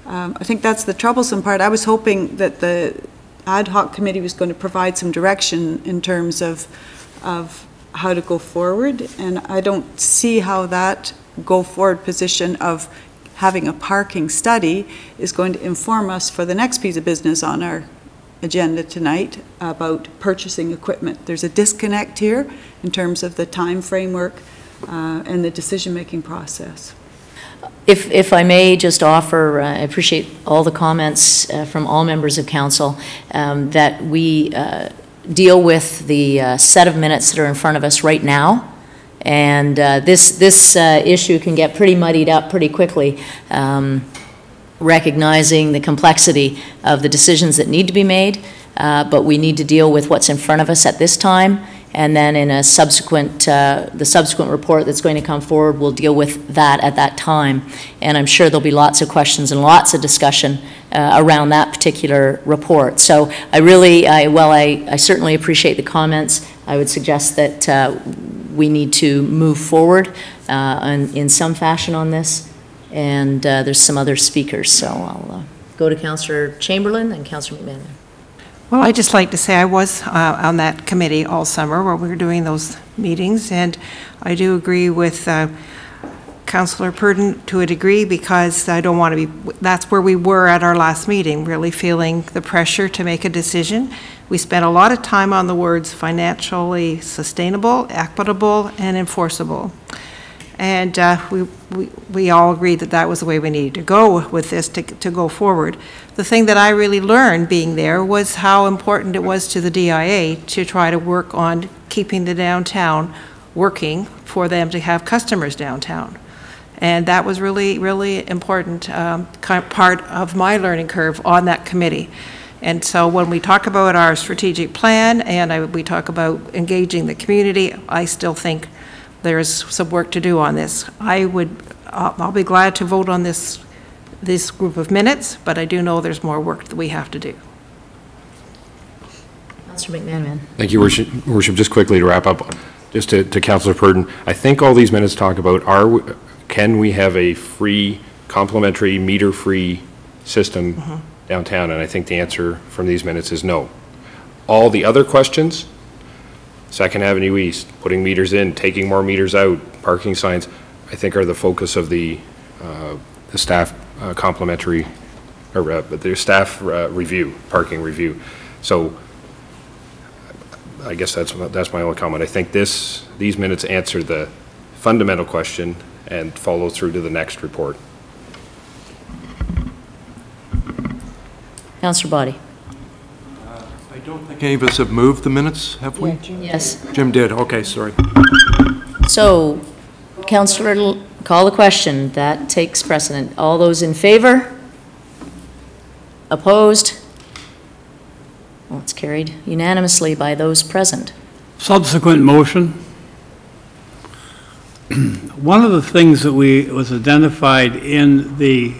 I think that's the troublesome part. I was hoping that the ad hoc committee was going to provide some direction in terms of how to go forward, and I don't see how that go forward position of having a parking study is going to inform us for the next piece of business on our agenda tonight about purchasing equipment. There's a disconnect here in terms of the time framework and the decision-making process. If I may just offer, I appreciate all the comments from all members of council, that we deal with the set of minutes that are in front of us right now. And this issue can get pretty muddied up pretty quickly, recognizing the complexity of the decisions that need to be made, but we need to deal with what's in front of us at this time, and then in a subsequent, the subsequent report that's going to come forward, we'll deal with that at that time. And I'm sure there'll be lots of questions and lots of discussion around that particular report. So I really, I certainly appreciate the comments. I would suggest that we need to move forward in some fashion on this. And there's some other speakers, so I'll go to Councillor Chamberlain and Councillor McMahon. Well, I'd just like to say I was on that committee all summer where we were doing those meetings, and I do agree with Councillor Purdon to a degree, because I don't want to be, that's where we were at our last meeting, really feeling the pressure to make a decision. We spent a lot of time on the words financially sustainable, equitable, and enforceable. And we all agreed that that was the way we needed to go with this to go forward. The thing that I really learned being there was how important it was to the DIA to try to work on keeping the downtown working for them to have customers downtown. And that was really, really important part of my learning curve on that committee. And so when we talk about our strategic plan and we talk about engaging the community, I still think there's some work to do on this. I'll be glad to vote on this group of minutes, but I do know there's more work that we have to do. Councillor McMahon. Thank you, Worship. Just quickly to wrap up, just to Councillor Purdon, I think all these minutes talk about can we have a free, complimentary, meter-free system downtown? And I think the answer from these minutes is no. All the other questions, 2nd Avenue East, putting meters in, taking more meters out, parking signs, I think are the focus of the staff complementary, or the staff review, parking review. So I guess that's my only comment. I think these minutes answer the fundamental question and follow through to the next report. Councillor Boddy. I don't think any of us have moved the minutes, have we? Yes. Jim did, okay, sorry. So, Councillor, call the question. That takes precedent. All those in favor? Opposed? Well, it's carried unanimously by those present. Subsequent motion. One of the things that was identified in the,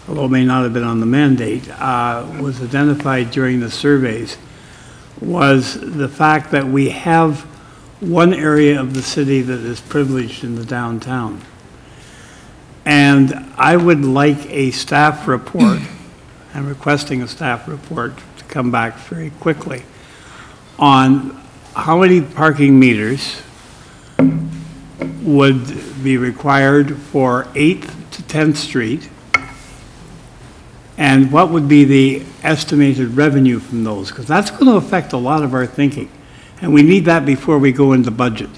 although it may not have been on the mandate, was identified during the surveys, was the fact that we have one area of the city that is privileged in the downtown. And I would like a staff report, I'm requesting a staff report to come back very quickly, on how many parking meters would be required for 8th to 10th Street, and what would be the estimated revenue from those? Because that's going to affect a lot of our thinking. And we need that before we go into budget.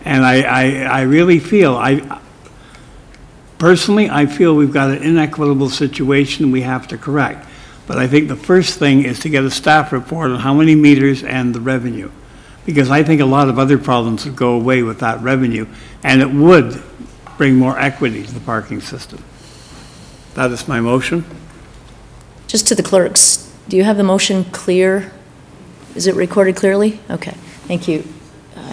And I really feel, personally, I feel we've got an inequitable situation we have to correct. But I think the first thing is to get a staff report on how many meters and the revenue. Because I think a lot of other problems would go away with that revenue, and it would bring more equity to the parking system. That is my motion. Just to the clerks, do you have the motion clear? Is it recorded clearly? Okay, thank you.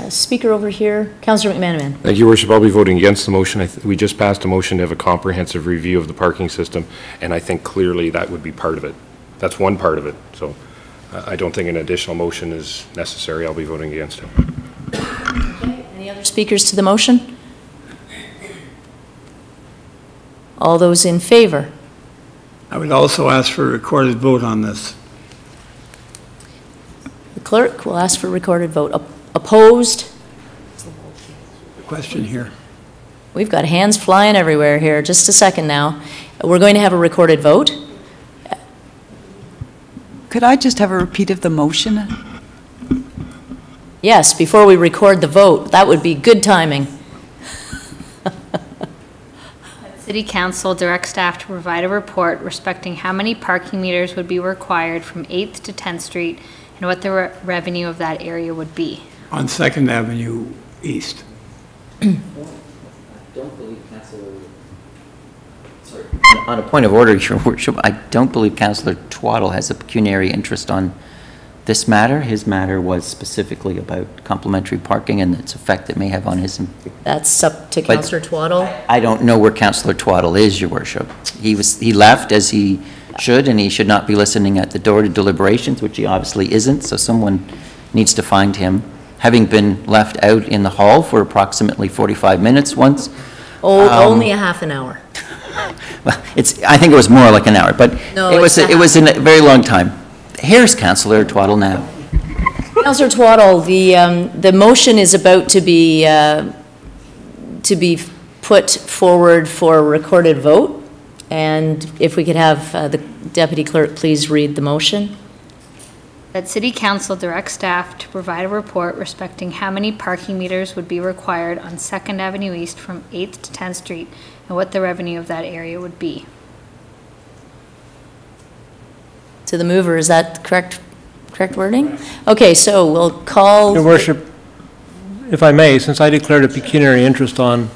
Speaker over here, Councillor McManaman. Thank you, Worship. I'll be voting against the motion. We just passed a motion to have a comprehensive review of the parking system, and I think clearly that would be part of it. That's one part of it. So I don't think an additional motion is necessary. I'll be voting against it. Okay. Any other speakers to the motion? All those in favor? I would also ask for a recorded vote on this. The clerk will ask for a recorded vote. Opposed? Question here. We've got hands flying everywhere here. Just a second now. We're going to have a recorded vote. Could I just have a repeat of the motion? Yes, before we record the vote. That would be good timing. City Council directs staff to provide a report respecting how many parking meters would be required from 8th to 10th Street and what the revenue of that area would be. On 2nd Avenue East. I don't believe Councillor... Sorry. On a point of order, Your Worship, I don't believe Councillor Twaddle has a pecuniary interest on this matter. His matter was specifically about complementary parking and its effect it may have on his... That's up to Councillor Twaddle. I don't know where Councillor Twaddle is, Your Worship. He left as he should, and he should not be listening at the door to deliberations, which he obviously isn't, so someone needs to find him. Having been left out in the hall for approximately 45 minutes once. Oh, only a half an hour. Well, I think it was more like an hour, but no, it was a very long time. Here's Councillor Twaddle now. Councillor Twaddle, the motion is about to be put forward for a recorded vote, and if we could have the Deputy Clerk please read the motion. That City Council directs staff to provide a report respecting how many parking meters would be required on 2nd Avenue East from 8th to 10th Street and what the revenue of that area would be. To the mover, is that correct wording? Okay, so we'll call... Your Worship, if I may, since I declared a pecuniary interest on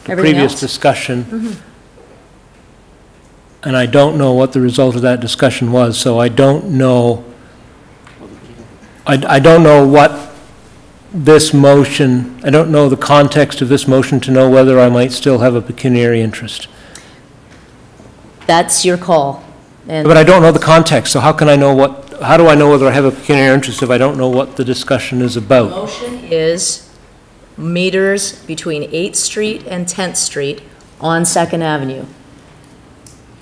the previous discussion, and I don't know what the result of that discussion was, so I don't know what this motion, I don't know the context of this motion to know whether I might still have a pecuniary interest. That's your call. But I don't know the context, so how do I know whether I have a pecuniary interest if I don't know what the discussion is about? The motion is meters between 8th Street and 10th Street on 2nd Avenue.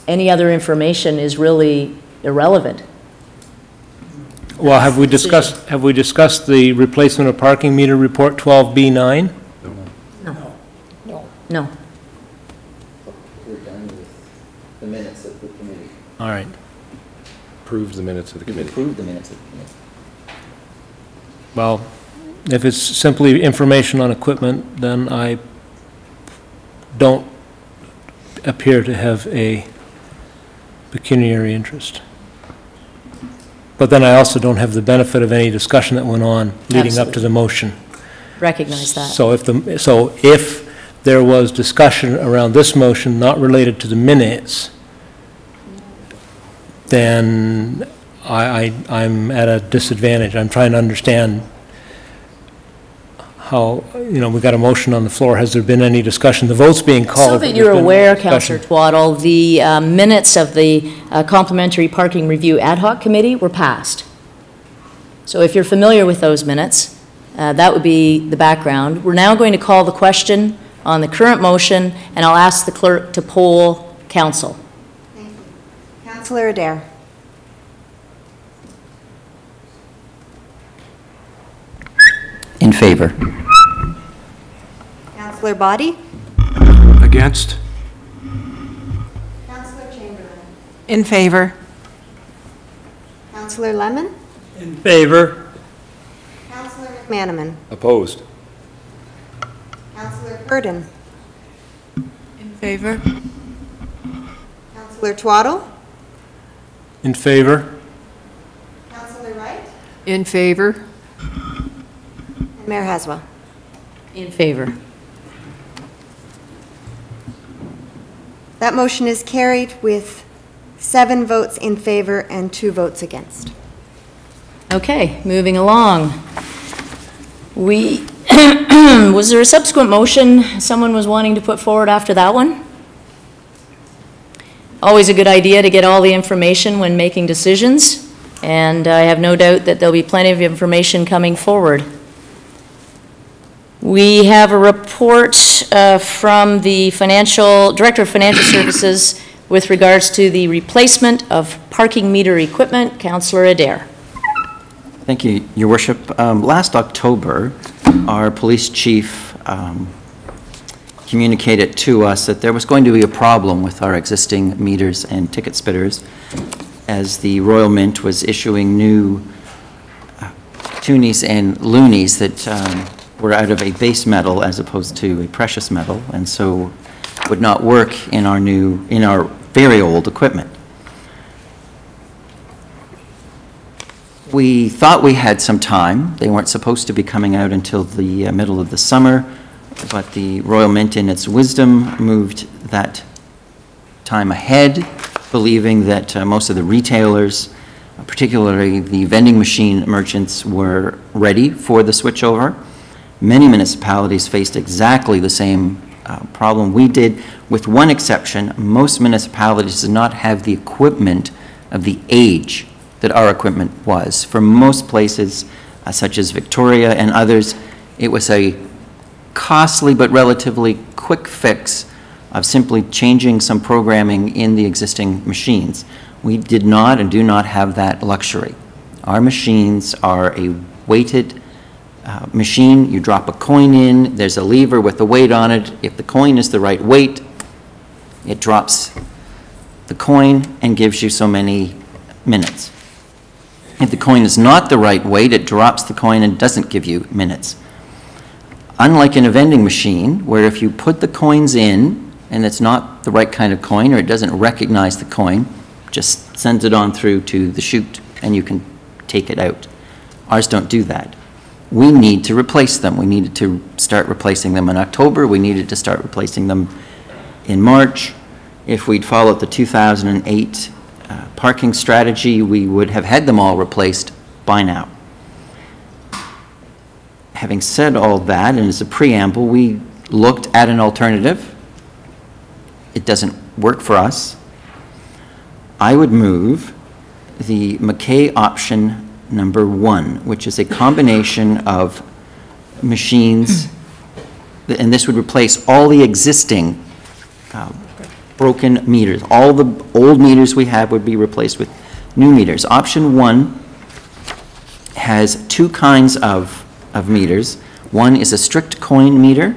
any other information is really irrelevant. Well, have we discussed the replacement of parking meter report 12B9? No. We're done with the minutes of the committee. All right. Approved the minutes of the committee. Approved the minutes of the committee. Well, if it's simply information on equipment, then I don't appear to have a pecuniary interest. But then I also don't have the benefit of any discussion that went on leading up to the motion. Recognize that. So if there was discussion around this motion not related to the minutes, then I'm at a disadvantage. I'm trying to understand how, we've got a motion on the floor. Has there been any discussion? The vote's being called. So that but you're there's been aware, discussion. Councillor Twaddle, the minutes of the Complementary Parking Review Ad Hoc Committee were passed. So if you're familiar with those minutes, that would be the background. We're now going to call the question on the current motion, and I'll ask the clerk to poll council. Thank you. Councillor Adair. In favor. Councillor Body. Against? Councillor Chamberlain. In favor. Councillor Lemon. In favor. Councillor McManaman. Opposed? Councillor Burden. In favor. Councillor Twaddle. In favor? Councillor Wright. In favor? And Mayor Haswell. In favor. That motion is carried with 7 votes in favor and 2 votes against. Okay, moving along. Was there a subsequent motion someone was wanting to put forward after that one? Always a good idea to get all the information when making decisions, and I have no doubt that there'll be plenty of information coming forward. We have a report from the Director of Financial Services with regards to the replacement of parking meter equipment. Councillor Adair. Thank you, Your Worship. Last October, our police chief communicated to us that there was going to be a problem with our existing meters and ticket spitters as the Royal Mint was issuing new toonies and loonies that were out of a base metal as opposed to a precious metal, and so would not work in our very old equipment. We thought we had some time. They weren't supposed to be coming out until the middle of the summer, but the Royal Mint, in its wisdom, moved that time ahead, believing that most of the retailers, particularly the vending machine merchants, were ready for the switchover. Many municipalities faced exactly the same problem we did, with one exception. Most municipalities did not have the equipment of the age that our equipment was. For most places, such as Victoria and others, it was a costly but relatively quick fix of simply changing some programming in the existing machines. We did not and do not have that luxury. Our machines are a weighted machine. You drop a coin in, there's a lever with a weight on it. If the coin is the right weight, it drops the coin and gives you so many minutes. If the coin is not the right weight, it drops the coin and doesn't give you minutes. Unlike in a vending machine, where if you put the coins in and it's not the right kind of coin or it doesn't recognize the coin, just sends it on through to the chute and you can take it out. Ours don't do that. We need to replace them. We needed to start replacing them in October. We needed to start replacing them in March. If we'd followed the 2008 parking strategy, we would have had them all replaced by now. Having said all that, and as a preamble, we looked at an alternative. It doesn't work for us. I would move the McKay option number 1, which is a combination of machines, and this would replace all the existing broken meters. All the old meters we have would be replaced with new meters. Option 1 has two kinds of meters. One is a strict coin meter,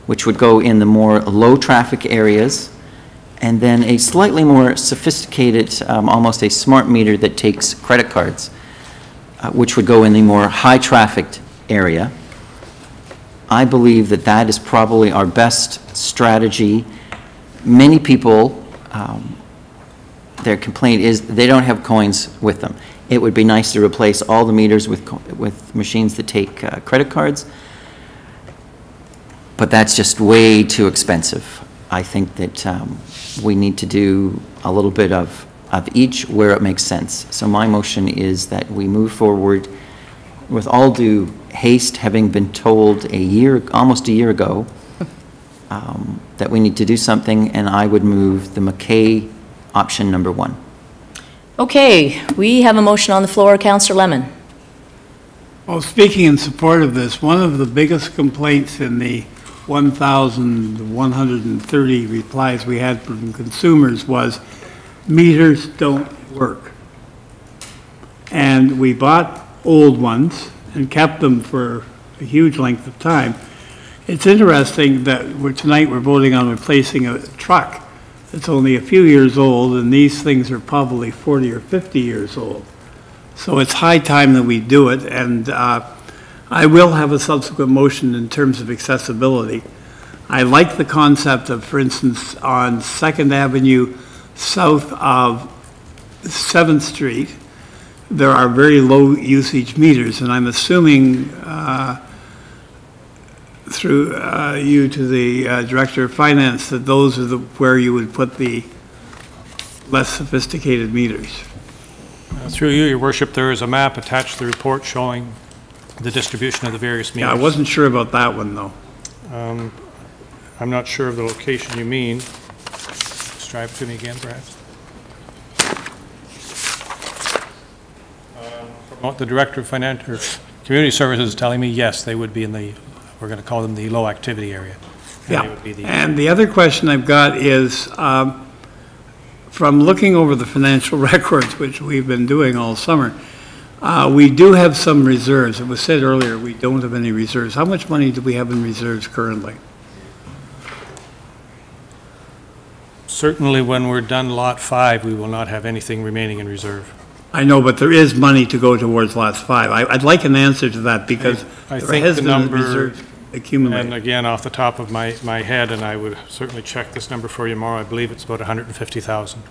which would go in the more low-traffic areas, and then a slightly more sophisticated, almost a smart meter that takes credit cards, which would go in the more high-trafficked area. I believe that that is probably our best strategy. Many people, their complaint is they don't have coins with them. It would be nice to replace all the meters with machines that take credit cards, but that's just way too expensive. I think that we need to do a little bit of each where it makes sense. So my motion is that we move forward with all due haste, having been told almost a year ago, that we need to do something, and I would move the McKay option number 1. Okay, we have a motion on the floor. Councillor Lemon. Well, speaking in support of this, one of the biggest complaints in the 1,130 replies we had from consumers was meters don't work. And we bought old ones and kept them for a huge length of time. It's interesting that tonight we're voting on replacing a truck that's only a few years old, and these things are probably 40 or 50 years old. So it's high time that we do it, and I will have a subsequent motion in terms of accessibility. I like the concept of, for instance, on 2nd Avenue south of 7th Street, there are very low usage meters, and I'm assuming through you to the Director of Finance that those are where you would put the less sophisticated meters. Through you, Your Worship, there is a map attached to the report showing the distribution of the various meters. Yeah, I wasn't sure about that one, though. I'm not sure of the location you mean. Describe it to me again, perhaps. From what the Director of Finance or Community Services is telling me, yes, they would be in the, we're going to call them the low activity area. Yeah, and the other question I've got is, from looking over the financial records, which we've been doing all summer, we do have some reserves. It was said earlier we don't have any reserves. How much money do we have in reserves currently? Certainly when we're done Lot 5, we will not have anything remaining in reserve. I know, but there is money to go towards Lot 5. I'd like an answer to that because I there think has the been number, reserves accumulated. and again, off the top of my head, and I would certainly check this number for you tomorrow, I believe it's about 150,000.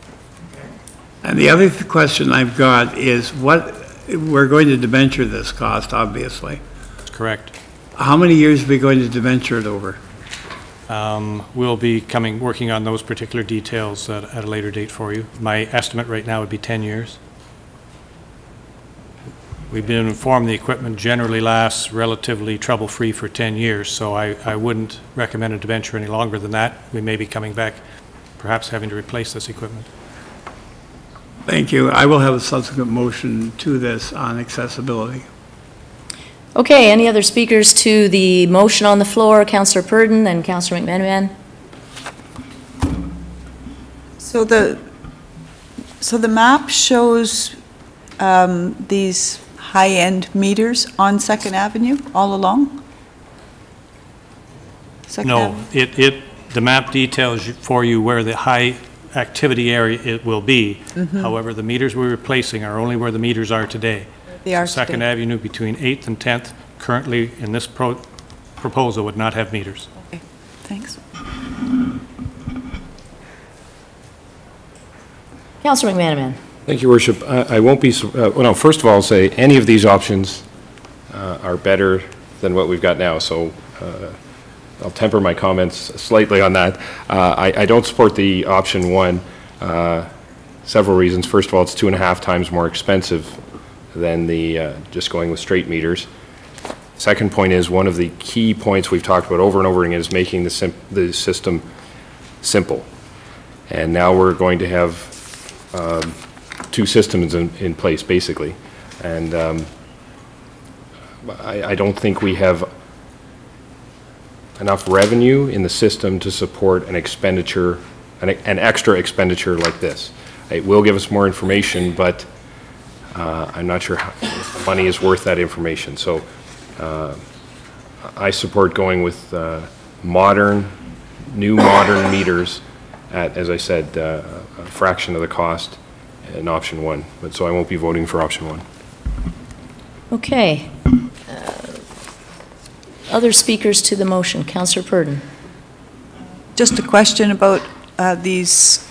And the other question I've got is we're going to debenture this cost, obviously. That's correct. How many years are we going to debenture it over? We'll be working on those particular details at a later date for you. My estimate right now would be 10 years. We've been informed the equipment generally lasts relatively trouble-free for 10 years, so I wouldn't recommend a debenture any longer than that. We may be coming back, perhaps having to replace this equipment. Thank you. I will have a subsequent motion to this on accessibility. Okay, any other speakers to the motion on the floor? Councillor Purdon and Councillor McManaman. So the map shows these high-end meters on 2nd Avenue all along? No, the map details for you where the high activity area it will be. Mm-hmm. However, the meters we're replacing are only where the meters are today. They are 2nd today. Avenue between 8th and 10th, currently in this proposal would not have meters. Okay, thanks. Councillor McManaman. Thank you, Worship. I won't be, well, no, first of all, I'll say any of these options are better than what we've got now, so I'll temper my comments slightly on that. I don't support the option 1, several reasons. First of all, it's 2.5 times more expensive than the just going with straight meters. Second point is, one of the key points we've talked about over and over again is making the system simple. And now we're going to have 2 systems in place, basically. And I don't think we have enough revenue in the system to support an expenditure an extra expenditure like this. It will give us more information, but I'm not sure if the money is worth that information. So I support going with new modern meters at, as I said, a fraction of the cost in option 1. But so I won't be voting for option 1. Okay. Other speakers to the motion. Councillor Purdon. Just a question about these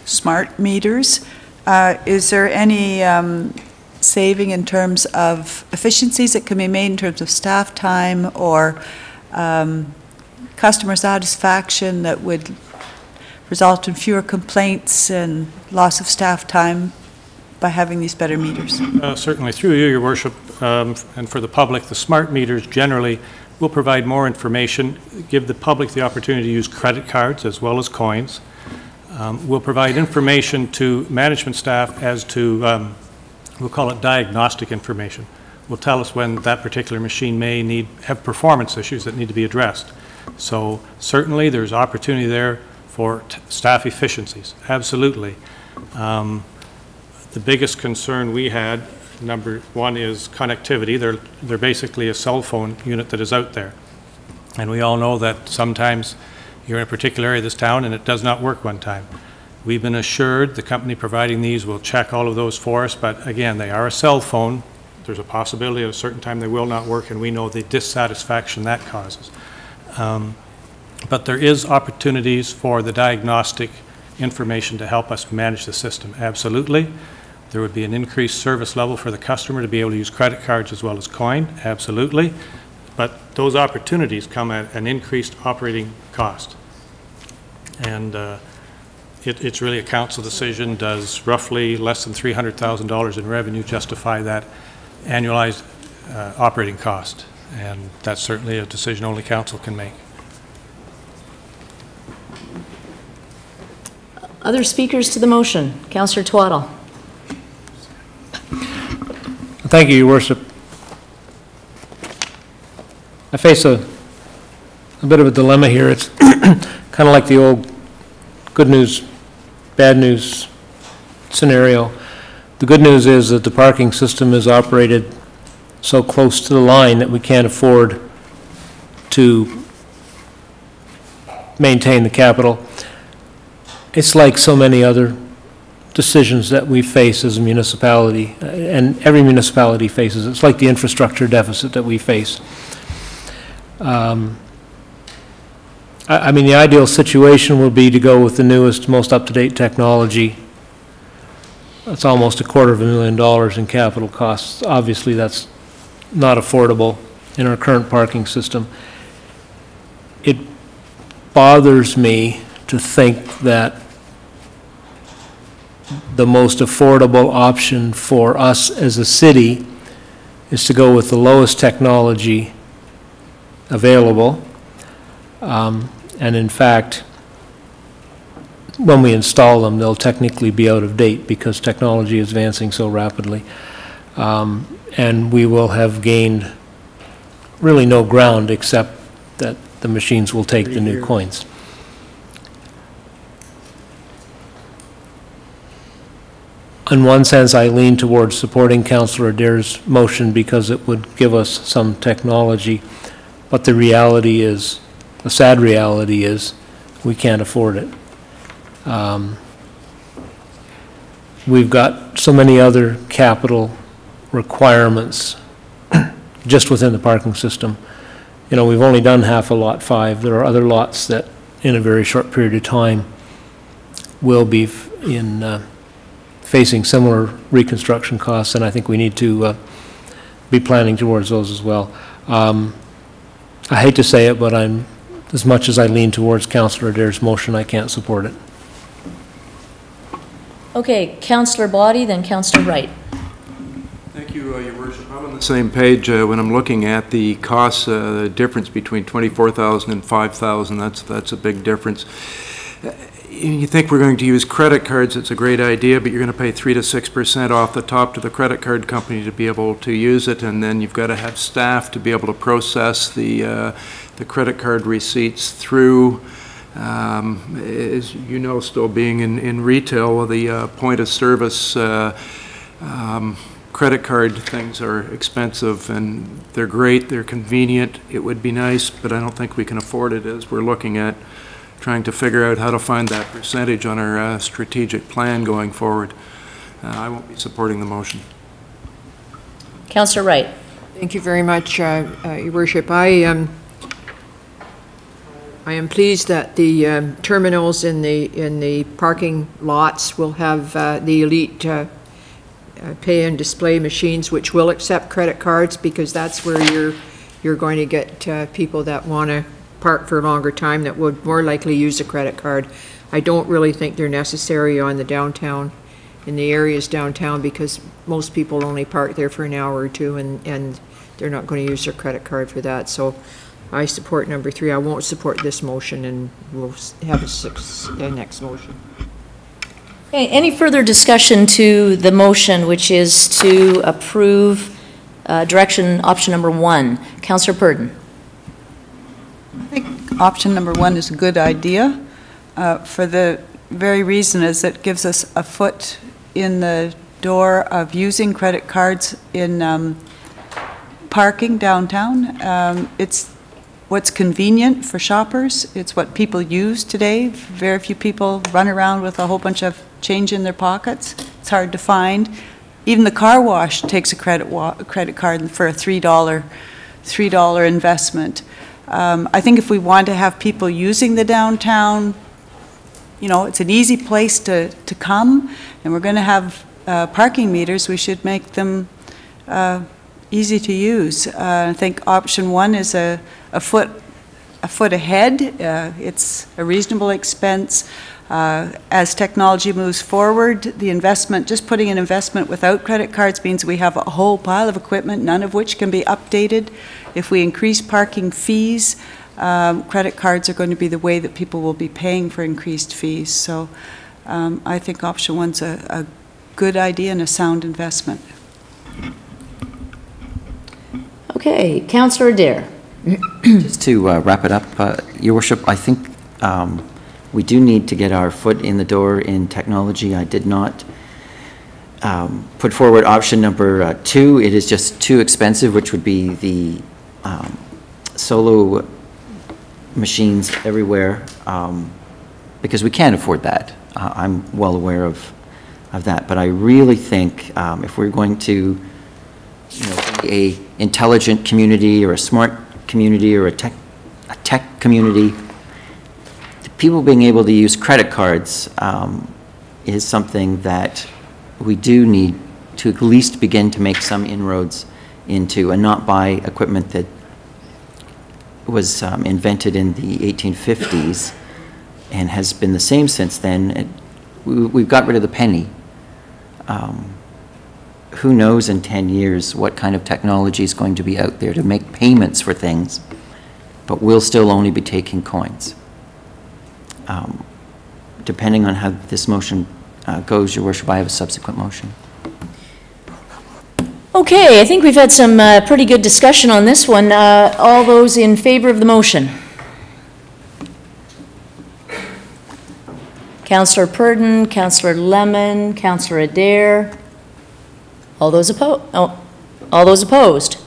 smart meters. Is there any saving in terms of efficiencies that can be made in terms of staff time or customer satisfaction that would result in fewer complaints and loss of staff time by having these better meters? Certainly. Through you, Your Worship, and for the public, the smart meters generally will provide more information, give the public the opportunity to use credit cards as well as coins. Will provide information to management staff as to, we'll call it diagnostic information. Will tell us when that particular machine may have performance issues that need to be addressed. So certainly there's opportunity there for staff efficiencies, absolutely. The biggest concern we had, number one, is connectivity. They're basically a cell phone unit that is out there. And we all know that sometimes you're in a particular area of this town and it does not work one time. We've been assured the company providing these will check all of those for us, but again, they are a cell phone. There's a possibility at a certain time they will not work, and we know the dissatisfaction that causes. But there is opportunities for the diagnostic information to help us manage the system, absolutely. There would be an increased service level for the customer to be able to use credit cards as well as coin, absolutely. But those opportunities come at an increased operating cost. And it's really a council decision. Does roughly less than $300,000 in revenue justify that annualized operating cost? And that's certainly a decision only council can make. Other speakers to the motion. Councillor Twaddle. Thank you, Your Worship. I face a bit of a dilemma here. It's kind of like the old good news, bad news scenario. The good news is that the parking system is operated so close to the line that we can't afford to maintain the capital. It's like so many other decisions that we face as a municipality, and every municipality faces. It's like the infrastructure deficit that we face. I mean, the ideal situation would be to go with the newest, most up-to-date technology. That's almost $250,000 in capital costs. Obviously, that's not affordable in our current parking system. It bothers me to think that the most affordable option for us as a city is to go with the lowest technology available. And in fact, when we install them, they'll technically be out of date because technology is advancing so rapidly. And we will have gained really no ground except that the machines will take the new coins. In one sense, I lean towards supporting Councillor Adair's motion because it would give us some technology, but the reality is, the sad reality is, we can't afford it. We've got so many other capital requirements just within the parking system. You know, we've only done half of Lot 5. There are other lots that, in a very short period of time, will be facing similar reconstruction costs, and I think we need to be planning towards those as well. I hate to say it, but as much as I lean towards Councillor Adair's motion, I can't support it. Okay, Councillor Body, then Councillor Wright. Thank you, Your Worship. I'm on the same page when I'm looking at the costs, the difference between $24,000 and $5,000. That's a big difference. You think we're going to use credit cards, it's a great idea, but you're going to pay 3 to 6% off the top to the credit card company to be able to use it, and then you've got to have staff to be able to process the credit card receipts through As you know, still being in retail, the point of service credit card things are expensive, and they're great, they're convenient. It would be nice, but I don't think we can afford it as we're looking at trying to figure out how to find that percentage on our strategic plan going forward. I won't be supporting the motion. Councillor Wright. Thank you very much, Your Worship. I am pleased that the terminals in the parking lots will have the elite pay and display machines, which will accept credit cards, because that's where you're going to get people that want to park for a longer time that would more likely use a credit card. I don't really think they're necessary on the downtown, in the areas downtown, because most people only park there for an hour or two, and they're not going to use their credit card for that. So I support number 3. I won't support this motion, and we'll have a next motion. Okay, any further discussion to the motion, which is to approve direction option number 1? Councillor Purdon. I think option number 1 is a good idea for the very reason is it gives us a foot in the door of using credit cards in parking downtown. It's what's convenient for shoppers. It's what people use today. Very few people run around with a whole bunch of change in their pockets. It's hard to find. Even the car wash takes a credit card for a $3 investment. I think if we want to have people using the downtown, you know, it's an easy place to come, and we're going to have parking meters, we should make them easy to use. I think option 1 is a foot ahead. It's a reasonable expense. As technology moves forward, the investment, just putting an investment without credit cards means we have a whole pile of equipment, none of which can be updated. If we increase parking fees, credit cards are going to be the way that people will be paying for increased fees. So I think option 1's a good idea and a sound investment. Okay, Councillor Adair. Just to wrap it up, Your Worship, I think we do need to get our foot in the door in technology. I did not put forward option number 2. It is just too expensive, which would be the solo machines everywhere, because we can't afford that. I'm well aware of that, but I really think if we're going to, you know, be an intelligent community or a smart community or a tech community, people being able to use credit cards is something that we do need to at least begin to make some inroads into, and not buy equipment that was invented in the 1850s and has been the same since then. We've got rid of the penny. Who knows in 10 years what kind of technology is going to be out there to make payments for things, but we'll still only be taking coins. Depending on how this motion goes, Your Worship, I have a subsequent motion. Okay, I think we've had some pretty good discussion on this one. All those in favor of the motion? Councillor Purdon, Councillor Lemon, Councillor Adair. All those opposed? Oh, all those opposed?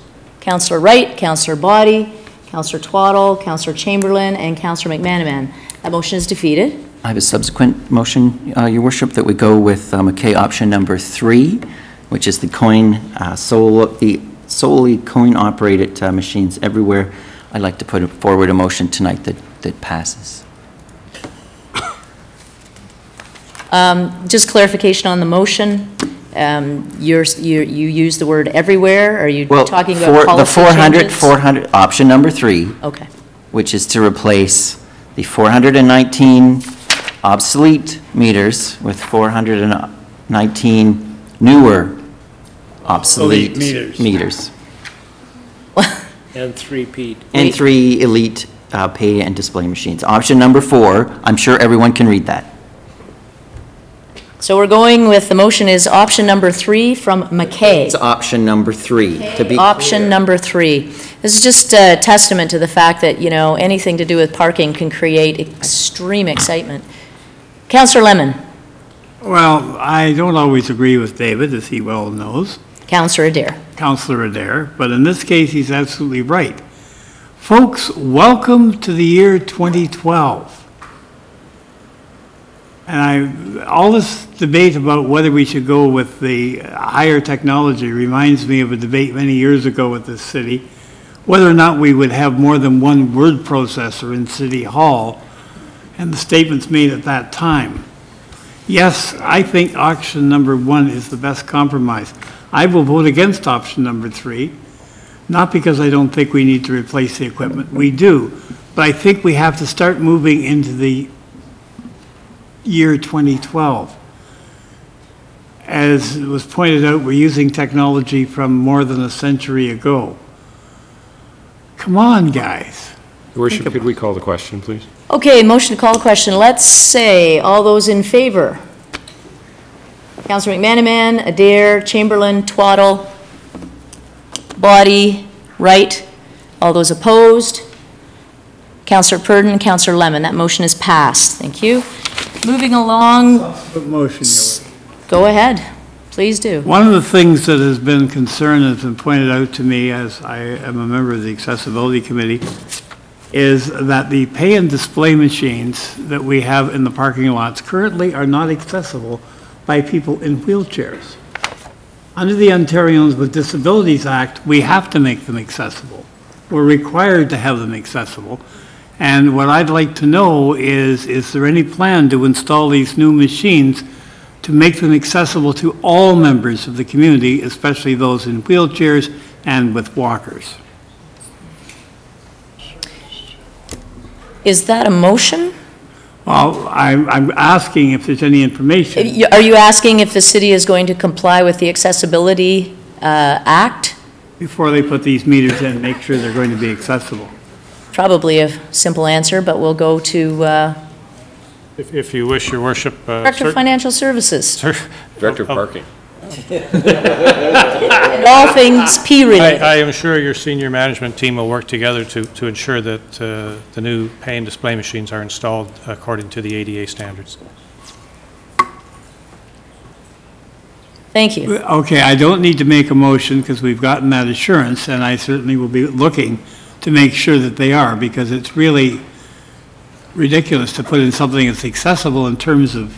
Councillor Wright, Councillor Boddy, Councillor Twaddle, Councillor Chamberlain, and Councillor McManaman. That motion is defeated. I have a subsequent motion, Your Worship, that we go with McKay option number 3, which is the solely coin-operated machines everywhere. I'd like to put forward a motion tonight that passes. Just clarification on the motion. You use the word everywhere. Are you talking about policy the 400 option number 3? Okay. Which is to replace the 419 obsolete meters with 419 newer obsolete meters. And 3 Pete. And 3 elite pay and display machines. Option number 4, I'm sure everyone can read that. So we're going with, the motion is option number 3 from McKay. It's option number 3. To be Option number 3. This is just a testament to the fact that, you know, anything to do with parking can create extreme excitement. Councillor Lemon. Well, I don't always agree with David, as he well knows. Councillor Adair. Councillor Adair, but in this case, he's absolutely right. Folks, welcome to the year 2012. And all this debate about whether we should go with the higher technology reminds me of a debate many years ago with this city, whether or not we would have more than one word processor in City Hall, and the statements made at that time. Yes, I think option number 1 is the best compromise. I will vote against option number 3, not because I don't think we need to replace the equipment. We do, but I think we have to start moving into the year 2012. As was pointed out, we're using technology from more than a century ago. Come on, guys. Your Worship, could we call the question, please? Okay, motion to call the question. Let's say all those in favor. Councillor McManaman, Adair, Chamberlain, Twaddle, Body, Wright. All those opposed? Councillor Purdon, Councillor Lemon. That motion is passed. Thank you. Moving along. Motion, Go ahead. Please do. One of the things that has been concerned and has been pointed out to me as I am a member of the Accessibility Committee is that the pay and display machines that we have in the parking lots currently are not accessible by people in wheelchairs. Under the Ontarians with Disabilities Act, we have to make them accessible. We're required to have them accessible. And what I'd like to know is there any plan to install these new machines to make them accessible to all members of the community, especially those in wheelchairs and with walkers? Is that a motion? Well, I'm asking if there's any information. Are you asking if the city is going to comply with the Accessibility Act? Before they put these meters in, make sure they're going to be accessible. Probably a simple answer, but we'll go to If you wish, Your Worship. Director of Financial Services. Director of Parking. And all things P-related. I am sure your senior management team will work together to ensure that the new pay and display machines are installed according to the ADA standards. Thank you. Okay, I don't need to make a motion because we've gotten that assurance, and I certainly will be looking to make sure that they are, because it's really ridiculous to put in something that's accessible in terms of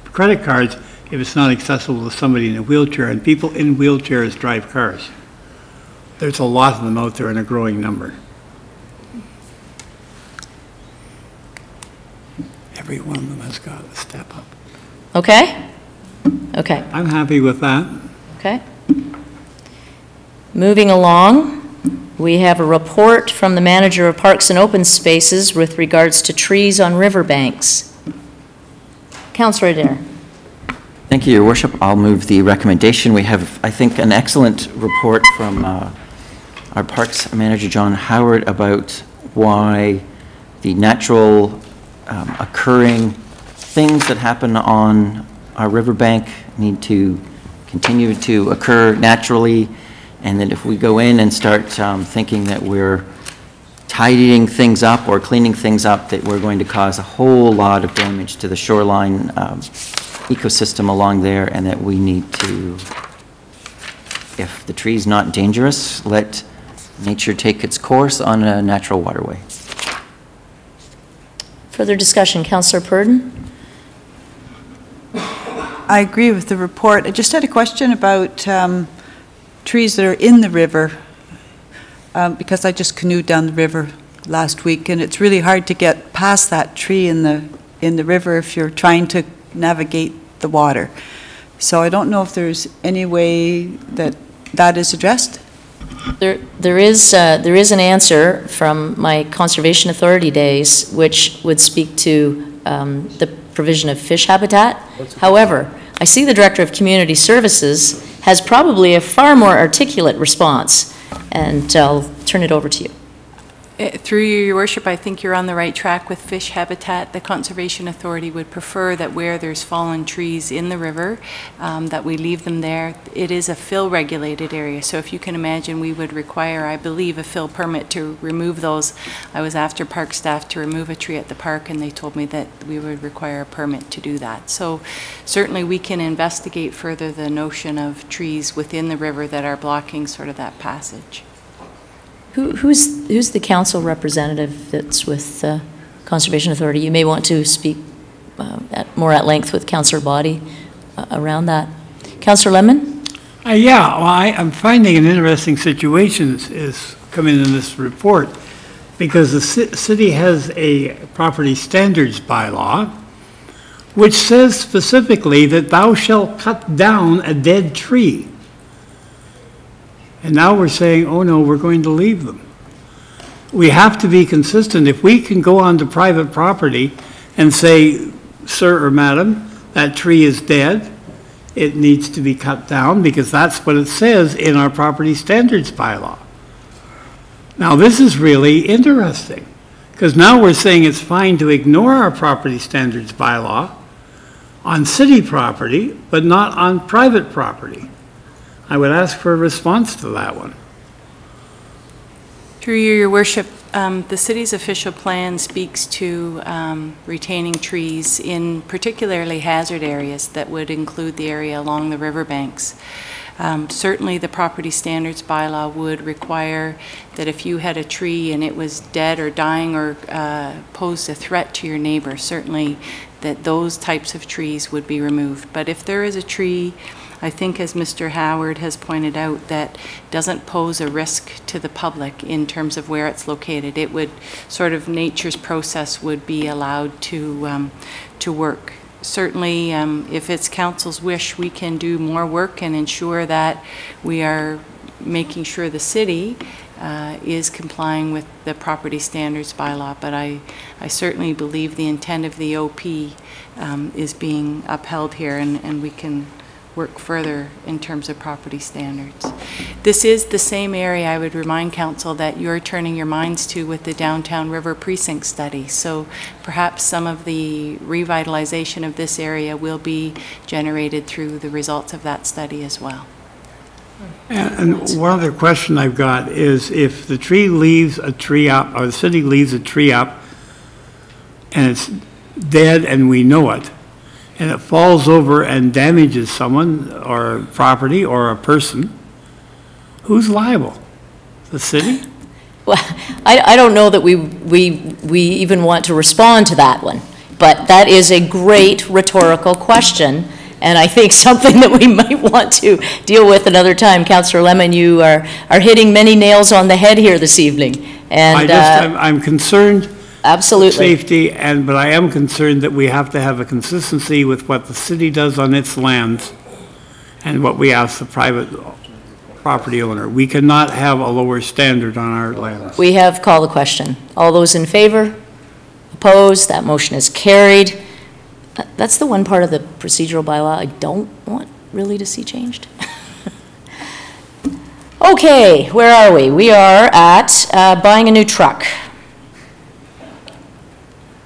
credit cards if it's not accessible to somebody in a wheelchair, and people in wheelchairs drive cars. There's a lot of them out there in a growing number. Every one of them has got to step up. Okay? Okay. I'm happy with that. Okay. Moving along, we have a report from the Manager of Parks and Open Spaces with regards to trees on riverbanks. Councillor Adair. Thank you, Your Worship. I'll move the recommendation. We have, I think, an excellent report from our Parks Manager, John Howard, about why the natural occurring things that happen on our riverbank need to continue to occur naturally, and that if we go in and start thinking that we're tidying things up or cleaning things up, that we're going to cause a whole lot of damage to the shoreline ecosystem along there, and that we need to, if the tree's not dangerous, let nature take its course on a natural waterway. Further discussion, Councillor Purdon. I agree with the report. I just had a question about trees that are in the river, because I just canoed down the river last week, and it's really hard to get past that tree in the river if you're trying to navigate the water. So I don't know if there's any way that that is addressed. There is an answer from my Conservation Authority days, which would speak to the provision of fish habitat. However, I see the Director of Community Services has probably a far more articulate response, and I'll turn it over to you. Through you, Your Worship, I think you're on the right track with fish habitat. The Conservation Authority would prefer that where there's fallen trees in the river, that we leave them there. It is a fill-regulated area, so if you can imagine, we would require, I believe, a fill permit to remove those. I was after park staff to remove a tree at the park, and they told me that we would require a permit to do that. So certainly we can investigate further the notion of trees within the river that are blocking sort of that passage. Who's the council representative that's with the Conservation Authority? You may want to speak more at length with Councillor Boddy around that. Councillor Lemon? Yeah, well, I'm finding an interesting situation is coming in this report, because the city has a property standards bylaw which says specifically that thou shalt cut down a dead tree. And now we're saying, oh no, we're going to leave them. We have to be consistent. If we can go onto private property and say, sir or madam, that tree is dead, it needs to be cut down, because that's what it says in our property standards bylaw. Now this is really interesting, because now we're saying it's fine to ignore our property standards bylaw on city property, but not on private property. I would ask for a response to that one. Through you, Your Worship, the city's official plan speaks to retaining trees in particularly hazard areas that would include the area along the riverbanks. Certainly the property standards bylaw would require that if you had a tree and it was dead or dying or posed a threat to your neighbor, certainly that those types of trees would be removed. But if there is a tree, I think as Mr. Howard has pointed out, that doesn't pose a risk to the public in terms of where it's located, it would sort of nature's process would be allowed to work. Certainly, if it's council's wish, we can do more work and ensure that we are making sure the city is complying with the property standards bylaw, but I certainly believe the intent of the OP is being upheld here, and we can work further in terms of property standards. This is the same area, I would remind council, that you're turning your minds to with the Downtown River Precinct study. So perhaps some of the revitalization of this area will be generated through the results of that study as well. And one other question I've got is, if the tree leaves a tree up, or the city leaves a tree up, and it's dead and we know it, and it falls over and damages someone or property or a person, who's liable? The city? Well, I don't know that we even want to respond to that one, but that is a great rhetorical question, and I think something that we might want to deal with another time. Councillor Lemon, you are hitting many nails on the head here this evening, and I'm concerned. Absolutely. Safety, but I am concerned that we have to have a consistency with what the city does on its lands and what we ask the private property owner. We cannot have a lower standard on our lands. We have called the question. All those in favor? Opposed? That motion is carried. That's the one part of the procedural bylaw I don't want really to see changed. Okay, where are we? We are at buying a new truck.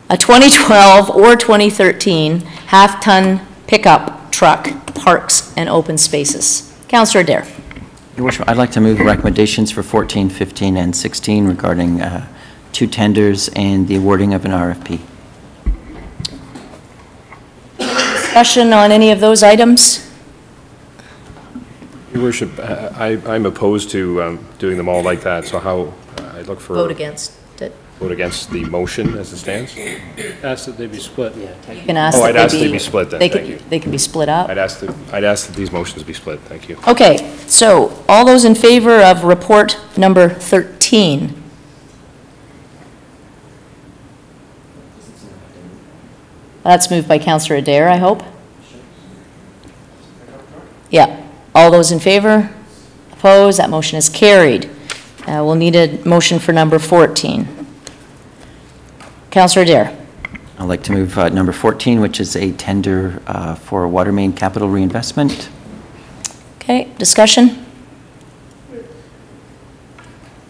A 2012 or 2013 half-ton pickup truck, parks and open spaces. Councillor Adair. Your Worship, I'd like to move recommendations for 14, 15, and 16 regarding 2 tenders and the awarding of an RFP. Discussion on any of those items? Your Worship, I'm opposed to doing them all like that, so how I look for... Vote against it. Vote against the motion as it stands? Ask that they be split. You can ask I'd ask they be split then, thank you. They can be split up. I'd ask that these motions be split, thank you. Okay, so all those in favor of report number 13? That's moved by Councillor Adair, I hope. Yeah. All those in favor? Opposed? That motion is carried. We'll need a motion for number 14. Councillor Adair. I'd like to move number 14, which is a tender for water main capital reinvestment. Okay, discussion?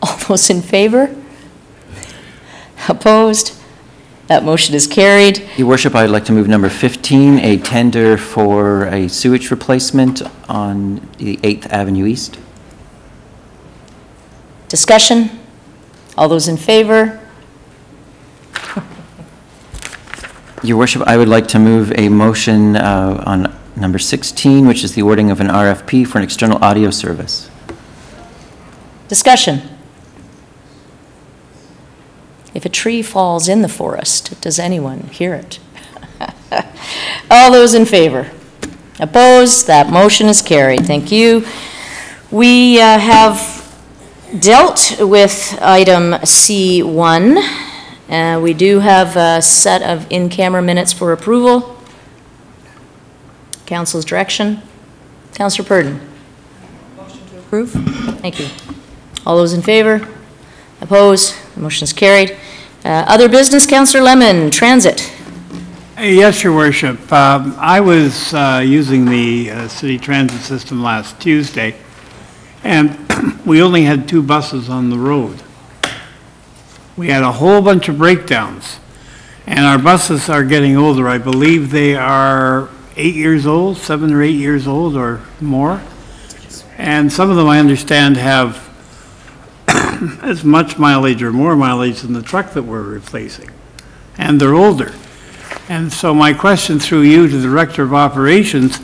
All those in favor? Opposed? That motion is carried. Your worship, I'd like to move number 15, a tender for a sewage replacement on the 8th Avenue East. Discussion? All those in favor? Your worship, I would like to move a motion on number 16, which is the awarding of an RFP for an external audio service. Discussion? If a tree falls in the forest, does anyone hear it? All those in favor? Opposed? That motion is carried. Thank you. We have dealt with item C1. We do have a set of in-camera minutes for approval. Council's direction. Councillor Purdon. Motion to approve. Thank you. All those in favor? Opposed? The motion is carried. Other business, Councillor Lemon, transit. Yes, Your Worship. I was using the city transit system last Tuesday, and we only had 2 buses on the road. We had a whole bunch of breakdowns, and our buses are getting older. I believe they are 8 years old, 7 or 8 years old or more. And some of them, I understand, have as much mileage or more mileage than the truck that we're replacing. And they're older. And so my question through you to the Director of Operations,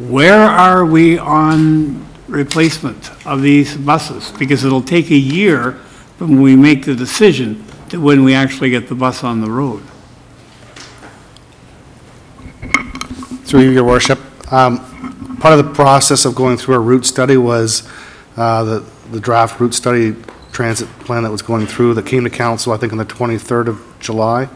where are we on replacement of these buses? Because it'll take a year from when we make the decision to when we actually get the bus on the road. Through you, Your Worship. Part of the process of going through a route study was the draft route study transit plan that was going through that came to council, I think, on the 23rd of July.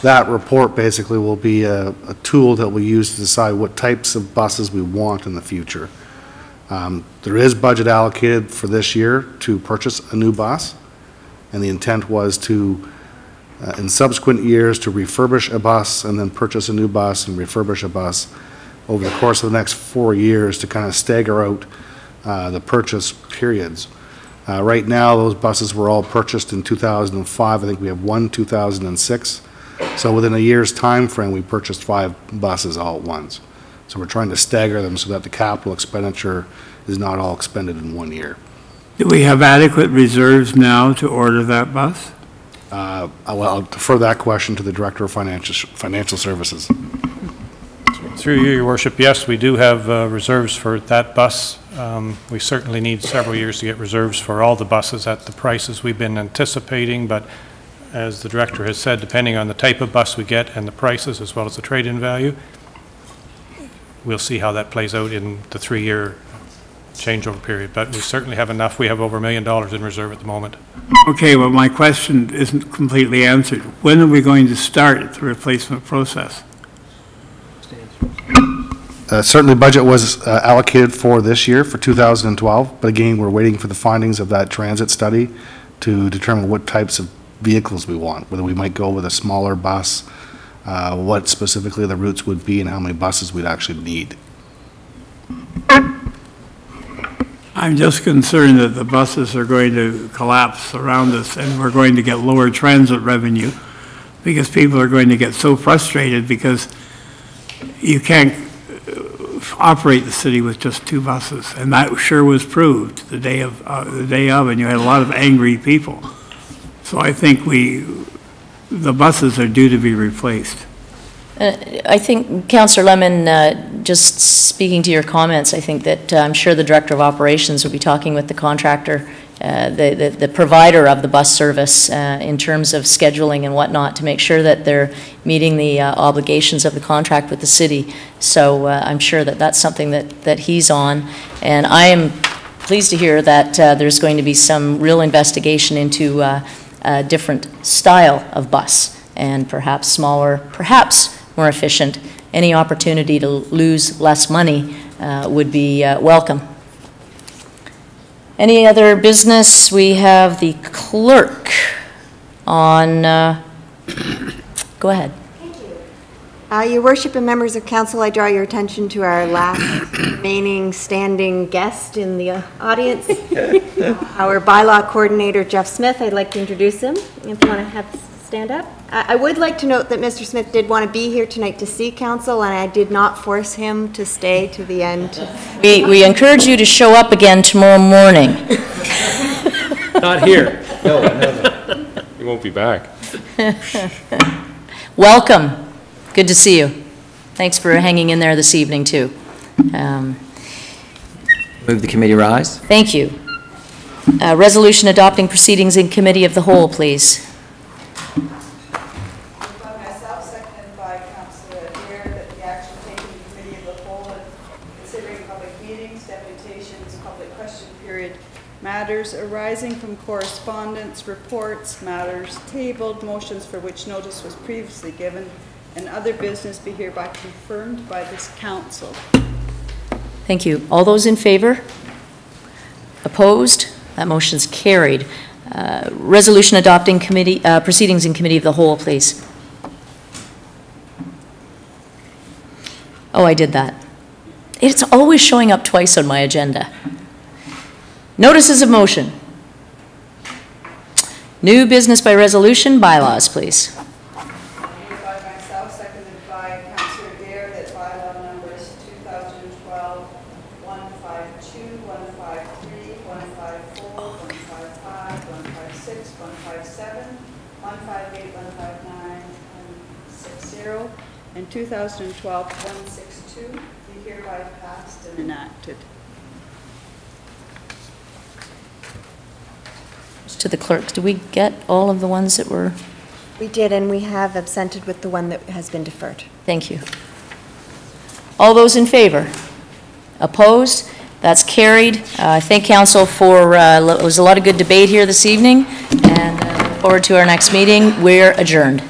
That report basically will be a tool that we'll use to decide what types of buses we want in the future. There is budget allocated for this year to purchase a new bus, and the intent was to, in subsequent years, to refurbish a bus and then purchase a new bus and refurbish a bus over the course of the next 4 years to kind of stagger out the purchase periods. Right now, those buses were all purchased in 2005. I think we have one 2006. So within a year's time frame, we purchased 5 buses all at once. So we're trying to stagger them so that the capital expenditure is not all expended in 1 year. Do we have adequate reserves now to order that bus? I'll defer that question to the Director of Financial Services. Through you, Your Worship, yes, we do have reserves for that bus. We certainly need several years to get reserves for all the buses at the prices we've been anticipating, but as the Director has said, depending on the type of bus we get and the prices as well as the trade-in value, we'll see how that plays out in the 3-year changeover period. But we certainly have enough. We have over $1 million in reserve at the moment. Okay, well, my question isn't completely answered. When are we going to start the replacement process? Certainly, budget was allocated for this year, for 2012, but again, we're waiting for the findings of that transit study to determine what types of vehicles we want, whether we might go with a smaller bus, what specifically the routes would be, and how many buses we'd actually need. I'm just concerned that the buses are going to collapse around us and we're going to get lower transit revenue because people are going to get so frustrated because you can't operate the city with just 2 buses. And that sure was proved the day of, and you had a lot of angry people. So I think the buses are due to be replaced. I think, Councillor Lemon, just speaking to your comments, I think that I'm sure the Director of Operations will be talking with the contractor, the provider of the bus service in terms of scheduling and whatnot to make sure that they're meeting the obligations of the contract with the city. So I'm sure that that's something that he's on. And I am pleased to hear that there's going to be some real investigation into a different style of bus and perhaps smaller, perhaps more efficient. Any opportunity to lose less money would be welcome. Any other business? We have the clerk on. Go ahead. Thank you. Your worship and members of council, I draw your attention to our last remaining standing guest in the audience, our bylaw coordinator, Jeff Smith. I'd like to introduce him, if you want to have stand up. I would like to note that Mr. Smith did want to be here tonight to see council, and I did not force him to stay to the end. We encourage you to show up again tomorrow morning. Not here. No. You won't be back. Welcome. Good to see you. Thanks for hanging in there this evening, too. Move the committee rise. Thank you. Resolution adopting proceedings in committee of the whole, please. Moved by myself, seconded by Councillor Adair, that the action taken in committee of the whole and considering public meetings, deputations, public question period, matters arising from correspondence, reports, matters tabled, motions for which notice was previously given, and other business be hereby confirmed by this council. Thank you. All those in favor? Opposed? That motion's carried. Resolution adopting committee proceedings in committee of the whole, please. Oh, I did that. It's always showing up twice on my agenda. Notices of motion. New business by resolution, bylaws, please. Moved by myself, seconded by Councillor Adair, that bylaw numbers 2012 152, 153, 154, 155, 156, 157, 158, 159, 160, and 2012 162 be hereby passed and enacted. To the clerk, do we get all of the ones that were? We did, and we have absented with the one that has been deferred. Thank you. All those in favor? Opposed? That's carried. I thank council for, it was a lot of good debate here this evening, and look forward to our next meeting. We're adjourned.